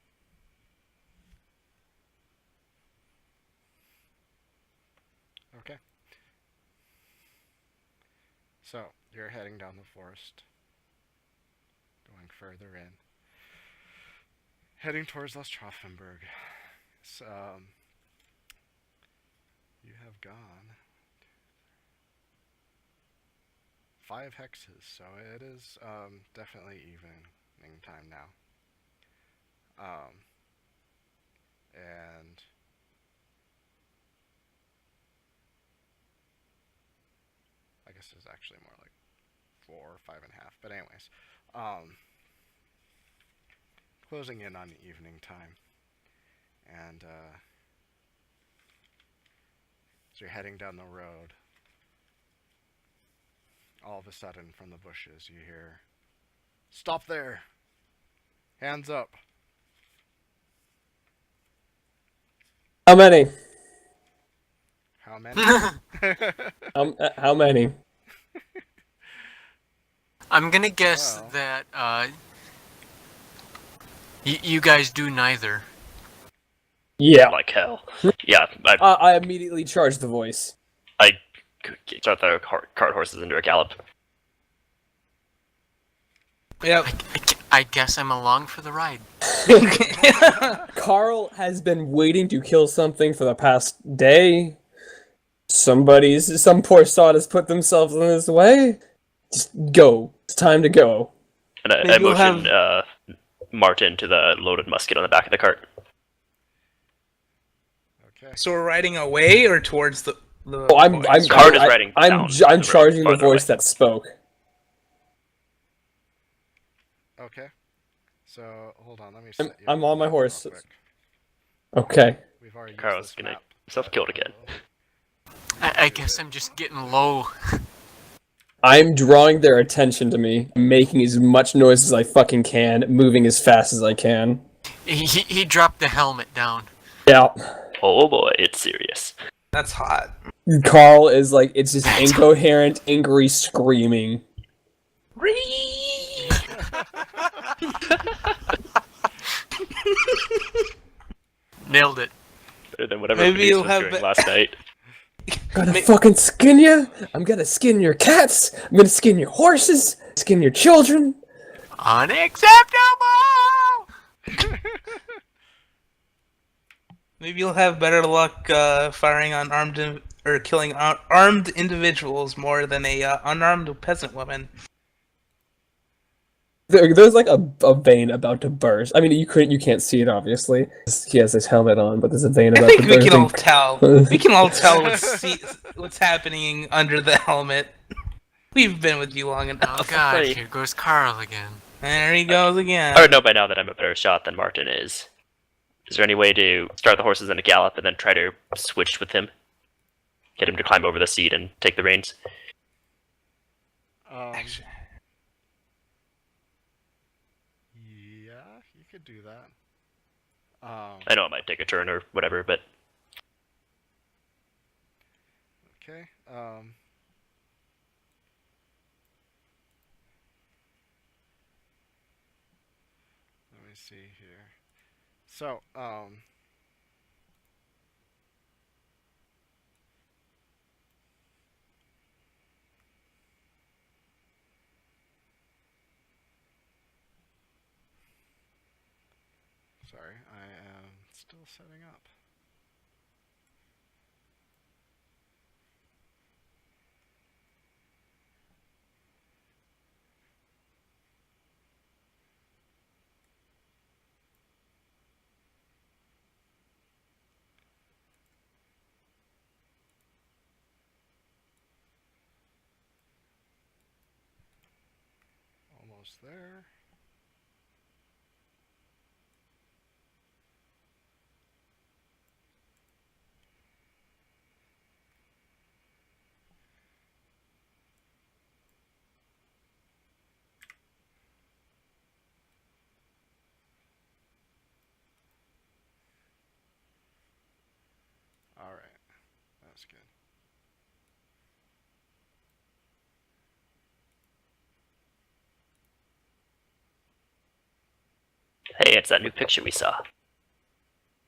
Okay. So, you're heading down the forest, going further in, heading towards Ostraffenburg. So, you have gone 5 hexes, so it is definitely evening time now. And I guess it's actually more like 4 or 5.5. But anyways, closing in on evening time, and so you're heading down the road. All of a sudden, from the bushes, you hear, "Stop there! Hands up!" How many? How many? How many? I'm gonna guess Well. that you guys do neither. Yeah. Like hell. Yeah, I immediately charged the voice. I start the cart horses into a gallop. Yep. I guess I'm along for the ride. Carl has been waiting to kill something for the past day. Some poor sod has put themselves in his way. Just go. It's time to go. And I Maybe we'll motion Martin to the loaded musket on the back of the cart. Okay. So we're riding away or towards the Oh, I'm Cart is riding down the road, charging the farther voice away. that spoke. Okay. So hold on, let me. I'm- Set you I'm up on my real horse. quick. Okay. We've already used Carl's this gonna map, get himself but killed again. we'll I guess I'm just getting low. I'm drawing their attention to me, making as much noise as I fucking can, moving as fast as I can. He dropped the helmet down. Yeah. Oh boy, it's serious. That's hot. Carl is like, it's just incoherent, angry screaming. Nailed it. Better than whatever Maybe Denise you'll was have doing be- last night. Gonna fucking skin you? I'm gonna skin your cats. I'm gonna skin your horses. Skin your children. Unacceptable! Maybe you'll have better luck firing on or killing armed individuals more than a unarmed peasant woman. There's like a vein about to burst. I mean, you can't see it obviously. He has his helmet on, but there's a vein I about think to we burst. can all tell. We can all tell what's happening under the helmet. We've been with you long Oh enough. god, Buddy. here goes Carl again. There he goes again. I would know by now that I'm a better shot than Martin is. Is there any way to start the horses in a gallop and then try to switch with him? Get him to climb over the seat and take the reins? Actually, Yeah, you could do that. I know it might take a turn or whatever, but Okay. Let me see here. So, sorry, I am still setting up. Almost there. All right, that's good. hey, it's that new picture we saw.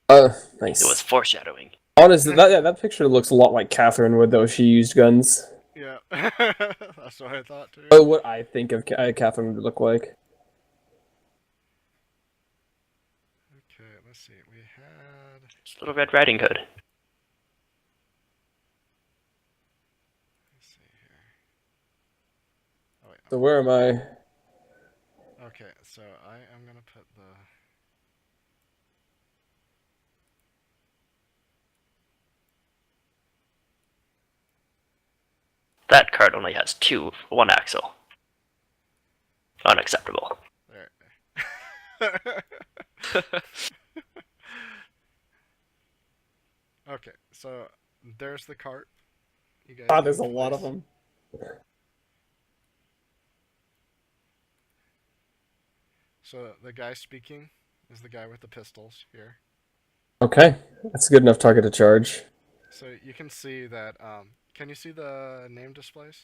Nice. It was foreshadowing. Honestly, that picture looks a lot like Catherine would, though she used guns. Yeah, that's what I thought too. But what I think of Catherine would look like. Okay, let's see. We had. Just Little Red Riding Hood. Let's see here. Oh wait. So where am I? Okay, so I am gonna put the. That cart only has one axle. Unacceptable. There. Okay, so there's the cart. You guys. God, there's a lot of them. So the guy speaking is the guy with the pistols here. Okay, that's a good enough target to charge. So you can see that. Can you see the name displays?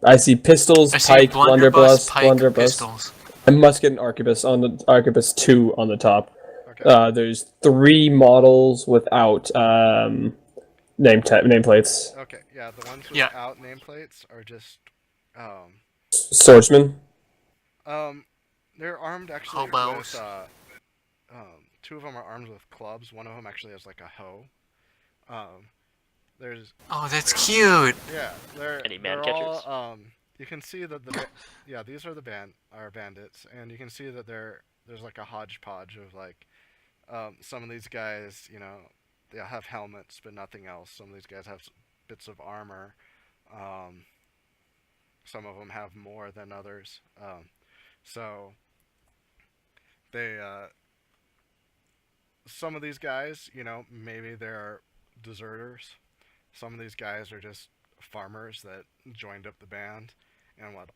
I see pistols, I see pike, blunderbuss, blunderbuss, pike, blunderbuss, pistols. and musket and arquebus on the arquebus 2 on the top. Okay. There's 3 models without nameplates. Okay. Yeah, the ones Yeah. without nameplates are just. Swordsman. They're armed actually Hobos. with. 2 of them are armed with clubs. One of them actually has like a hoe. There's. Oh, that's cute. Yeah, Any man they're catchers? all, you can see that yeah, these are the bandits, and you can see that there's like a hodgepodge of like, some of these guys, you know, they have helmets but nothing else. Some of these guys have bits of armor. Some of them have more than others. So they, some of these guys, you know, maybe they're deserters. Some of these guys are just farmers that joined up the band and what.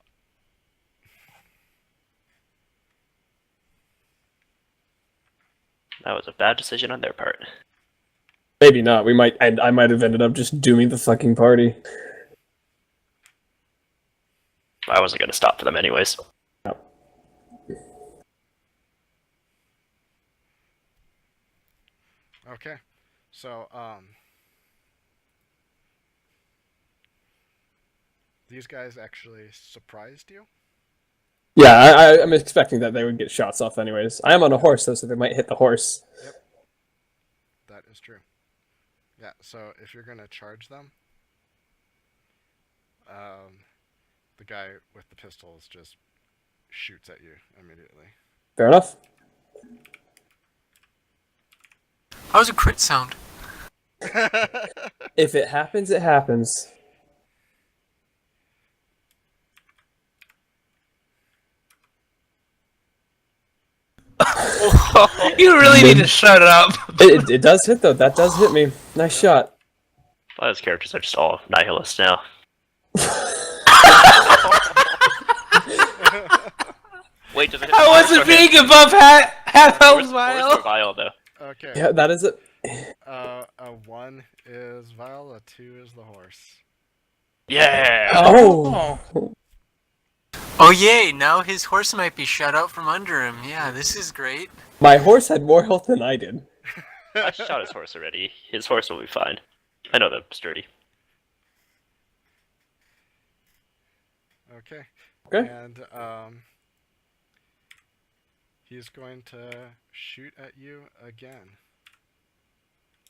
That was a bad decision on their part. Maybe not. I might have ended up just dooming the fucking party. I wasn't going to stop for them anyways. Okay, so these guys actually surprised you. Yeah, I'm expecting that they would get shots off anyways. I am on a horse though, so they might hit the horse. Yep, that is true. Yeah, so if you're gonna charge them, the guy with the pistols just shoots at you immediately. Fair enough. How was a crit sound? If it happens, it happens. You really need to shut up. It does hit though. That does hit me. Nice shot. Well, those characters are just all nihilists now. Wait, does it hit I wasn't being above half health Where's vial. the vial, though? Okay. Yeah, that is it. A 1 is Vile, a 2 is the horse. Yeah! Oh. Oh yay! Now his horse might be shut out from under him. Yeah, this is great. My horse had more health than I did. I shot his horse already. His horse will be fine. I know they're sturdy. Okay. Okay. And he's going to shoot at you again.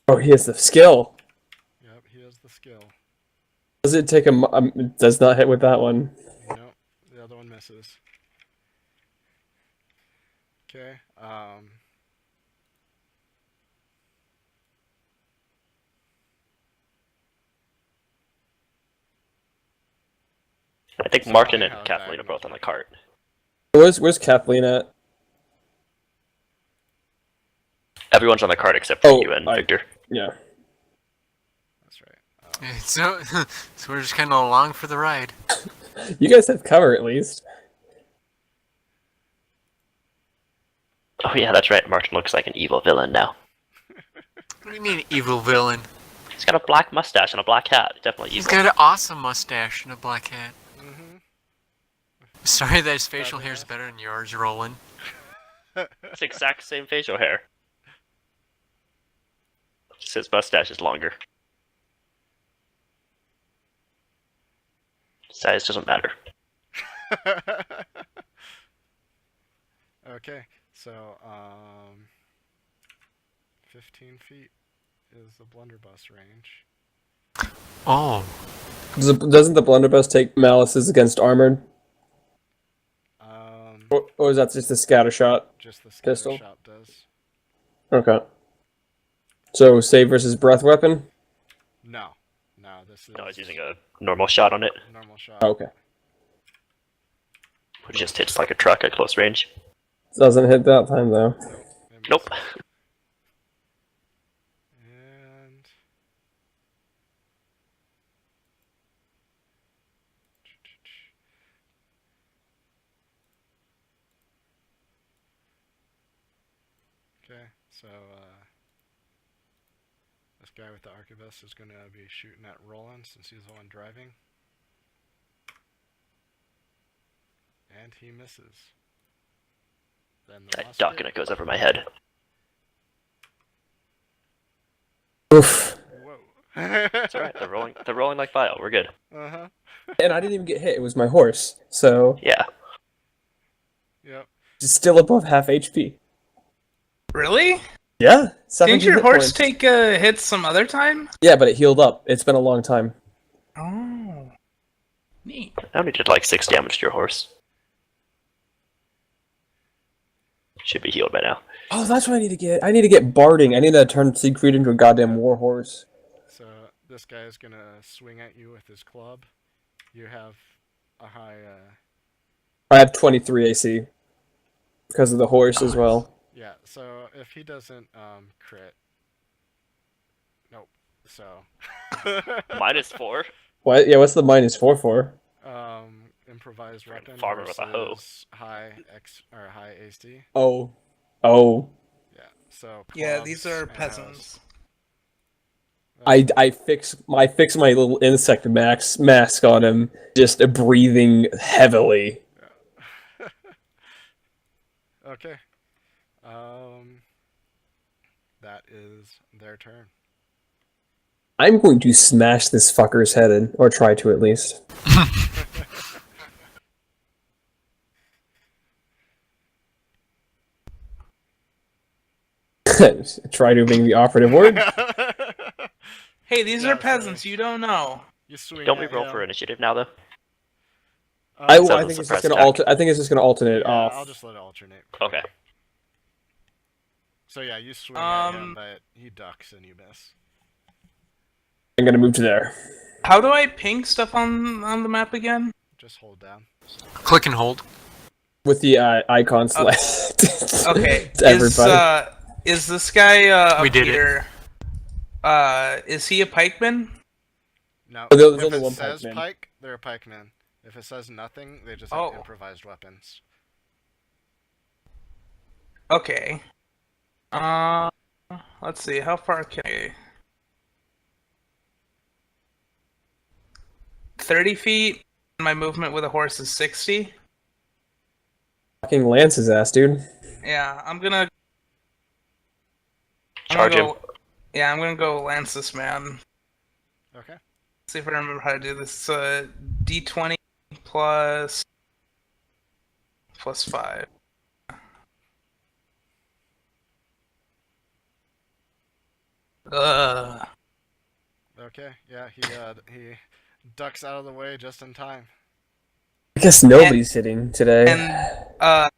Oh, he has the skill. Yep, he has the skill. Does it take him? Does not hit with that one. Nope, the other one misses. Okay. I think Martin and Kathleen are both on the cart. Where's Kathleen at? Everyone's on the cart except for you and Victor. Yeah. That's right. So, so we're just kind of along for the ride. You guys have cover at least. Oh yeah, that's right. Martin looks like an evil villain now. What do you mean, evil villain? He's got a black mustache and a black hat. Definitely He's evil. got an awesome mustache and a black hat. Mm-hmm. Sorry that his facial hair is better than yours, Roland. It's the exact same facial hair. Just his mustache is longer. Size doesn't matter. Okay, so 15 feet is the blunderbuss range. Oh. Doesn't the blunderbuss take malices against armored? Or is that just a scatter shot? Just the scatter Pistol? shot does. Okay. So save versus breath weapon? No, this is No, I was using a normal shot on it, normal shot. Oh, okay. which just hits like a truck at close range. Doesn't hit that time though. It Nope. misses. And okay, so this guy with the arquebus is going to be shooting at Roland since he's the one driving. And he misses. Then the I musket. duck and it goes over my head. Oof. Whoa. It's alright, they're rolling like Vile, we're good. Uh-huh. And I didn't even get hit. It was my horse. So Yeah. Yep. it's still above half HP. Really? Yeah. Didn't 17 your hit horse points. take hits some other time? Yeah, but it healed up. It's been a long time. Oh. Neat. I only did like 6 damage to your horse. Should be healed by now. Oh, that's what I need to get. I need to get barding. I need to turn Siegfried into a goddamn war horse. So this guy is going to swing at you with his club. You have a high... I have 23 AC because of the horse as well. Yeah, so if he doesn't crit... Nope. So... -4? What? Yeah, what's the -4 for? Improvised weapon Farmer with a hoe. versus high X or high AC. Oh. Oh. Yeah. So Yeah, these clubs, are arrows. peasants. I fix my little insect mask on him, just breathing heavily. Yeah. Okay. That is their turn. I'm going to smash this fucker's head in, or try to at least. Try to being the operative word. Hey, these Yeah, are peasants. sorry. You don't know. You swing Don't we at roll him. for initiative now, though? I So think the it's just suppressed gonna attack. I think it's just gonna alternate Yeah, off. I'll just let it alternate. Okay. So yeah, you swing at him, but he ducks and you miss. I'm gonna move to there. How do I ping stuff on the map again? Just hold down. Click and hold. With the icon select. Okay. To everybody. Is this guy We up did it. here? Is he a pikeman? No. Oh, there's if only it one says pikeman. pike, they're a pikeman. If it says nothing, they just have Oh. improvised weapons. Okay. Let's see. How far can I? 30 feet. My movement with a horse is 60. Fucking Lance's ass, dude. Yeah, I'm gonna Charge him. Yeah, I'm gonna go lance this man. Okay. See if I remember how to do this. D20 plus 5. Okay. Yeah, he ducks out of the way just in time. I guess nobody's hitting today. And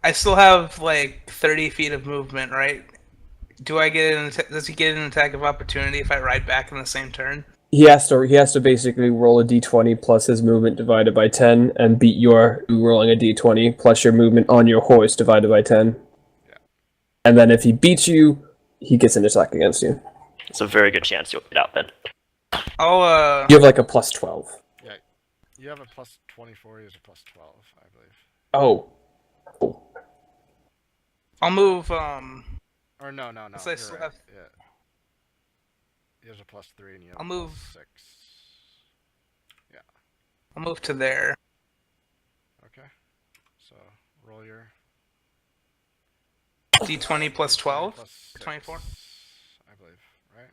I still have like 30 feet of movement, right? Do I get does he get an attack of opportunity if I ride back in the same turn? He has to basically roll a d20 plus his movement divided by 10 and beat your rolling a d20 plus your movement on your horse divided by 10. Yeah. And then if he beats you, he gets an attack against you. It's a very good chance you'll get out then. I'll You have like a plus 12. Yeah. You have a plus 24. He has a plus 12, I believe. Oh. I'll move Or no. So I You're still right. have- Yeah. He has a plus 3 and you have I'll a move- plus 6. I'll move to there. Okay. So roll your D20 plus 12. plus 6, 24? I believe, right?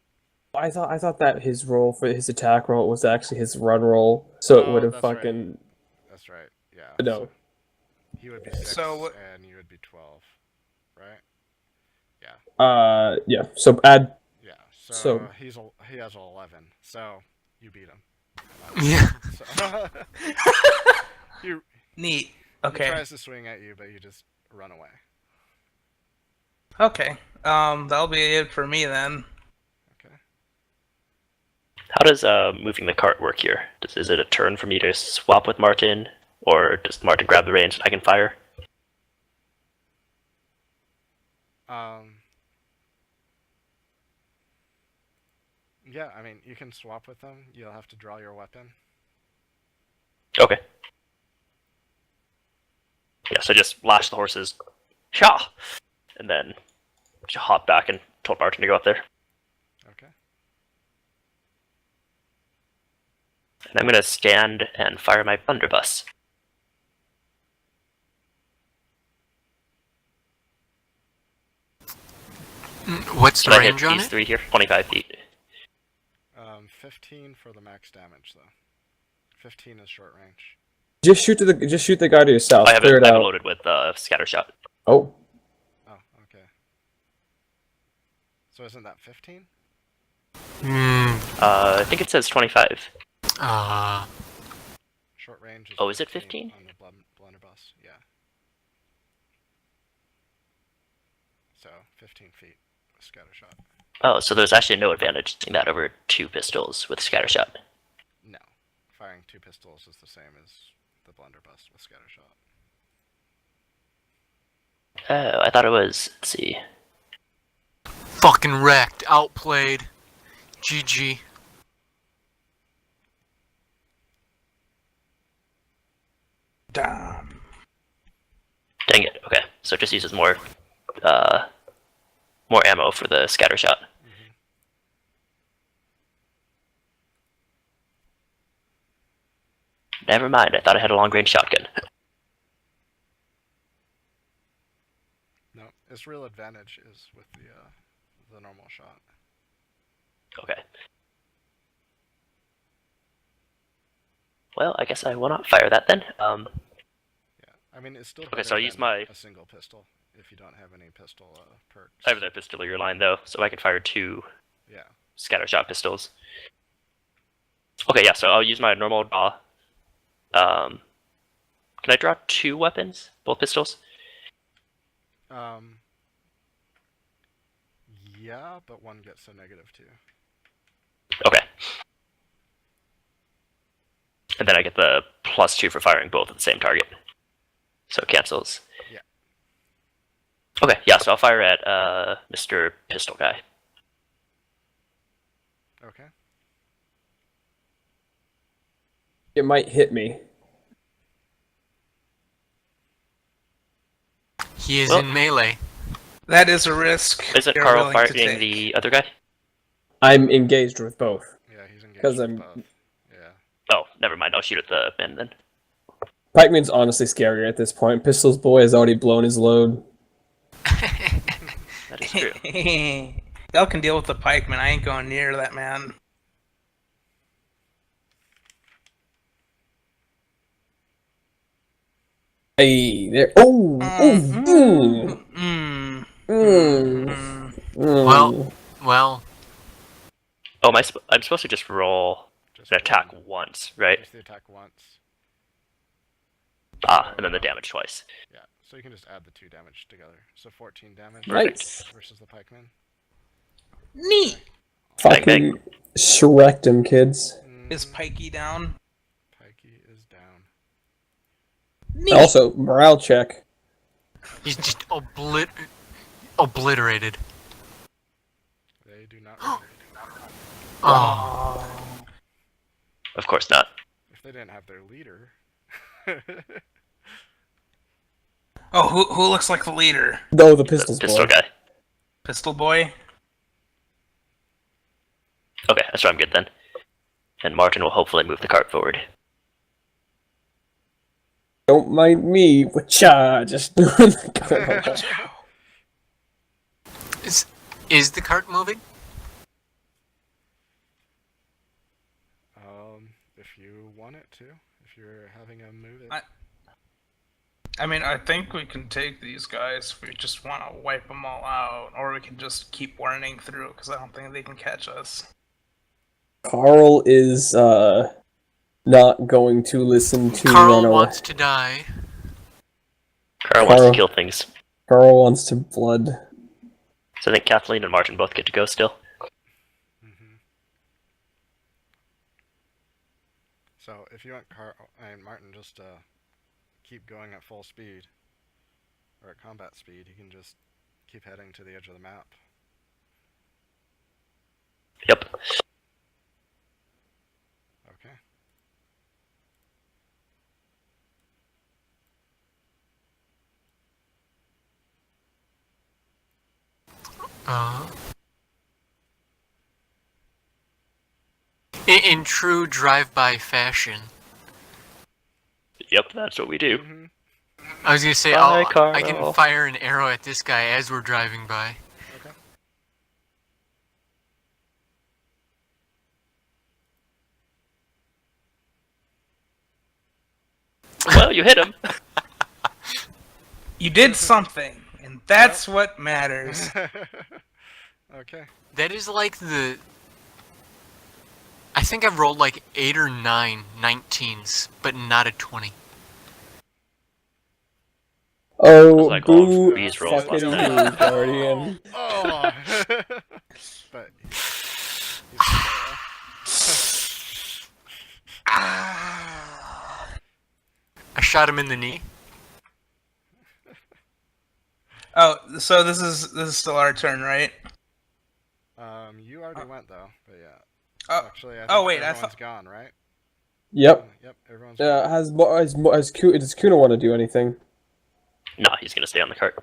I thought that his roll for his attack roll was actually his run roll, so it Oh, would have that's right. fucking That's right. Yeah. no. So he would be 6 So and you would be 12, right? Yeah. So add. Yeah. So, So- he has an 11. So you beat him. Yeah. So he Neat. he Okay. tries to swing at you, but you just run away. Okay. That'll be it for me then. Okay. How does moving the cart work here? Is it a turn for me to swap with Martin, or does Martin grab the reins and I can fire? Yeah, I mean, you can swap with them. You'll have to draw your weapon. Okay. Yeah, so just lash the horses, Shah! And then just hop back and told Martin to go up there. Okay. And I'm gonna stand and fire my blunderbuss. What's the Can I hit range on these it? 3 here? 25 feet. 15 for the max damage, though. 15 is short range. Just shoot the guy to yourself. I have Clear it it out. loaded with scatter shot. Oh. Oh, okay. So isn't that 15? I think it says 25. Short range is Oh, is it 15? on the blunderbuss, yeah. So, 15 feet, scatter shot. Oh, so there's actually no advantage seeing that over 2 pistols with scatter shot. No. Firing 2 pistols is the same as the blunderbuss with scatter shot. Oh, I thought it was. Let's see. Fucking wrecked. Outplayed. GG. Damn. Dang it. Okay, so it just uses more ammo for the scatter shot. Never mind. I thought I had a long range shotgun. No, its real advantage is with the normal shot. Okay. Well, I guess I will not fire that then. Yeah, I mean it's still Okay, so I better use than my- a single pistol if you don't have any pistol perks. I have the pistolier line though, so I can fire 2 Yeah. scatter shot pistols. Okay, yeah, so I'll use my normal draw. Can I draw 2 weapons? Both pistols? Yeah, but one gets a negative too. Okay. And then I get the +2 for firing both at the same target. So it cancels. Yeah. Okay, yeah, so I'll fire at Mr. Pistol Guy. Okay. It might hit me. He is Well- in melee. That is a risk. Isn't you're Carl willing to fighting take. the other guy? I'm engaged with both. Yeah, he's engaged 'Cause with I'm- both. Yeah. Oh, never mind. I'll shoot at the men then. Pikeman's honestly scarier at this point. Pistol's boy has already blown his load. That is true. Y'all can deal with the pikeman. I ain't going near that man. Hey, there. Oh, oh, Mm. Well, Oh, I'm supposed to just roll Just an attack one. once, right? Just the attack once. Ah, and then the damage twice. Yeah, so you can just add the 2 damage together. So 14 damage nice. versus the pikeman. Neat. Bang, bang. Fucking Shrek him, kids. Is Pikey down? Pikey is down. Neat. Also, morale check. he's just obliterated. They do not. Oh, Of course not. If they didn't have their leader. Oh, who looks like the leader? Though the pistol's Pistol boy. Guy. Pistol boy. Okay, that's where I'm good then. And Martin will hopefully move the cart forward. Don't mind me. Wacha. Just. is the cart moving? If you want it to, if you're having a move it. I mean, I think we can take these guys if we just want to wipe them all out, or we can just keep running through because I don't think they can catch us. Carl is not going to listen to run Carl away. wants to die. Carl wants Carl. to kill things. Carl wants to blood. So I think Kathleen and Martin both get to go still. Mm-hmm. So if you want Carl and Martin just keep going at full speed, or at combat speed, you can just keep heading to the edge of the map. Yep. Okay. In true drive-by fashion. Yep, that's what we do. Mm-hmm. I was gonna say, Bye, I can Carl. fire an arrow at this guy as we're driving by. Okay. Well, you hit him. You did something, and that's what matters. Okay. That is like the... I think I've rolled like 8 or 9 19s, but not a 20. Oh, like all boo, freeze rolls fucking last boo, time. Guardian. Oh. But I shot him in the knee. Oh, so this is still our turn, right? you already went though, but yeah. Oh, Actually, I think oh, wait, I everyone's thought- gone, right? Yep. Yep, everyone's. Does Kuna want to do anything? Nah, he's gonna stay on the cart.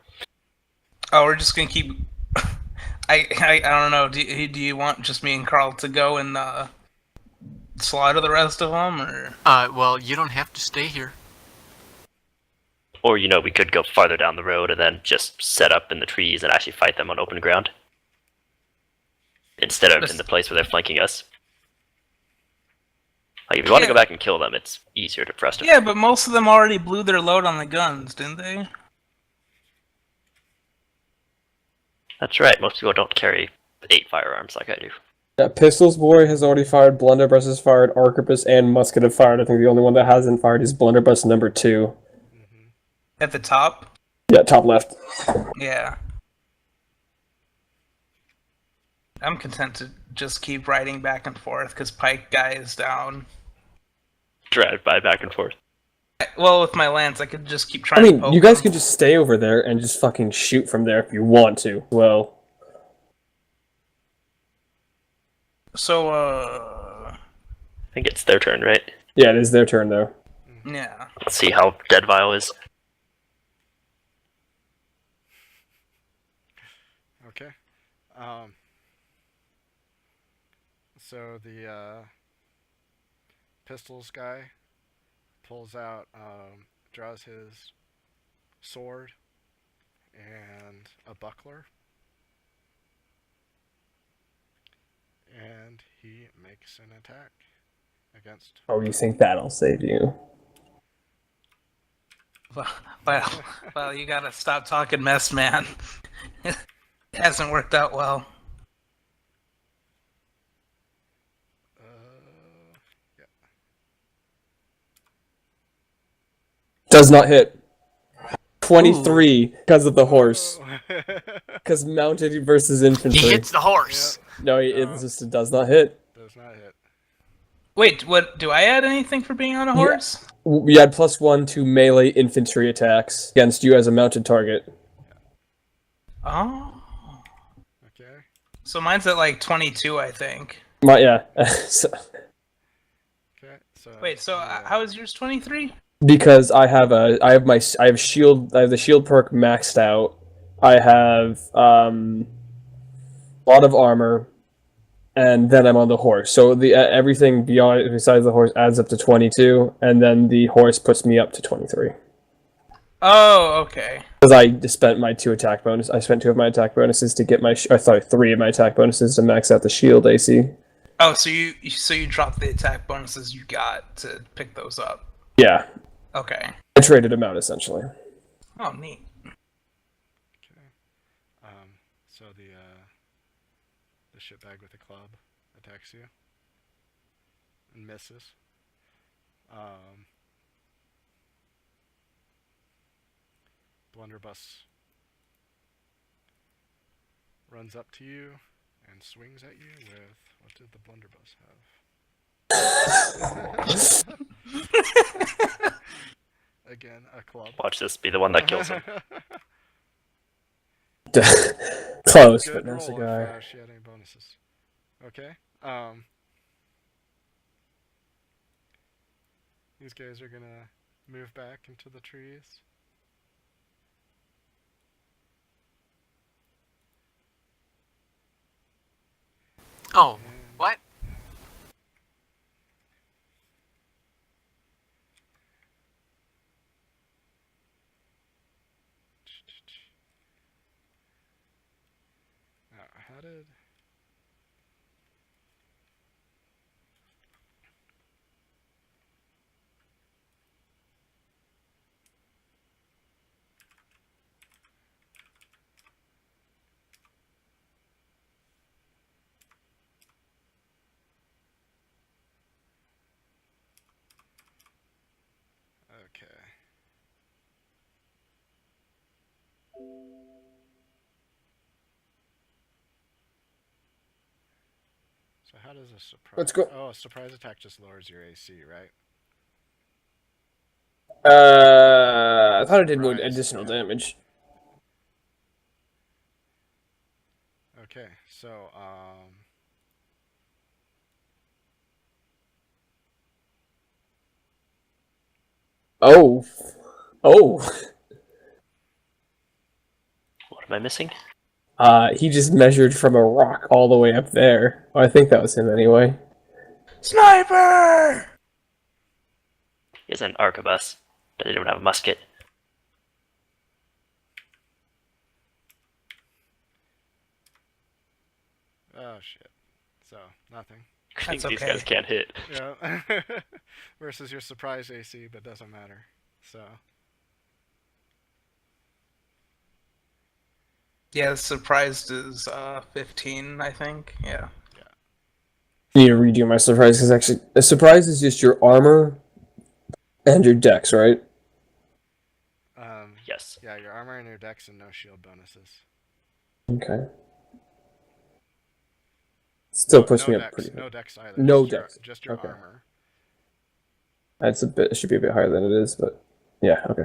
Oh, we're just gonna keep. I don't know. Do you want just me and Carl to go and slaughter the rest of them, or? Well, you don't have to stay here. Or, we could go farther down the road and then just set up in the trees and actually fight them on open ground. Instead of in the place where they're flanking us. Like, if you want to go back and kill them, it's easier for us to. Yeah, but most of them already blew their load on the guns, didn't they? That's right, most people don't carry 8 firearms like I do. Yeah, Pistols Boy has already fired, Blunderbuss has fired, Arquebus and Musket have fired. I think the only one that hasn't fired is Blunderbuss number 2. At the top? Yeah, top left. Yeah. I'm content to just keep riding back and forth because Pike guy is down. Drive by back and forth. Well, with my lance, I could just keep I trying to mean, poke you guys him. can just stay over there and just fucking shoot from there if you want to. Well, So, I think it's their turn, right? yeah, it is their turn though. yeah. Let's see how dead Vile is. Okay. So the pistols guy pulls out, draws his sword and a buckler, and he makes an attack against. Oh, you think that'll save you? Well, you gotta stop talking mess, man. It hasn't worked out well. Yeah. Does not hit. 23 because of the horse. Because mounted versus infantry. He hits the horse. No, it just does not hit. Does not hit. Wait, what? Do I add anything for being on a horse? We add +1 to melee infantry attacks against you as a mounted target. Oh. Okay. So mine's at like 22, I think. Yeah. So, Okay. So. Wait, so yeah. how is yours 23? because I have the shield perk maxed out. I have a lot of armor, and then I'm on the horse. So the everything beyond besides the horse adds up to 22, and then the horse puts me up to 23. Oh, okay. Because I just spent my 2 attack bonus. I spent 2 of my attack bonuses to get my. 3 of my attack bonuses to max out the shield AC. Oh, so you dropped the attack bonuses you got to pick those up. Yeah, Okay. I traded them out essentially. Oh, neat. Okay. So the shitbag with the club attacks you and misses. Blunderbuss runs up to you and swings at you with, what did the blunderbuss have? Again, a club. Watch this be the one that kills him. Close, Good but no roll cigar. if she had any bonuses. Okay. These guys are gonna move back into the trees. Oh, And what? Now, how did... Okay. So how does a surprise... Let's go. Oh, a surprise attack just lowers your AC, right? I thought it did more Surprise, additional yeah. damage. Okay, so, Oh. Oh. What am I missing? He just measured from a rock all the way up there. Oh, I think that was him anyway. Sniper! He has an arquebus, but he didn't have a musket. Oh shit. So nothing. That's These okay. guys can't hit. Yeah. Versus your surprise AC, but doesn't matter. So Yeah, surprised is 15, I think. Yeah. I need to redo my surprise because actually, a surprise is just your armor and your dex, right? Yes. yeah, your armor and your dex and no shield bonuses. Okay. Still puts no me up dex, pretty high. no dex either. No just dex. Just your Okay. armor. That's a bit. It should be a bit higher than it is, but yeah. Okay.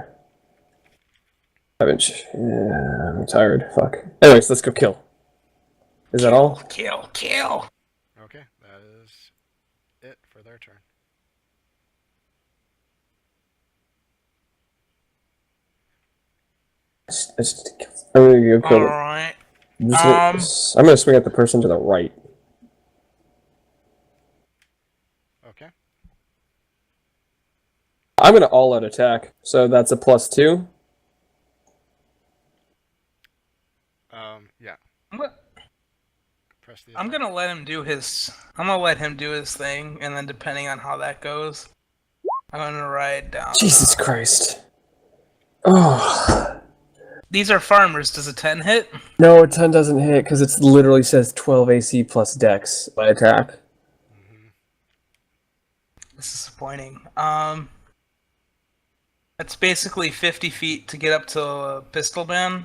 Yeah, I'm tired. Fuck. Anyways, let's go kill. Is that all? Kill, kill! Okay, that is it for their turn. I'm gonna go kill it. Alright. I'm gonna swing at the person to the right. Okay. I'm gonna all-out attack, so that's a +2. Yeah. What? Press the. I'm attack. gonna let him do his. I'm gonna let him do his thing, and then depending on how that goes, I'm gonna ride down. Jesus Christ. Oh. These are farmers. Does a 10 hit? No, a 10 doesn't hit because it literally says 12 AC plus Dex by attack. Mm-hmm. This is disappointing. It's basically 50 feet to get up to a pistol man.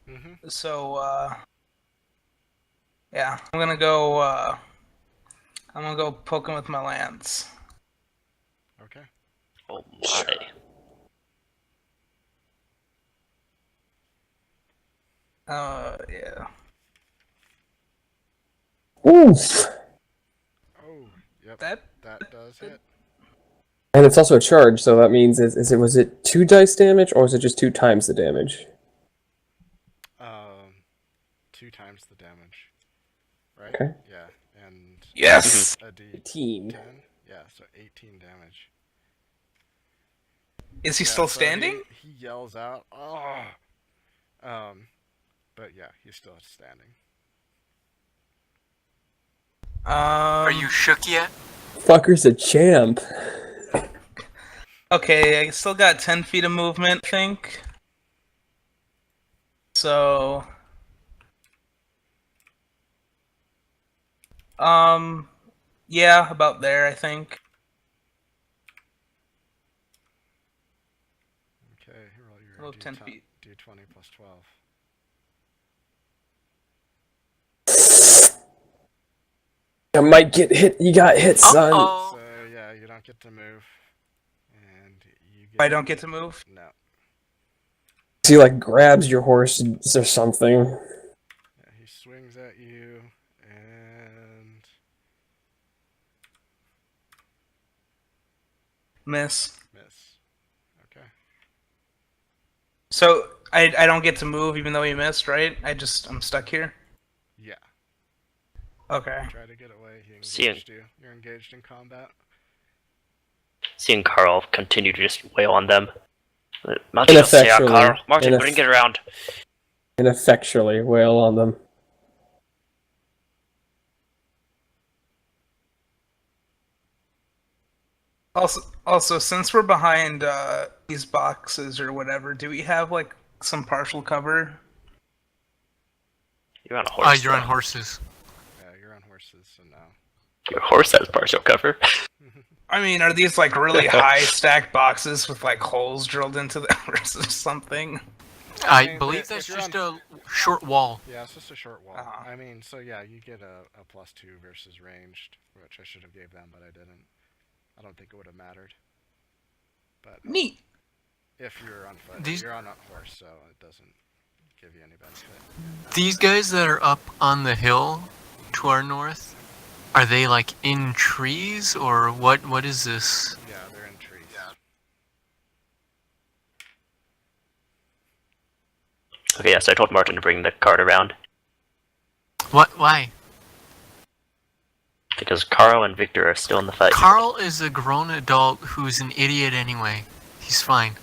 Mm-hmm. So, yeah, I'm gonna go poke him with my lance. Okay. Oh my. Yeah. Oof. Oh, yep. That That does hit. And it's also a charge, so that means was it 2 dice damage or was it just 2 times the damage? 2 times the damage. Right? Okay. Yeah, and Yes! a D10. 18. Yeah, so 18 damage. Is he Yeah, still so standing? He yells out, "Oh!" But yeah, he's still standing. Are you shook yet? Fucker's a champ. Okay, I still got 10 feet of movement, I think. So... yeah, about there, I think. Okay, roll your Roll 10 feet. D20 plus 12. You might get hit. You got hit, son. Uh-oh. So yeah, you don't get to move, and you get. I don't get to move? No. So he like grabs your horse or something. Yeah, he swings at you, and Miss. miss. Okay. So, I don't get to move even though he missed, right? I'm stuck here? Yeah. Okay. Try to get away. He See engaged you. You're engaged in combat. Seeing Carl continue to just wail on them. Maldita sea, Ineffectually. Carl. Martin, couldn't get around. Ineffectually wail on them. Also, since we're behind these boxes or whatever, do we have like some partial cover? You're on a horse. You're on though. horses. Yeah, you're on horses, so no. Your horse has partial cover. I mean, are these like really high stacked boxes with like holes drilled into them or something? I mean, believe if that's you're just on- a short wall. Yeah, it's just a short wall. Uh-huh. I mean, so yeah, you get a +2 versus ranged, which I should have gave them, but I didn't. I don't think it would have mattered. But Neat. if you're on foot, These- you're on a horse, so it doesn't give you any benefit. These guys that are up on the hill to our north, are they like in trees or what? What is this? Yeah, Okay, yeah, so I told Martin to bring the cart around. What? Why? Because Carl and Victor are still in the fight. Carl is a grown adult who's an idiot anyway. He's fine.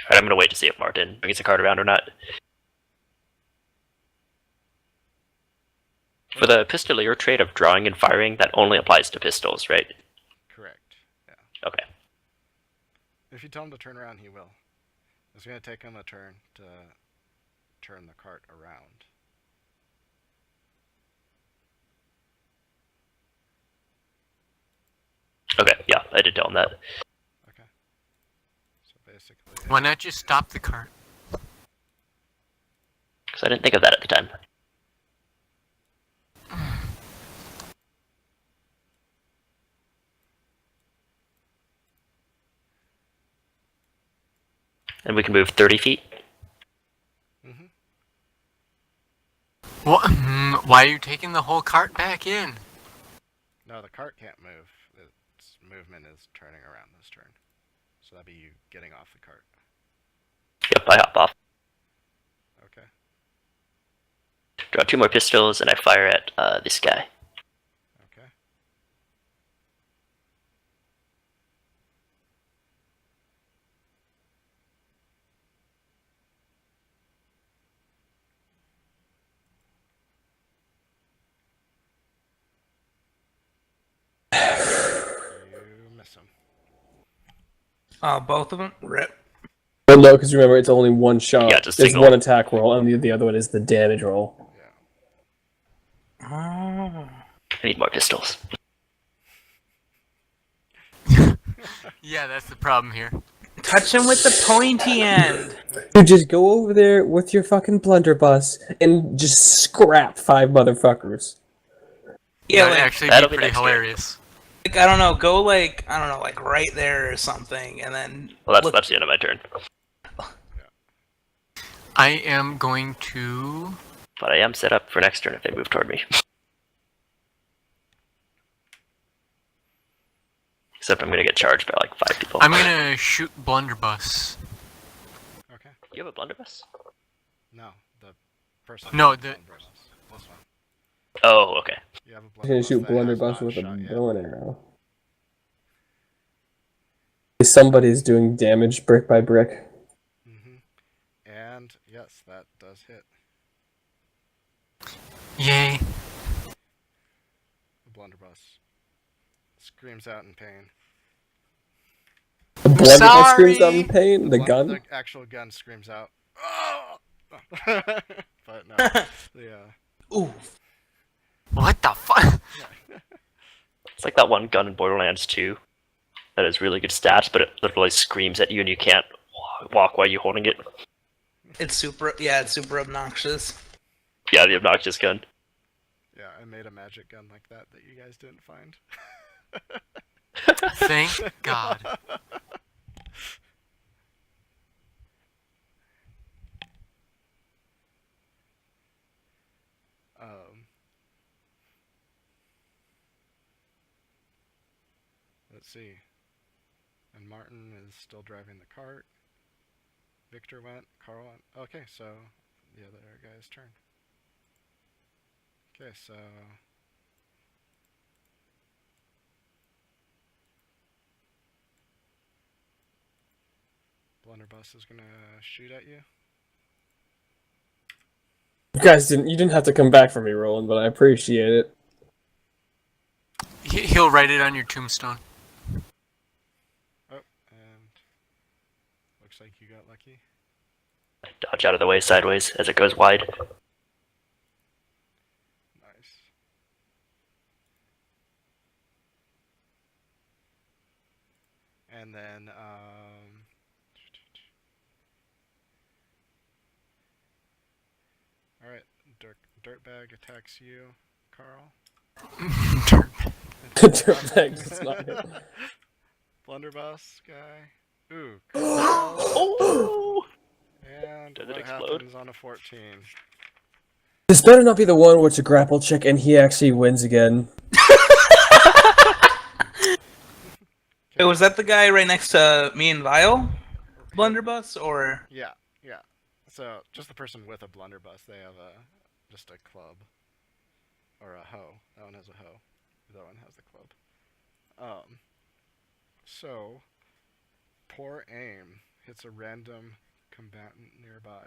Alright, I'm gonna wait to see if Martin brings the cart around or not. For the pistolier trait of drawing and firing, that only applies to pistols, right? Correct. Yeah. Okay. If you tell him to turn around, he will. It's going to take him a turn to turn the cart around. Okay, yeah, I did tell him that. Okay. So basically... Why not just stop the cart? Because I didn't think of that at the time. And we can move 30 feet. Mm-hmm. What? Why are you taking the whole cart back in? No, the cart can't move. Its movement is turning around this turn. So that'd be you getting off the cart. Yep, I hop off. Okay. Draw 2 more pistols, and I fire at this guy. Okay. You miss him. Both of them? Rip. Well, no, because remember, it's only one shot. Yeah, just It's single. one attack roll, and the other one is the damage roll. Yeah. Oh. I need more pistols. Yeah, that's the problem here. Touch him with the pointy end. You just go over there with your fucking blunderbuss and just scrap 5 motherfuckers. Yeah, That'd like, actually that'll be be pretty next turn. hilarious. like, I don't know, go like, I don't know, like right there or something, and then Well, that's, look- that's the end of my turn. I am going to... But I am set up for next turn if they move toward me. Except I'm gonna get charged by like 5 people. I'm gonna shoot Blunderbuss. Okay. You have a blunderbuss? No, the person. No, with the- blunderbuss. This one. Oh, okay. You have a He's gonna blunderbuss shoot that has blunderbuss not with a shot yet. bow and arrow. Somebody's doing damage brick by brick. Mm-hmm. And yes, that does hit. Yay. The blunderbuss screams out in pain. The blunderbuss sorry. screams out in pain. The blun- gun. The actual gun screams out. "Oh!" But no, the ooh. What the fuck? It's like that one gun in Borderlands 2 that has really good stats, but it literally screams at you and you can't walk while you're holding it. It's super obnoxious. Yeah, the obnoxious gun. yeah, I made a magic gun like that you guys didn't find. Thank God. Let's see. And Martin is still driving the cart. Victor went. Carl went. Okay, so the other guy's turn. Okay, so Blunderbuss is gonna shoot at you. You guys didn't have to come back for me, Roland, but I appreciate it. He'll write it on your tombstone. Oh, and looks like you got lucky. Dodge out of the way sideways as it goes wide. Nice. And then, alright, Dirtbag attacks you, Carl. Dirtbag does not hit. Blunderbuss guy. Ooh. Oh! And Does it what explode? happens on a 14? This better not be the one where it's a grapple check and he actually wins again. Hey, was that the guy right next to me and Vile? Hit- Blunderbuss, or Yeah, yeah. So just the person with a blunderbuss, they have just a club or a hoe. That one has a hoe. That one has the club. So poor aim hits a random combatant nearby.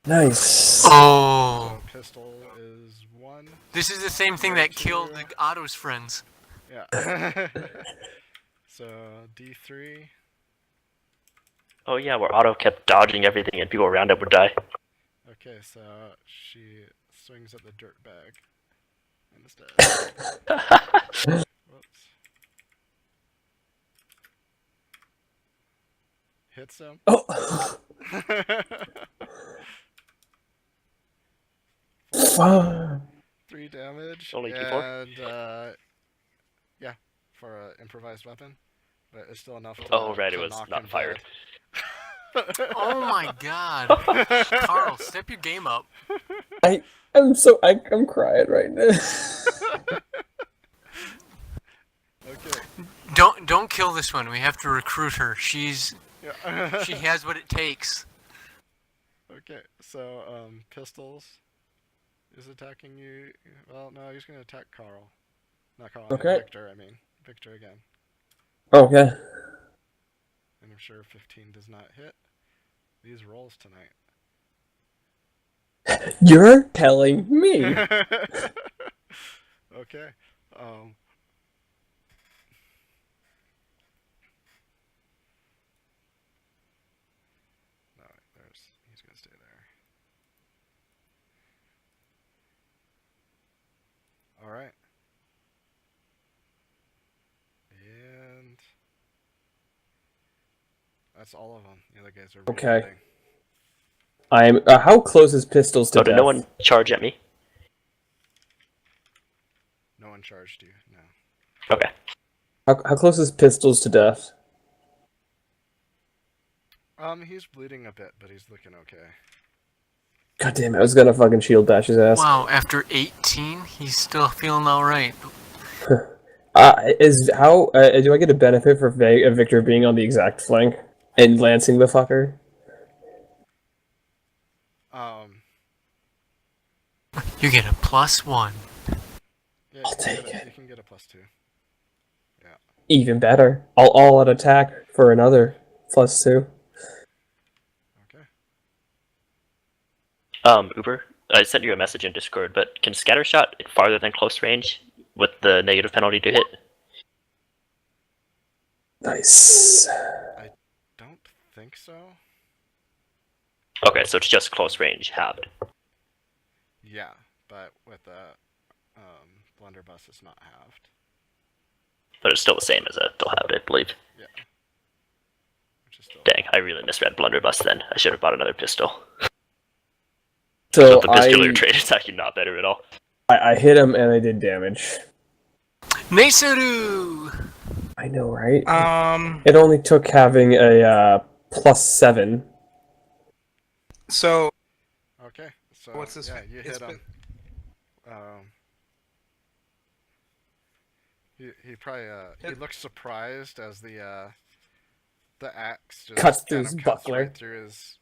Nice. Oh, So pistol is 1. this is the same thing that killed the Otto's friends. Yeah. So D3. Oh yeah, where Otto kept dodging everything and people around him would die. Okay, so she swings at the dirt bag instead. Whoops. Hits him. Oh. Fuck. 3 damage. Only D4? And yeah, for an improvised weapon, but it's still enough to, Oh right, it to was knock not him fired. dead. Oh my god. Carl, step your game up. I'm crying right now. Okay. Don't kill this one. We have to recruit her. She Yeah. has what it takes. Okay, so Pistols is attacking you. Well, no, he's gonna attack Carl. Not Carl. Okay. Victor. I mean, Victor again. Okay. And I'm sure 15 does not hit. These rolls tonight. You're telling me. Okay. No, he's gonna stay there. All right. And that's all of them. The other guys are Okay. reloading. I'm. How close is pistols to Oh, did death? no one charge at me? No one charged you. No. Okay. How close is pistols to death? He's bleeding a bit, but he's looking okay. God damn it! I was gonna fucking shield bash his ass. Wow, after 18, he's still feeling alright. Is how do I get a benefit for Victor being on the exact flank and lancing the fucker? You get a +1. Yeah, I'll take You it. can get a +2. Even better. I'll all out attack for another +2. Okay. Uber, I sent you a message in Discord, but can scattershot hit farther than close range with the negative penalty to hit? Nice. Don't think so. Okay, so it's just close range halved. Yeah, but with the blunderbuss, it's not halved. But it's still the same as a double halved, I believe. Yeah. Which is still. Dang, I really misread blunderbuss then. I should have bought another pistol. So the pistoler trade is actually not better at all. I hit him and I did damage. Nesuru! I know, right? um, It only took having a +7. so Okay. So What's this yeah, thing? you It's hit him. He probably he looks surprised as the axe just Cuts through kind his of cuts buckler. right through his.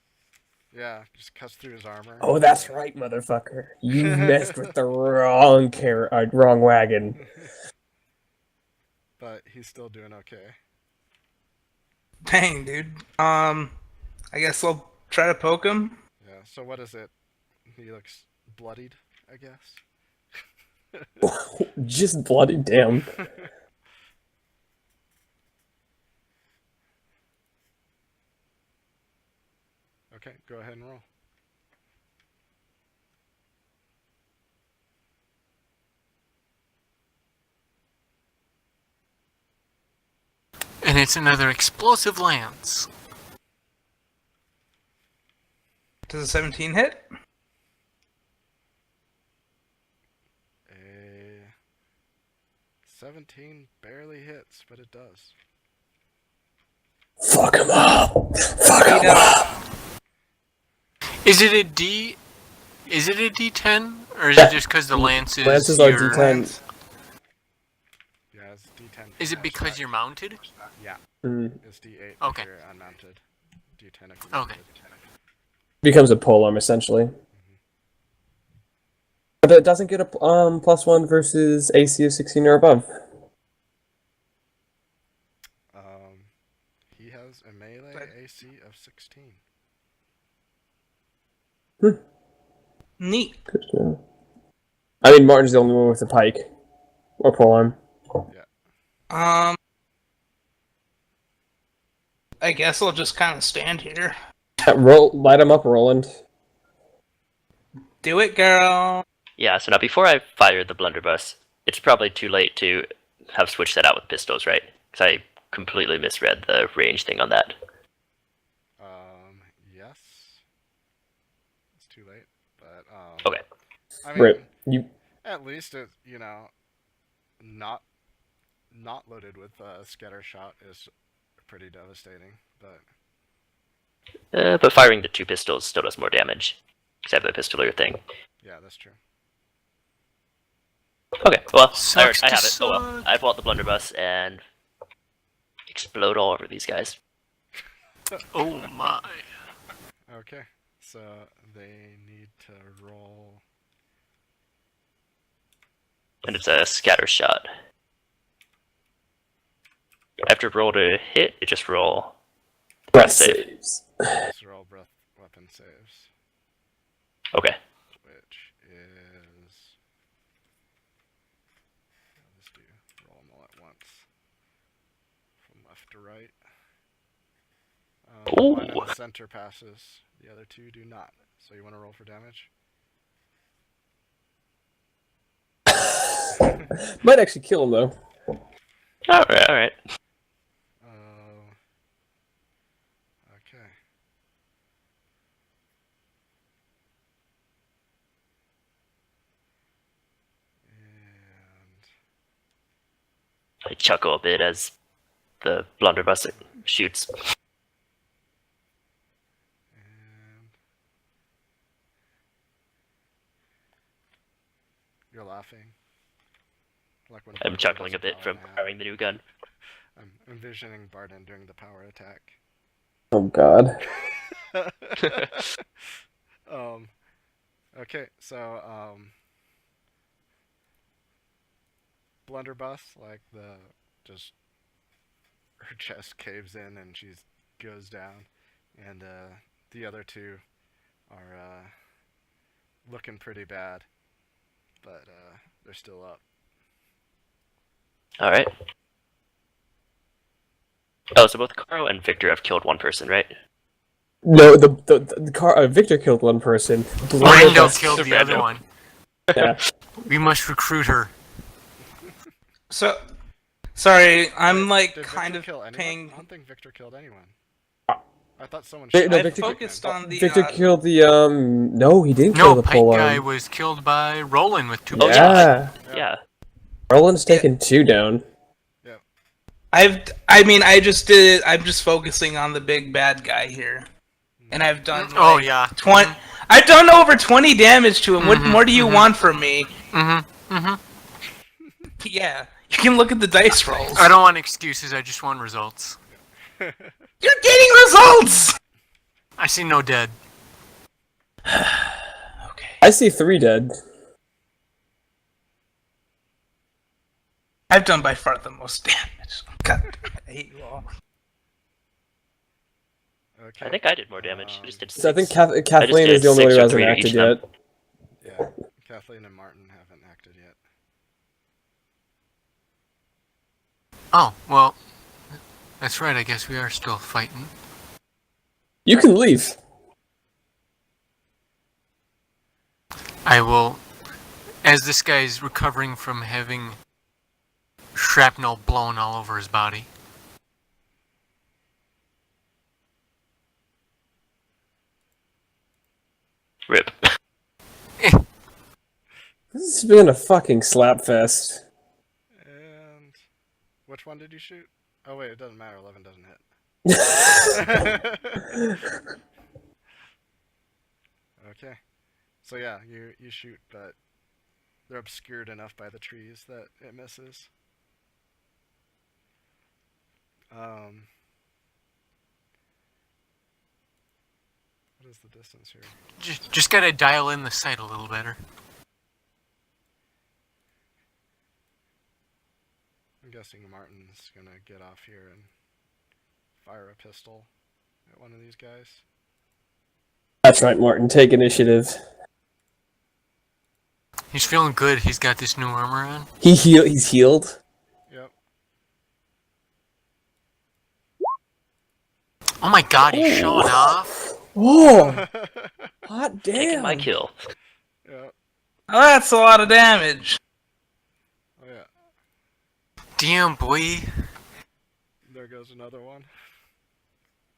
Yeah, just cuts through his armor. Oh, that's right, motherfucker. You messed with the wrong wrong wagon. But he's still doing okay. dang, dude. I guess I'll try to poke him. Yeah. So what is it? He looks bloodied, I guess. Just bloody damn. Okay, go ahead and roll. And it's another explosive lance. Does a 17 hit? A 17 barely hits, but it does. Fuck him up. Fuck him You know, up. Is it a D? Is it a D10, or is it just because the lance is Lances are your- D10. Lance. Yeah, it's D10. Is it because you're mounted? Yeah, Mm. it's D8 Okay. if you're unmounted. D10 if you're Okay. mounted. Becomes a polearm essentially. But it doesn't get a +1 versus AC of 16 or above. He has a melee But- AC of 16. Neat. I mean, Martin's the only one with a pike or polearm. I guess I'll just kind of stand here. Light him up, Roland. Do it, girl. Yeah, so now before I fire the blunderbuss, it's probably too late to have switched that out with pistols, right? Because I completely misread the range thing on that. Yes. It's too late, but Okay. I mean, Rip. You. at least it, not loaded with scatter shot is pretty devastating, but But firing the 2 pistols still does more damage. Because I have the pistolier thing. yeah, that's true. Okay, well, Sucks I to have it. Oh well. suck. I pull out the blunderbuss and explode all over these guys. Oh my. Okay, so they need to roll. And it's a scatter shot. I have to roll to hit, it just roll. Breath save. saves. Let's roll breath weapon saves, Okay. which is. Let's do roll them all at once, from left to right. One in Ooh. the center passes, the other 2 do not. So you want to roll for damage? Might actually kill him though. Alright. Okay. And I chuckle a bit as the blunderbuss shoots. and you're laughing. Like when I'm Barton chuckling gets a bit power from nap. firing the new gun. I'm envisioning Barton doing the power attack. Oh god. Okay, so blunderbuss, like just her chest caves in and she goes down, and the other 2 are looking pretty bad, but they're still up. Alright. Oh, so both Caro and Victor have killed 1 person, right? No, the car. Victor killed 1 person. Brando Blunderbuss- killed the other one. Yeah. We must recruit her. So, sorry, I'm Wait, like did kind Victor of kill anyone? paying. I don't think Victor killed anyone. I thought someone No, shot no, I Victor- focused on the. Victor killed the No, he didn't kill No, the Pike guy polearm. was killed by Roland with 2 Oh, bullets. Yeah. Yeah. Roland's taken 2 down. I just did. I'm just focusing on the big bad guy here, and I've done. Oh like, yeah. 20. I've done over 20 damage to him. What more do you want from me? Yeah, you can look at the dice rolls. I don't want excuses. I just want results. You're getting results. I see no dead. Okay. I see 3 dead. I've done by far the most damage. God, I hate you all. Okay. I think I did more damage. I just did 6. So I think Kathleen did is the only one 6 who or hasn't 3 to acted each of them. yet. Yeah, Kathleen and Martin haven't acted yet. Oh well, that's right. I guess we are still fighting. You can leave. I will, as this guy's recovering from having shrapnel blown all over his body. Rip. This has been a fucking slap fest. And which one did you shoot? Oh wait, it doesn't matter. 11 doesn't hit. Okay. So yeah, you shoot, but they're obscured enough by the trees that it misses. Um, what is the distance here? Just gotta dial in the sight a little better. I'm guessing Martin's gonna get off here and fire a pistol at one of these guys. That's right, Martin. Take initiative. He's feeling good. He's got this new armor on. He's healed. Yep. Oh my god, he's showing off. Oh, hot Taking damn! my kill. Yep. Oh, that's a lot of damage. Oh yeah. Damn, boy. There goes another one.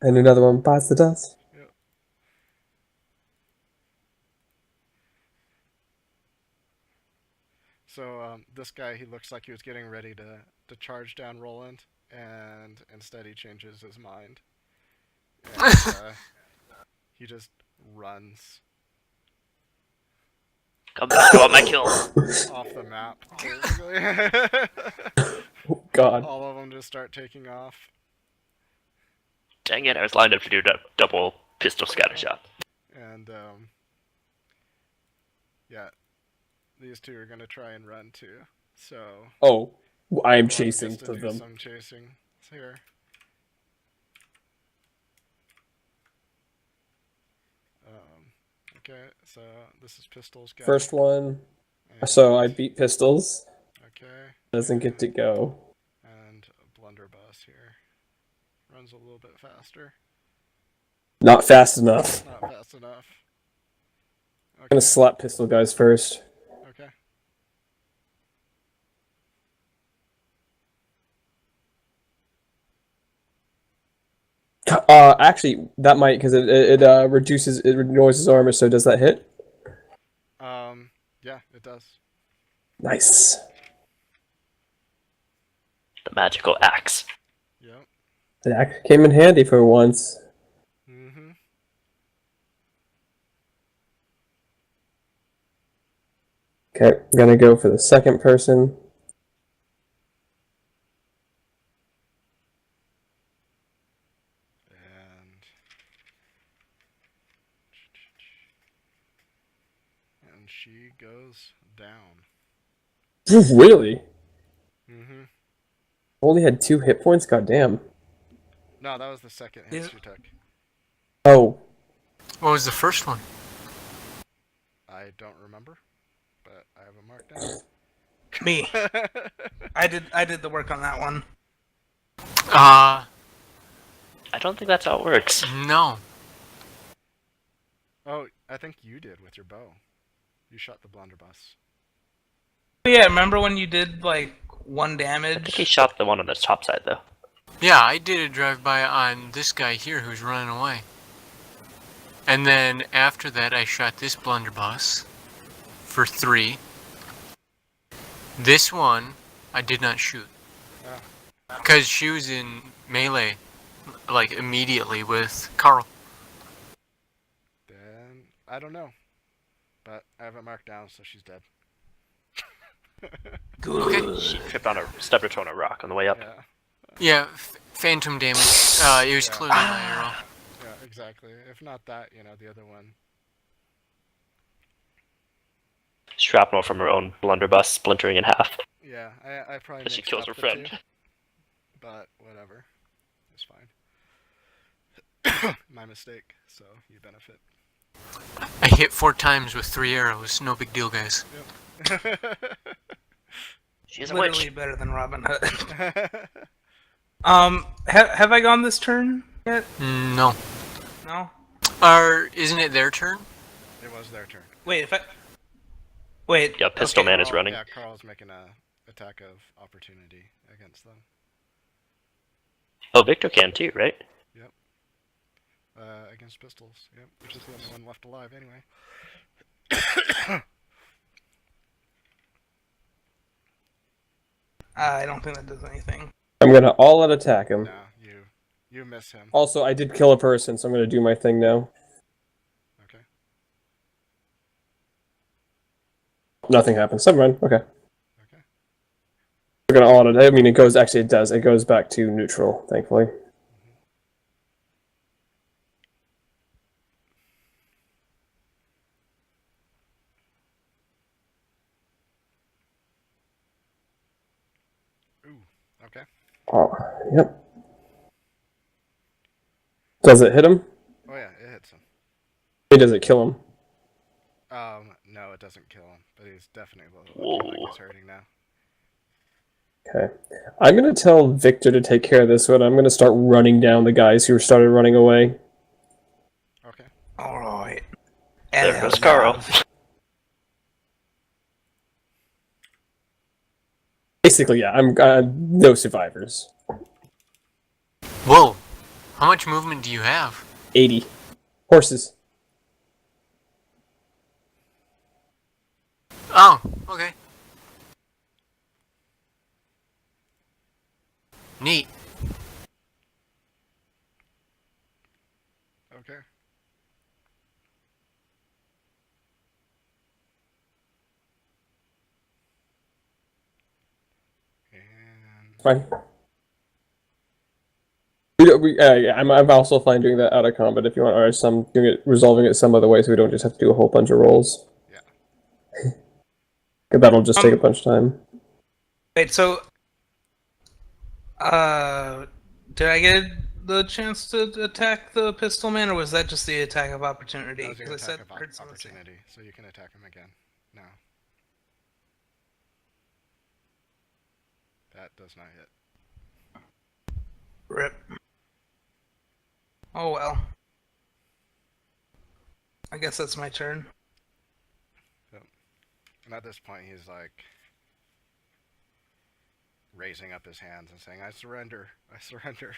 And another one bites the dust. Yep. So this guy, he looks like he was getting ready to charge down Roland, and instead he changes his mind. And, he just runs Come back, I want my kill. off the map. Basically. Oh, God. All of them just start taking off. Dang it, I was lined up to do a double pistol scatter shot. And yeah, these two are gonna try and run too. So Oh, I am Roland chasing gets to for do them. some chasing here. Okay, so this is Pistols guy. First one. and- So I beat Pistols. Okay, Doesn't get to go. and a blunderbuss here. Runs a little bit faster. Not fast enough. Not fast enough. I'm Okay. gonna slap Pistol guys first. Okay. Actually, that might because it reduces it ignores his armor. So does that hit? Yeah, it does. Nice. The magical axe. Yep. That came in handy for once. Mm-hmm. Okay, I'm gonna go for the second person. And she goes down. Really? Mm-hmm. Only had 2 hit points. Goddamn. No, that was the second hit These- she took. Oh, What was the first one? I don't remember, but I have it marked down. Me. I did the work on that one. I don't think that's how it works. No. Oh, I think you did with your bow. You shot the blunderbuss. Yeah, remember when you did like 1 I think damage? he shot the one on the top side though. Yeah, I did a drive-by on this guy here who's running away. And then after that, I shot this blunderbuss for 3. This one, I did not shoot. Because she was in melee, like, immediately with Carl. Then I don't know, but I have it marked down, so she's dead. Good. She tripped on a stepped her toe on a rock on the way up. Yeah, Yeah, phantom damage. It was Yeah. clearly my arrow. yeah, exactly. If not that, the other one. Shrapnel from her own blunderbuss splintering in half. Yeah, I probably As she mixed kills up her the friend. two, but whatever, it's fine. My mistake. So you benefit. I hit 4 times with 3 arrows. No big deal, guys. She's a Literally witch. better than Robin Hood. Yep. Have I gone this turn yet? No. No. Isn't it their turn? It was their turn. Wait, Wait. Yeah, Pistol Man is Carl- running. Yeah, Carl's making a attack of opportunity against them. Oh, Victor can too, right? Against pistols. Yep, which is the only one left alive anyway. I don't think that does anything. I'm gonna all-out attack him. No, you You miss him. Also, I did kill a person, so I'm gonna do my thing now. Okay. Nothing happens. Never mind. Okay. Okay. We're gonna audit it. I mean, it goes. Actually, it does. It goes back to neutral. Thankfully. Ooh. Okay. Oh, yep. Does it hit him? Oh yeah, it hits him. Or does it kill him? No, it doesn't kill him, but he's definitely looking like Whoa. he's hurting now. Okay. I'm gonna tell Victor to take care of this one. I'm gonna start running down the guys who started running away. Okay. All right. There goes Carl. Basically, yeah. I'm no survivors. Whoa. How much movement do you have? 80 horses. Oh, okay. Neat. Okay. And Fine. Yeah, I'm also fine doing that out of combat if you want, or some doing it, resolving it some other way, so we don't just have to do a whole bunch of rolls. yeah. That'll just take a bunch of time. Wait, so, did I get the chance to attack the pistol man, or was that just the attack of opportunity? That was your 'Cause I attack of heard someone say- opportunity, so you can attack him again. No. That does not hit. Rip. Oh well. I guess that's my turn. And at this point, he's like raising up his hands and saying, "I surrender. I surrender."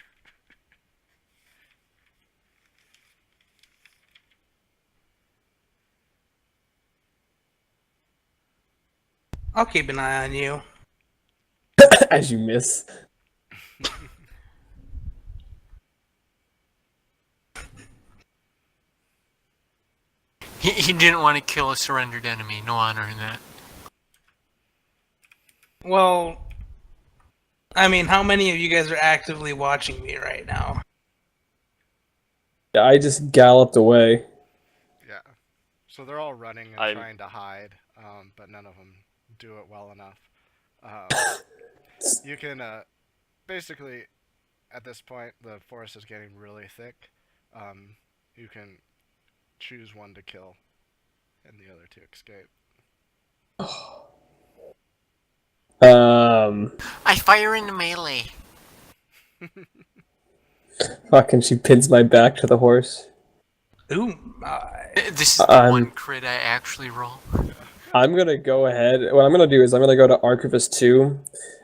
I'll keep an eye on you. As you miss. He didn't want to kill a surrendered enemy. No honor in that. Well, I mean, how many of you guys are actively watching me right now? Yeah, I just galloped away. Yeah. So they're all running and I'm- trying to hide, but none of them do it well enough. You can basically, at this point, the forest is getting really thick. You can choose one to kill, and the other to escape. I fire into melee. Fucking, she pins my back to the horse. Ooh, This is the one crit I actually roll. I'm gonna go ahead. What I'm gonna do is I'm gonna go to Archivist 2,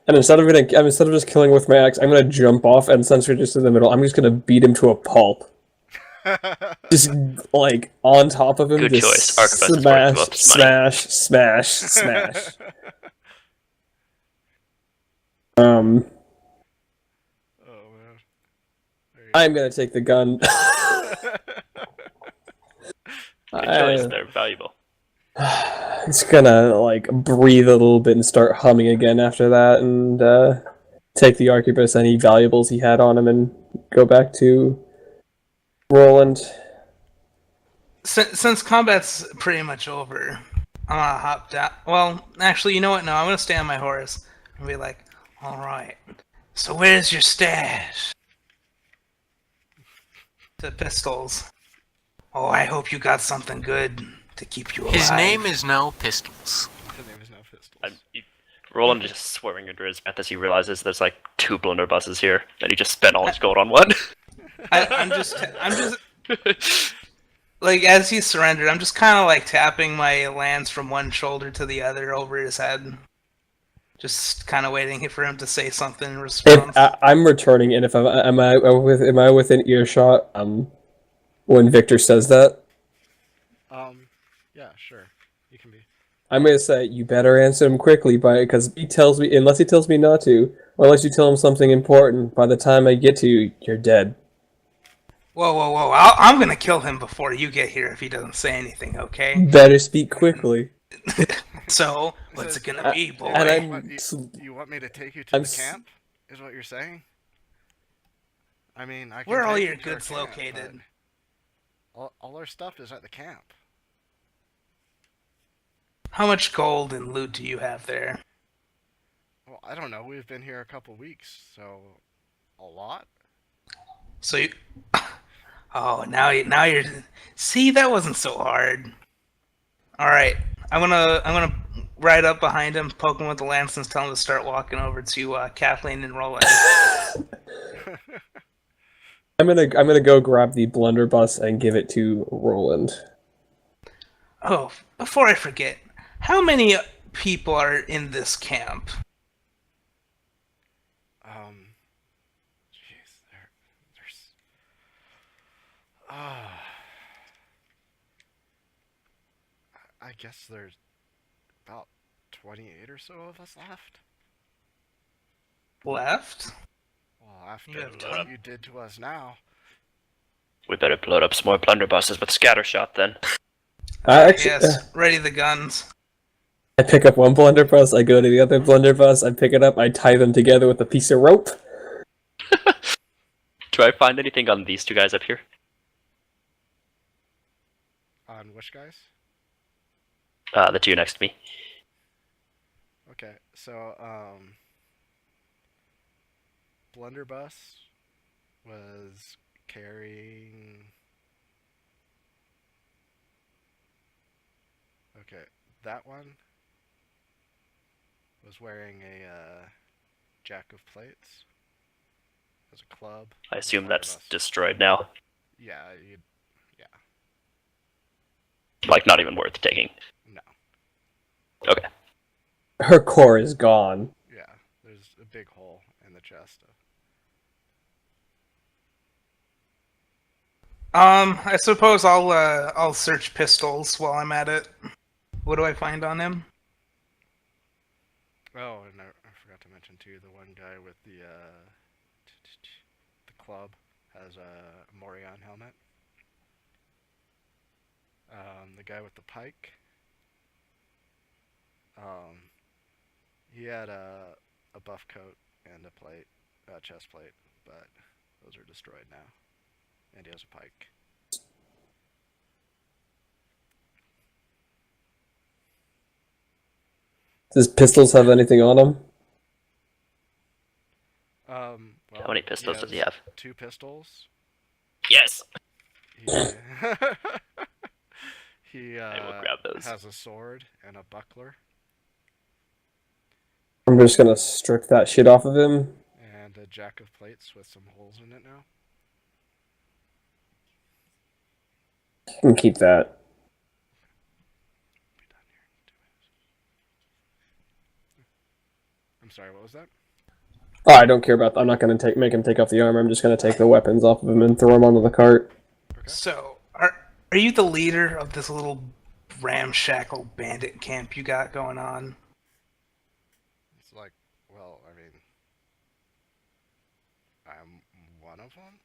and instead of just killing with my axe, I'm gonna jump off, and since we're just in the middle, I'm just gonna beat him to a pulp. Just like on top of him. Good just choice. Archivist is worth you up some money. smash. Oh man. There you I'm gonna take the gun. Good choice. They're valuable. It's gonna like breathe a little bit and start humming again after that, and take the arquebus, any valuables he had on him, and go back to Roland. since combat's pretty much over, I'm gonna hop down. Well, actually, you know what? No, I'm gonna stay on my horse and be like, "All right, so where's your stash?" The pistols. Oh, I hope you got something good to keep you alive. His name is now Pistols. His name is now Pistols. Roland is just swearing under his breath as he realizes there's like 2 blunderbusses here, and he just spent all his gold on one. I'm just like, as he surrendered, I'm just kind of like tapping my lance from one shoulder to the other over his head, just kind of waiting for him to say something in response. I'm returning, and if am I within earshot? When Victor says that. Yeah, sure. You can be. I'm gonna say you better answer him quickly, because he tells me unless he tells me not to, or unless you tell him something important. By the time I get to you, you're dead. Whoa, whoa, whoa! I'm gonna kill him before you get here if he doesn't say anything. Okay. Better speak quickly. So It what's says, it gonna I, be, and boy? you want me to take you to I'm the camp? Is what you're saying? I mean, I can Where are all take your you to our goods camp, but located? all our stuff is at the camp. How much gold and loot do you have there? Well, I don't know. We've been here a couple weeks, so a lot. So you. Oh, now you're. See, that wasn't so hard. All right, I'm gonna ride up behind him, poke him with the lance, and tell him to start walking over to Kathleen and Roland. I'm gonna go grab the blunderbuss and give it to Roland. Oh, before I forget, how many people are in this camp? Jeez, there's ah. I guess there's about 28 or so of us left. Left? Well, after You have what 20. you did to us now. We better load up some more blunderbusses with scattershot then. Yes, ready the guns. I pick up one blunderbuss, I go to the other blunderbuss, I pick it up, I tie them together with a piece of rope. Do I find anything on these two guys up here? On which guys? The two next to me. Okay, so Blunderbuss was carrying. Okay, that one was wearing a jack of plates as a club. I and a assume that's blunderbuss. destroyed now. Yeah, Like, not even worth taking. no. Okay. Her core is gone. Yeah, there's a big hole in the chest. I suppose I'll search pistols while I'm at it. What do I find on him? Oh, and I forgot to mention too, the one guy with the club has a Morion helmet. The guy with the pike, he had a buff coat and a plate, chest plate, but those are destroyed now. And he has a pike. Does pistols have anything on them? Well, How many pistols does he have? 2 pistols. Yes! He, he I will grab those. has a sword and a buckler I'm just gonna strip that shit off of him. and a jack of plates with some holes in it now. You can keep that. Be done here in 2 minutes. I'm sorry, what was that? Oh, I don't care about that. I'm not gonna make him take off the armor. I'm just gonna take the weapons off of him and throw him onto the cart. Okay. So, are you the leader of this little ramshackle bandit camp you got going on? It's like, well, I mean, I'm one of them.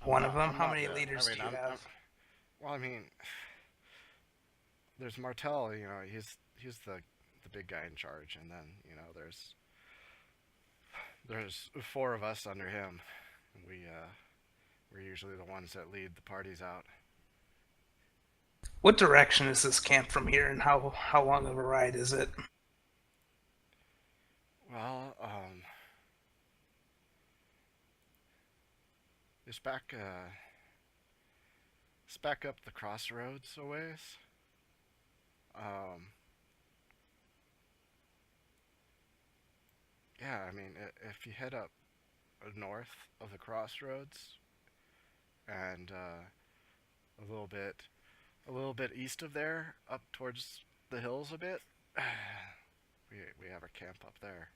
One of them? I'm How not many the- leaders I mean, do you have? well, I mean, there's Martel. You know, he's the big guy in charge, and then there's 4 of us under him. We're usually the ones that lead the parties out. What direction is this camp from here, and how long of a ride is it? Well, it's back up the crossroads a ways. Yeah, I mean, if you head up north of the crossroads and a little bit east of there, up towards the hills a bit, we have a camp up there.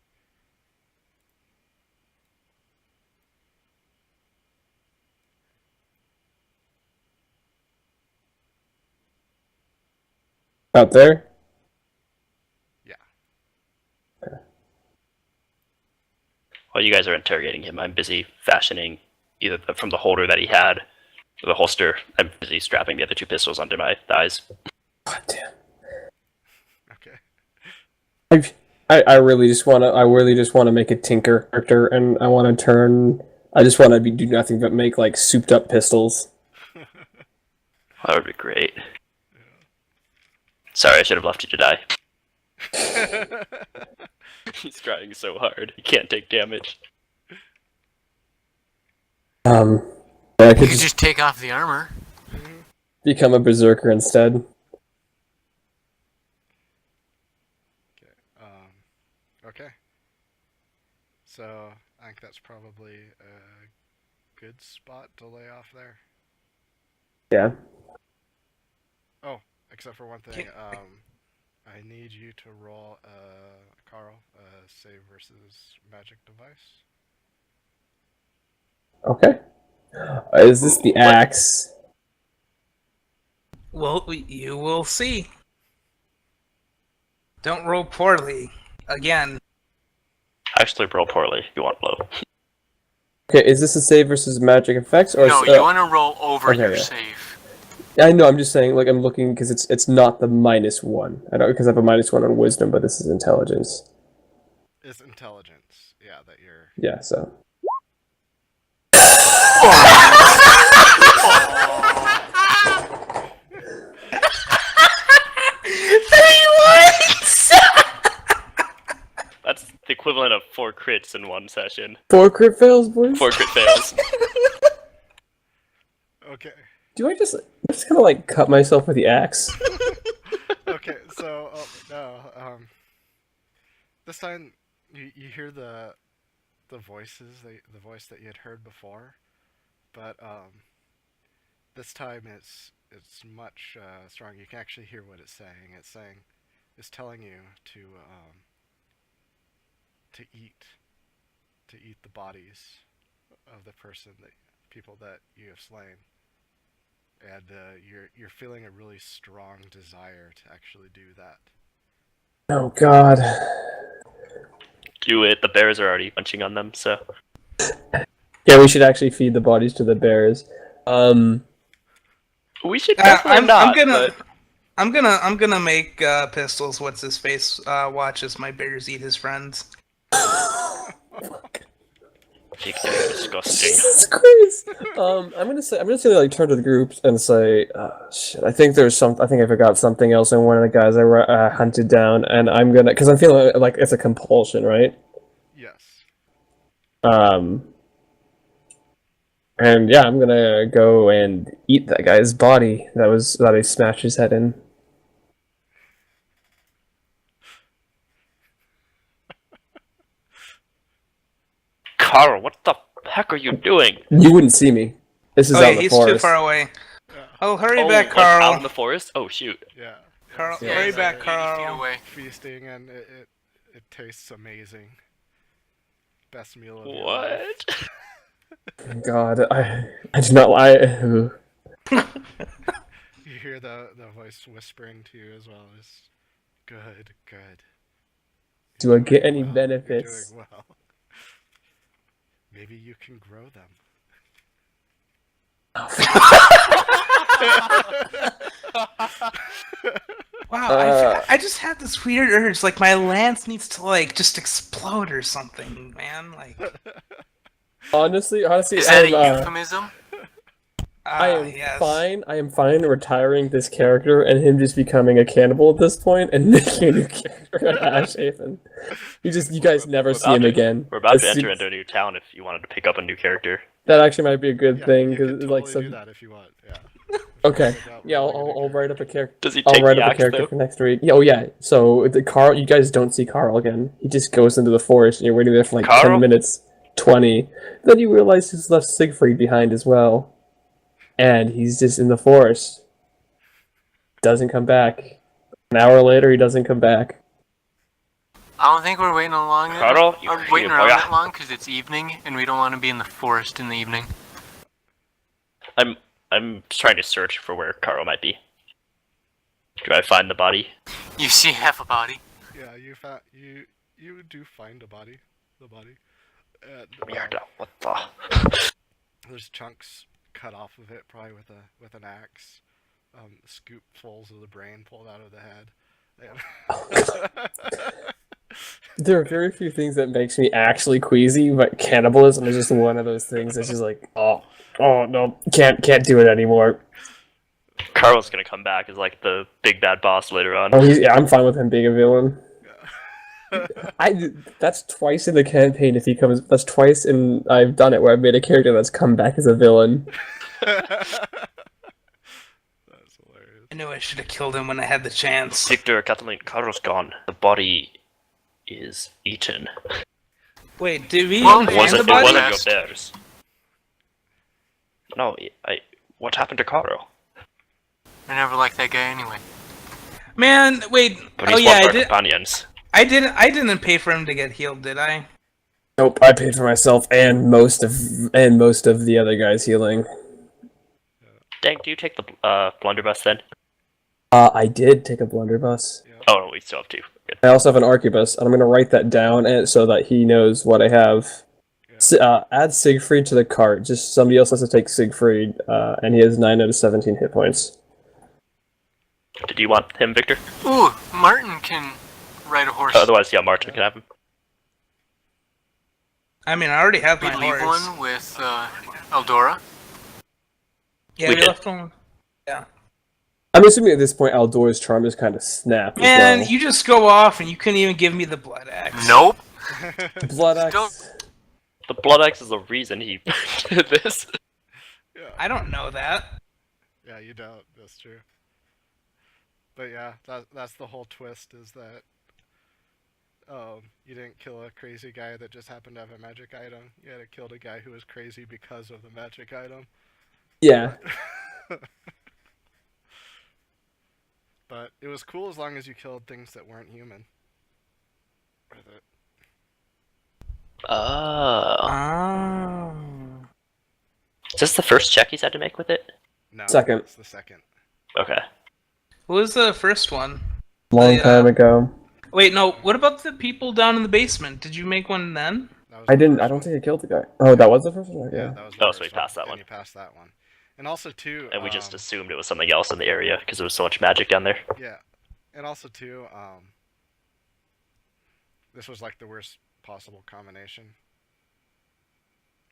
Out there? Yeah. While you guys are interrogating him, I'm busy fashioning either from the holder that he had or the holster. I'm busy strapping the other 2 pistols under my thighs. God damn. Okay. I really just want to make a tinker character, and I want to turn. I just want to do nothing but make like souped up pistols. That would be great. Sorry, I should have left you to die. He's trying so hard. He can't take damage. I You could could just just take off the armor. become a berserker instead. Okay. So I think that's probably a good spot to lay off there. Yeah. Oh, except for one thing. I need you to roll, Carl, save versus magic device. Okay. Is this the What? axe? Well, you will see. Don't roll poorly. Again. Actually, roll poorly if you want low. Okay, is this a save versus magic effects, or No, you want to roll over okay, your yeah. save. I know. I'm just saying. Like, I'm looking because it's not the -1. I don't because I have a -1 on wisdom, but this is intelligence. It's intelligence. Yeah, that you're. Yeah. So. That's the equivalent of 4 crits in one session. 4 crit fails, boys. 4 crit fails. Okay. Do I just kind of like cut myself with the axe? Okay. So no. This time you hear the voices, the voice that you had heard before, but this time it's much stronger. You can actually hear what it's saying. It's telling you to eat the bodies of the people that you have slain, and you're feeling a really strong desire to actually do that. Oh God. Do it. The bears are already munching on them, so. Yeah, we should actually feed the bodies to the bears. We should definitely not. I'm gonna make pistols. What's his face? Watch as my bears eat his friends. Disgusting. Jesus Christ. I'm gonna say like turn to the groups and say, shit. I think I forgot something else in one of the guys I hunted down, and I'm gonna because I'm feeling like it's a compulsion, right? Yes. And yeah, I'm gonna go and eat that guy's body that I smashed his head in. Carl, what the heck are you doing? You wouldn't see me. This is out in the he's forest. too far away. Yeah. Oh, hurry Oh, back, like Carl. out in the forest? Oh, shoot. Yeah. Carl, So hurry it's, back, 80 Carl. feet away. feasting, and it tastes amazing. Best meal of your life. What? God, I do not lie. You hear the voice whispering to you as well. It's good. Do I get any Well, benefits? You're doing well. Maybe you can grow them. Wow, I just had this weird urge, like my lance needs to like just explode or something, man. Like, Honestly, Is that a euphemism? I am yes. fine. I am fine retiring this character and him just becoming a cannibal at this point and making a new character, Ash Haven. You guys never see him again. We're about to That's- enter into a new town if you wanted to pick up a new character. That actually might be a good Yeah, thing you because can like totally so. do that if you want. Yeah. Okay, Figure out yeah, what you're gonna I'll do. write up a character. Does he I'll take write the up a axe, character though? for next week. Yeah, oh yeah. So the Carl, you guys don't see Carl again. He just goes into the forest, and you're waiting there for like Carl? 10 minutes, 20. Then you realize he's left Siegfried behind as well, and he's just in the forest. Doesn't come back. An hour later, he doesn't come back. I don't think we're waiting Carl, you waiting creep, around boy. that long because it's evening and we don't want to be in the forest in the evening. I'm trying to search for where Carl might be. Do I find the body? You see half a body. Yeah, you do find the body, and Weird. What the? there's chunks cut off of it, probably with an axe. Scoopfuls of the brain pulled out of the head. There are very few things that makes me actually queasy, but cannibalism is just one of those things that's just like, oh no, can't do it anymore. Carl's gonna come back as like the big bad boss later on. Oh, I'm fine with him being a villain. That's twice in the campaign. If he comes, that's twice, and I've done it where I've made a character that's come back as a villain. That's hilarious. I knew I should have killed him when I had the chance. Victor, Kathleen, Carl's gone. The body is eaten. Wait, did we Well, even It find the wasn't body? your bears. No, what happened to Carl? I never liked that guy anyway. Man, wait. But Oh he's yeah, one of I our did. companions. I didn't pay for him to get healed, did I? Nope, I paid for myself and most of the other guys healing. Dang, do you take the blunderbuss then? I did take a blunderbuss. Oh, no, we still have two. Good. I also have an arquebus, and I'm gonna write that down so that he knows what I have. Add Siegfried to the cart. Just somebody else has to take Siegfried, and he has 9 out of 17 hit points. Did you want him, Victor? Ooh, Martin can ride a horse. Otherwise, yeah, Martin can have him. I mean, I already have we my leave horse. one with Eldora. Yeah, We we did. left one. Yeah. I'm assuming at this point Aldor's charm is kind of snapped as Man, well. you just go off and you couldn't even give me the blood axe. Nope. Blood axe. Don't- The blood axe is the reason he did this. Yeah. I don't know that. Yeah, you don't. That's true. But yeah, that's the whole twist, is that you didn't kill a crazy guy that just happened to have a magic item. You had to kill a guy who was crazy because of the magic item. Yeah. But it was cool as long as you killed things that weren't human with it. Oh. Oh. Is this the first check he's had to make with it? No, Second. it's the second. Okay. What was the first one? Long Yeah. time ago. Wait, no. What about the people down in the basement? Did you make one then? That was I the didn't. first I don't one. think I killed the guy. Oh, that was the first one. Yeah, Yeah. that was the Oh, first so we passed that and one. you passed that one. And also too. And we just assumed it was something else in the area because there was so much magic down there. Yeah, and also too. This was like the worst possible combination.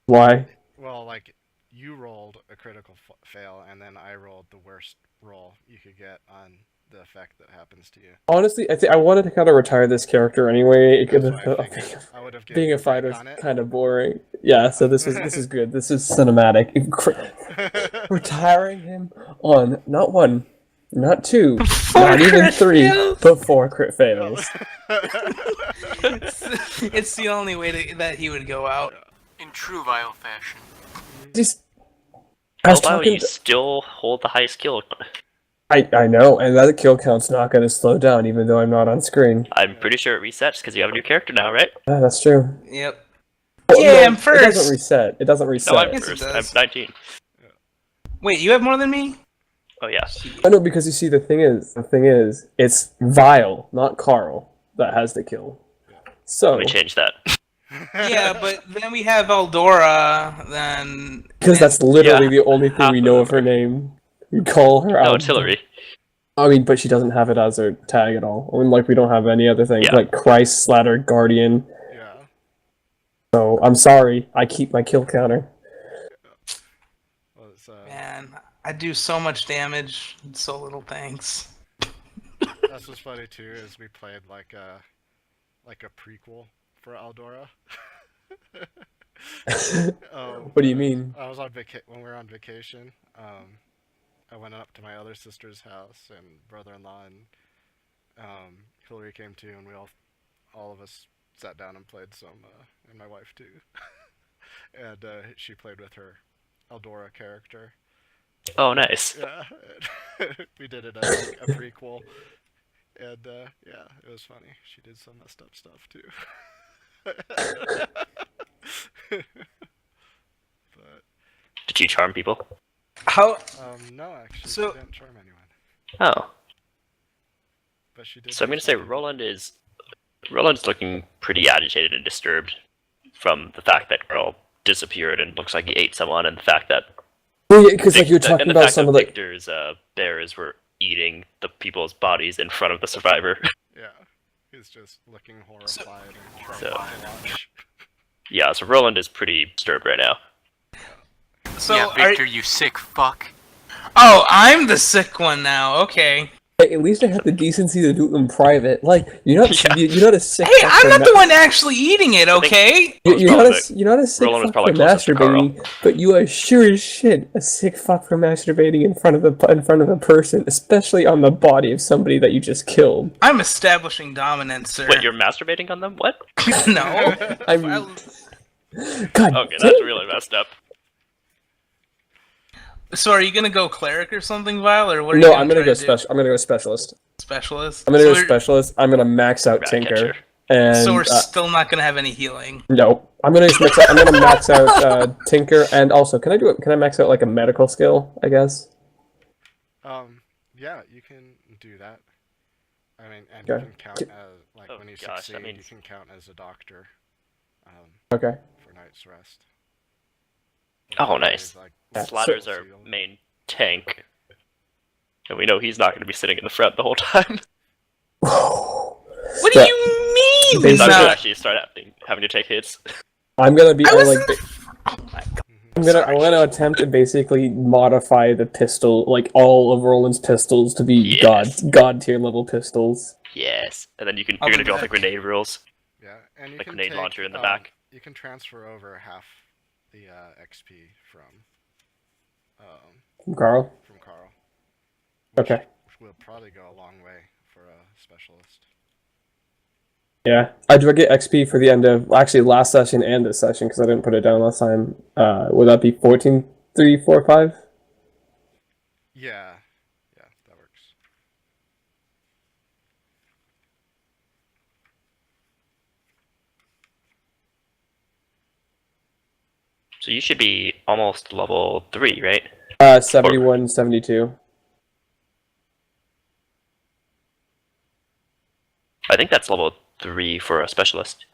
Why? Well, like, you rolled a critical fail, and then I rolled the worst roll you could get on the effect that happens to you. Honestly, I wanted to kind of retire this character anyway. It could That's have, why I figured I would have given being you a fighter is break on it. kind of boring. Yeah, so this is good. This is cinematic. Retiring him on not 1, not 2, not even crit 3, fails. but 4 crit fails. It's the only way that he would go out. In true vile fashion. Just, I was Although talking. you still hold the highest skill. I know, and that kill count's not going to slow down, even though I'm not on screen. I'm pretty sure it resets because you have a new character now, right? Yeah, that's true. Yep. Well, Yeah, no, I'm It doesn't first. reset. It doesn't reset. No, I'm Yes, it first. I'm does. 19. Wait, you have more than me? Oh, yeah. I know, because you see, the thing is, it's Vile, not Carl, that has the kill. So, Let me change that. Yeah, but then we have Eldora, then... because that's literally Yeah. the only thing Half we of know them of her name. We call her No, out. it's Hillary. I mean, but she doesn't have it as her tag at all. I mean, like, we don't have any other things, Yeah. like Christ, Slatter, Guardian. Yeah. So, I'm sorry, I keep my kill counter. Well, it's, Man, I do so much damage, and so little thanks. that's what's funny too, is we played like a prequel for Aldora. What do you mean? I was on when we were on vacation. I went up to my other sister's house, and brother-in-law and Hillary came too, and we all of us sat down and played some, and my wife too. And she played with her Eldora character. Oh, nice. Yeah, we did it as like a prequel, and yeah, it was funny. She did some messed up stuff too. But Did you charm people? How... no, actually, So- she didn't charm anyone. Oh. but she did. So I'm do gonna say something. Roland's looking pretty agitated and disturbed from the fact that girl disappeared and looks like he ate someone, and the fact that Well, yeah, because like you're talking and the about fact some that of the. Victor's bears were eating the people's bodies in front of the survivor. Yeah, he's just looking horrified and trying So- to watch. Yeah, so Roland is pretty disturbed right now. So, yeah, Victor, you sick fuck. oh, I'm the sick one now. Okay. Hey, at least I had the decency to do it in private. Like you're not Yeah. you're not a sick. Hey, fuck I'm for not the one actually eating it. Okay. It was You're not probably you're not a sick Roland was fuck probably for closest to Carl. masturbating, but you are sure as shit a sick fuck for masturbating in front of a person, especially on the body of somebody that you just killed. I'm establishing dominance, sir. Wait, you're masturbating on them? What? No. I'm. Well, God. Okay, damn. that's really messed up. so are you gonna go cleric or something, Vile, or what? Are No, you I'm gonna try go to do? special. I'm gonna go specialist. Specialist. I'm gonna so go specialist. I'm gonna max out Rat Tinker, catcher. and So we're still not gonna have any healing. no. I'm gonna just I'm gonna max out Tinker, and also can I do it? Can I max out like a medical skill? I guess. Yeah, you can do that. I mean, and Okay. you can count as like Oh, when you gosh, succeed, that means- you can count as a doctor. Okay. For night's rest. Oh, And nice. like, Yeah, Slaughter's so- our main tank. And we know he's not going to be sitting in the front the whole time. What Yeah. do you mean? Basically- He's not Not- going to actually start having to take hits. I'm gonna be I was like. in the- Oh my god. I'm Sorry. gonna attempt to basically modify the pistol, like all of Roland's pistols, to be Yes. god tier level pistols. Yes. And then I'll you're going to be go off the back. grenade rules. Yeah, and you Like can grenade take, launcher in the back. You can transfer over half the XP from Carl. Carl. Okay. Which will probably go a long way for a specialist. Yeah, I do get XP for the end of actually last session and this session because I didn't put it down last time. Would that be 14, 3, 4, 5? Yeah, that works. So you should be almost level 3, right? 71, 72. I think that's level 3 for a specialist.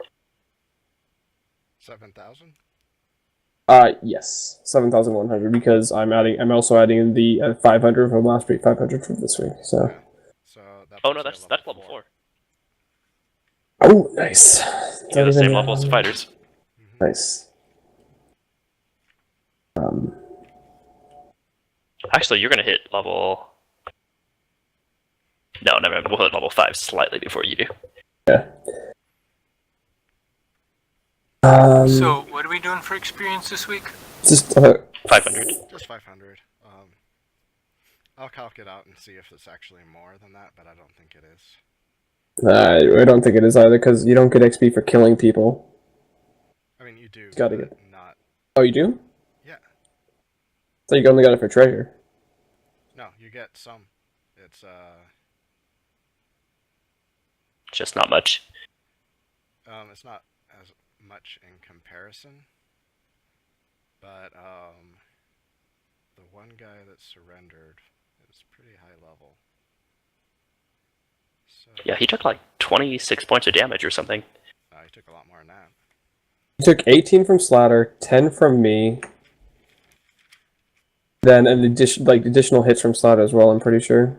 7,000. Yes, 7,100 because I'm also adding the 500 from last week, 500 from this week. So. So that Oh puts no, you that's at level 4. Oh, nice. Yeah, the same Even- level as the fighters. Nice. Actually, you're going to hit level... No, never mind. We'll hit level 5 slightly before you do. Yeah. So, what are we doing for experience this week? Just 500. Just 500. I'll calc it out and see if it's actually more than that, but I don't think it is. I don't think it is either because you don't get XP for killing people. I mean, you do. Gotta but get- not. Oh, you do? Yeah. So you only got it for treasure. No, you get some. It's Just not much. it's not as much in comparison, but the one guy that surrendered is pretty high level. So Yeah, he took like 26 points of damage or something. he took a lot more than that. You took 18 from Slatter, 10 from me. Then an additional hits from Slatter as well, I'm pretty sure.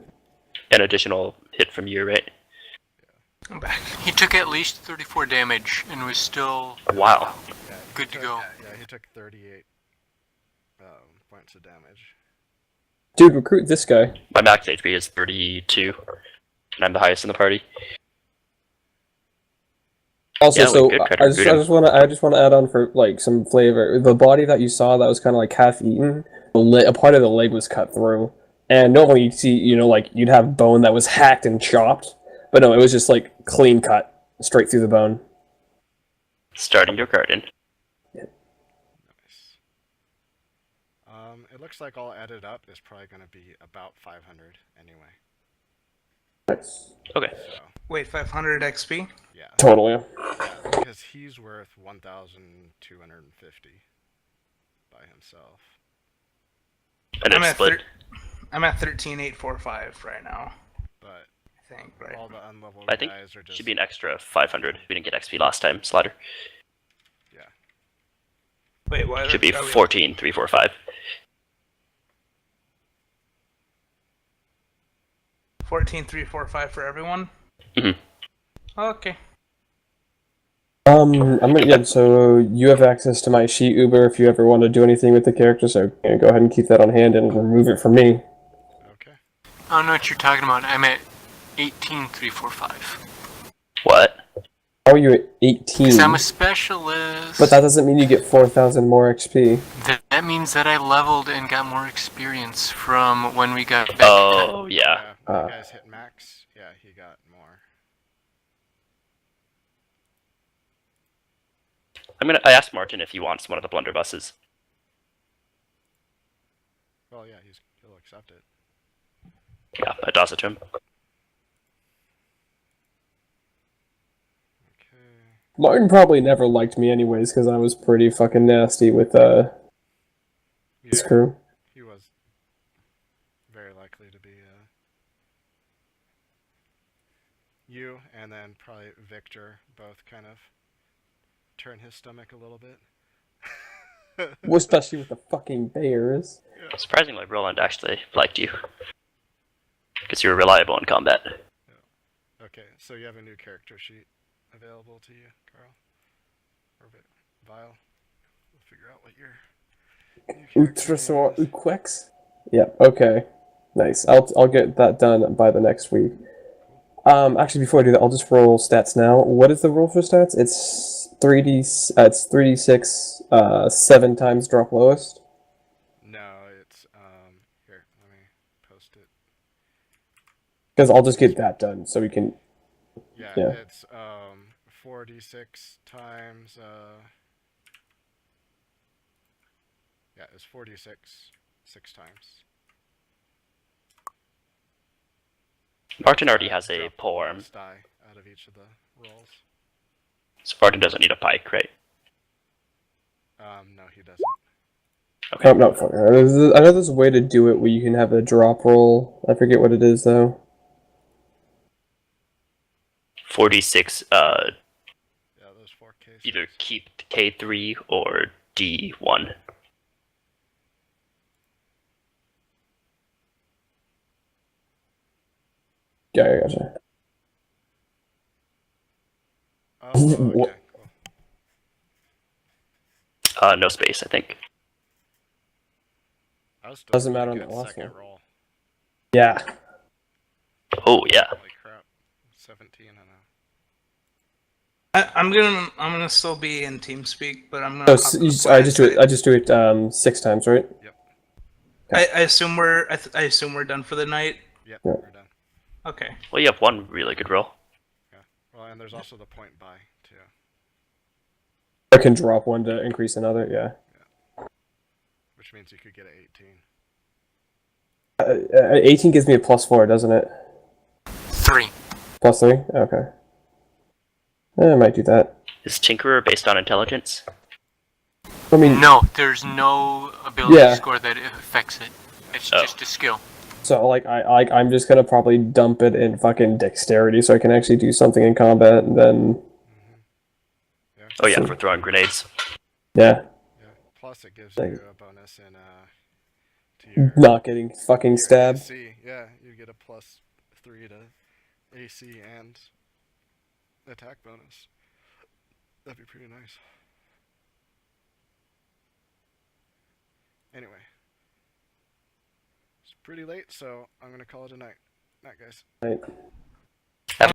An additional hit from you, right? I'm back. He took at least 34 damage and was still Wow. Yeah, he good to took- go. Yeah, he took 38 points of damage. Dude, recruit this guy. My max HP is 32, and I'm the highest in the party. Also, Yeah, we so could try to I just recruit him. want to add on for like some flavor. The body that you saw that was kind of like half eaten, a part of the leg was cut through, and normally you'd see like you'd have bone that was hacked and chopped, but no, it was just like clean cut straight through the bone. Starting your garden. Nice. It looks like all added up is probably going to be about 500 anyway. Nice. Okay. So Wait, 500 XP? yeah, Totally. because he's worth 1,250 by himself. And I'm it's at split. I'm at 13,845 right now. But think, right? All the unleveled I think guys are just should be an extra 500. We didn't get XP last time, Slider. yeah. Wait, what? Should be are we- 14, 3, 4, 5. 14, 3, 4, 5 for everyone? Mhm. Okay. So you have access to my sheet Uber if you ever want to do anything with the character. So go ahead and keep that on hand and remove it from me. Okay. I don't know what you're talking about. I'm at 18,345. What? How are you at 18? Because I'm a specialist. But that doesn't mean you get 4,000 more XP. That means that I leveled and got more experience from when we got back. Oh, yeah. When you guys hit max, yeah, he got more. I asked Martin if he wants one of the blunderbusses. Well, yeah, he'll accept it. Yeah, I toss it to him. Okay. Martin probably never liked me anyways because I was pretty fucking nasty with his Yeah, crew. he was very likely to be you and then probably Victor both kind of turn his stomach a little bit. Especially with the fucking bears. Surprisingly, Roland actually liked you. Because you were reliable in combat. Okay, so you have a new character sheet available to you, Carl? Or Vile? We'll figure out what your new character Ultrasor name is. Uquex? Yep, okay. Nice. I'll get that done by the next week. Actually, before I do that, I'll just roll stats now. What is the roll for stats? It's 3d6, 7 times drop lowest. No, it's here, let me post it. Because I'll just get that done so we can. Yeah, Yeah. it's 4d6 times yeah, it's 4d6 6 times. Martin already has a Drop the polearm, lowest die out of each of the rolls. so Martin doesn't need a pike, right? No, he doesn't. Okay. Oh, no, fuck. I know there's a way to do it where you can have a drop roll. I forget what it is, though. 46, Yeah, those 4 cases. either keep K3 or D1. Yeah, I gotcha. Oh, What? okay, cool. No space, I think. I was still Doesn't really matter on good that last second one. roll. Yeah. Oh, yeah. Holy crap. 17 and a... I'm gonna still be in TeamSpeak, but I'm So gonna. I just do it 6 times, right? Yep, I assume I assume we're done for the night. yep, Yeah. we're done. Okay. Well, you have one really good roll. Well, and there's also the point buy, too. I can drop one to increase another, yeah. Which means you could get an 18. 18 gives me a +4, doesn't it? 3. +3? Okay. I might do that. Is Tinkerer based on intelligence? I mean, No, there's no ability Yeah. score that affects it. It's Oh. just a skill. so I'm just gonna probably dump it in fucking dexterity so I can actually do something in combat, and then Oh, yeah, So- for throwing grenades. yeah, Yeah. Plus, it gives Thank- you a bonus in to your not getting fucking your stabbed. AC. Yeah, you get a +3 to AC and attack bonus. That'd be pretty nice. Anyway, it's pretty late, so I'm gonna call it a night. Night, guys. Right.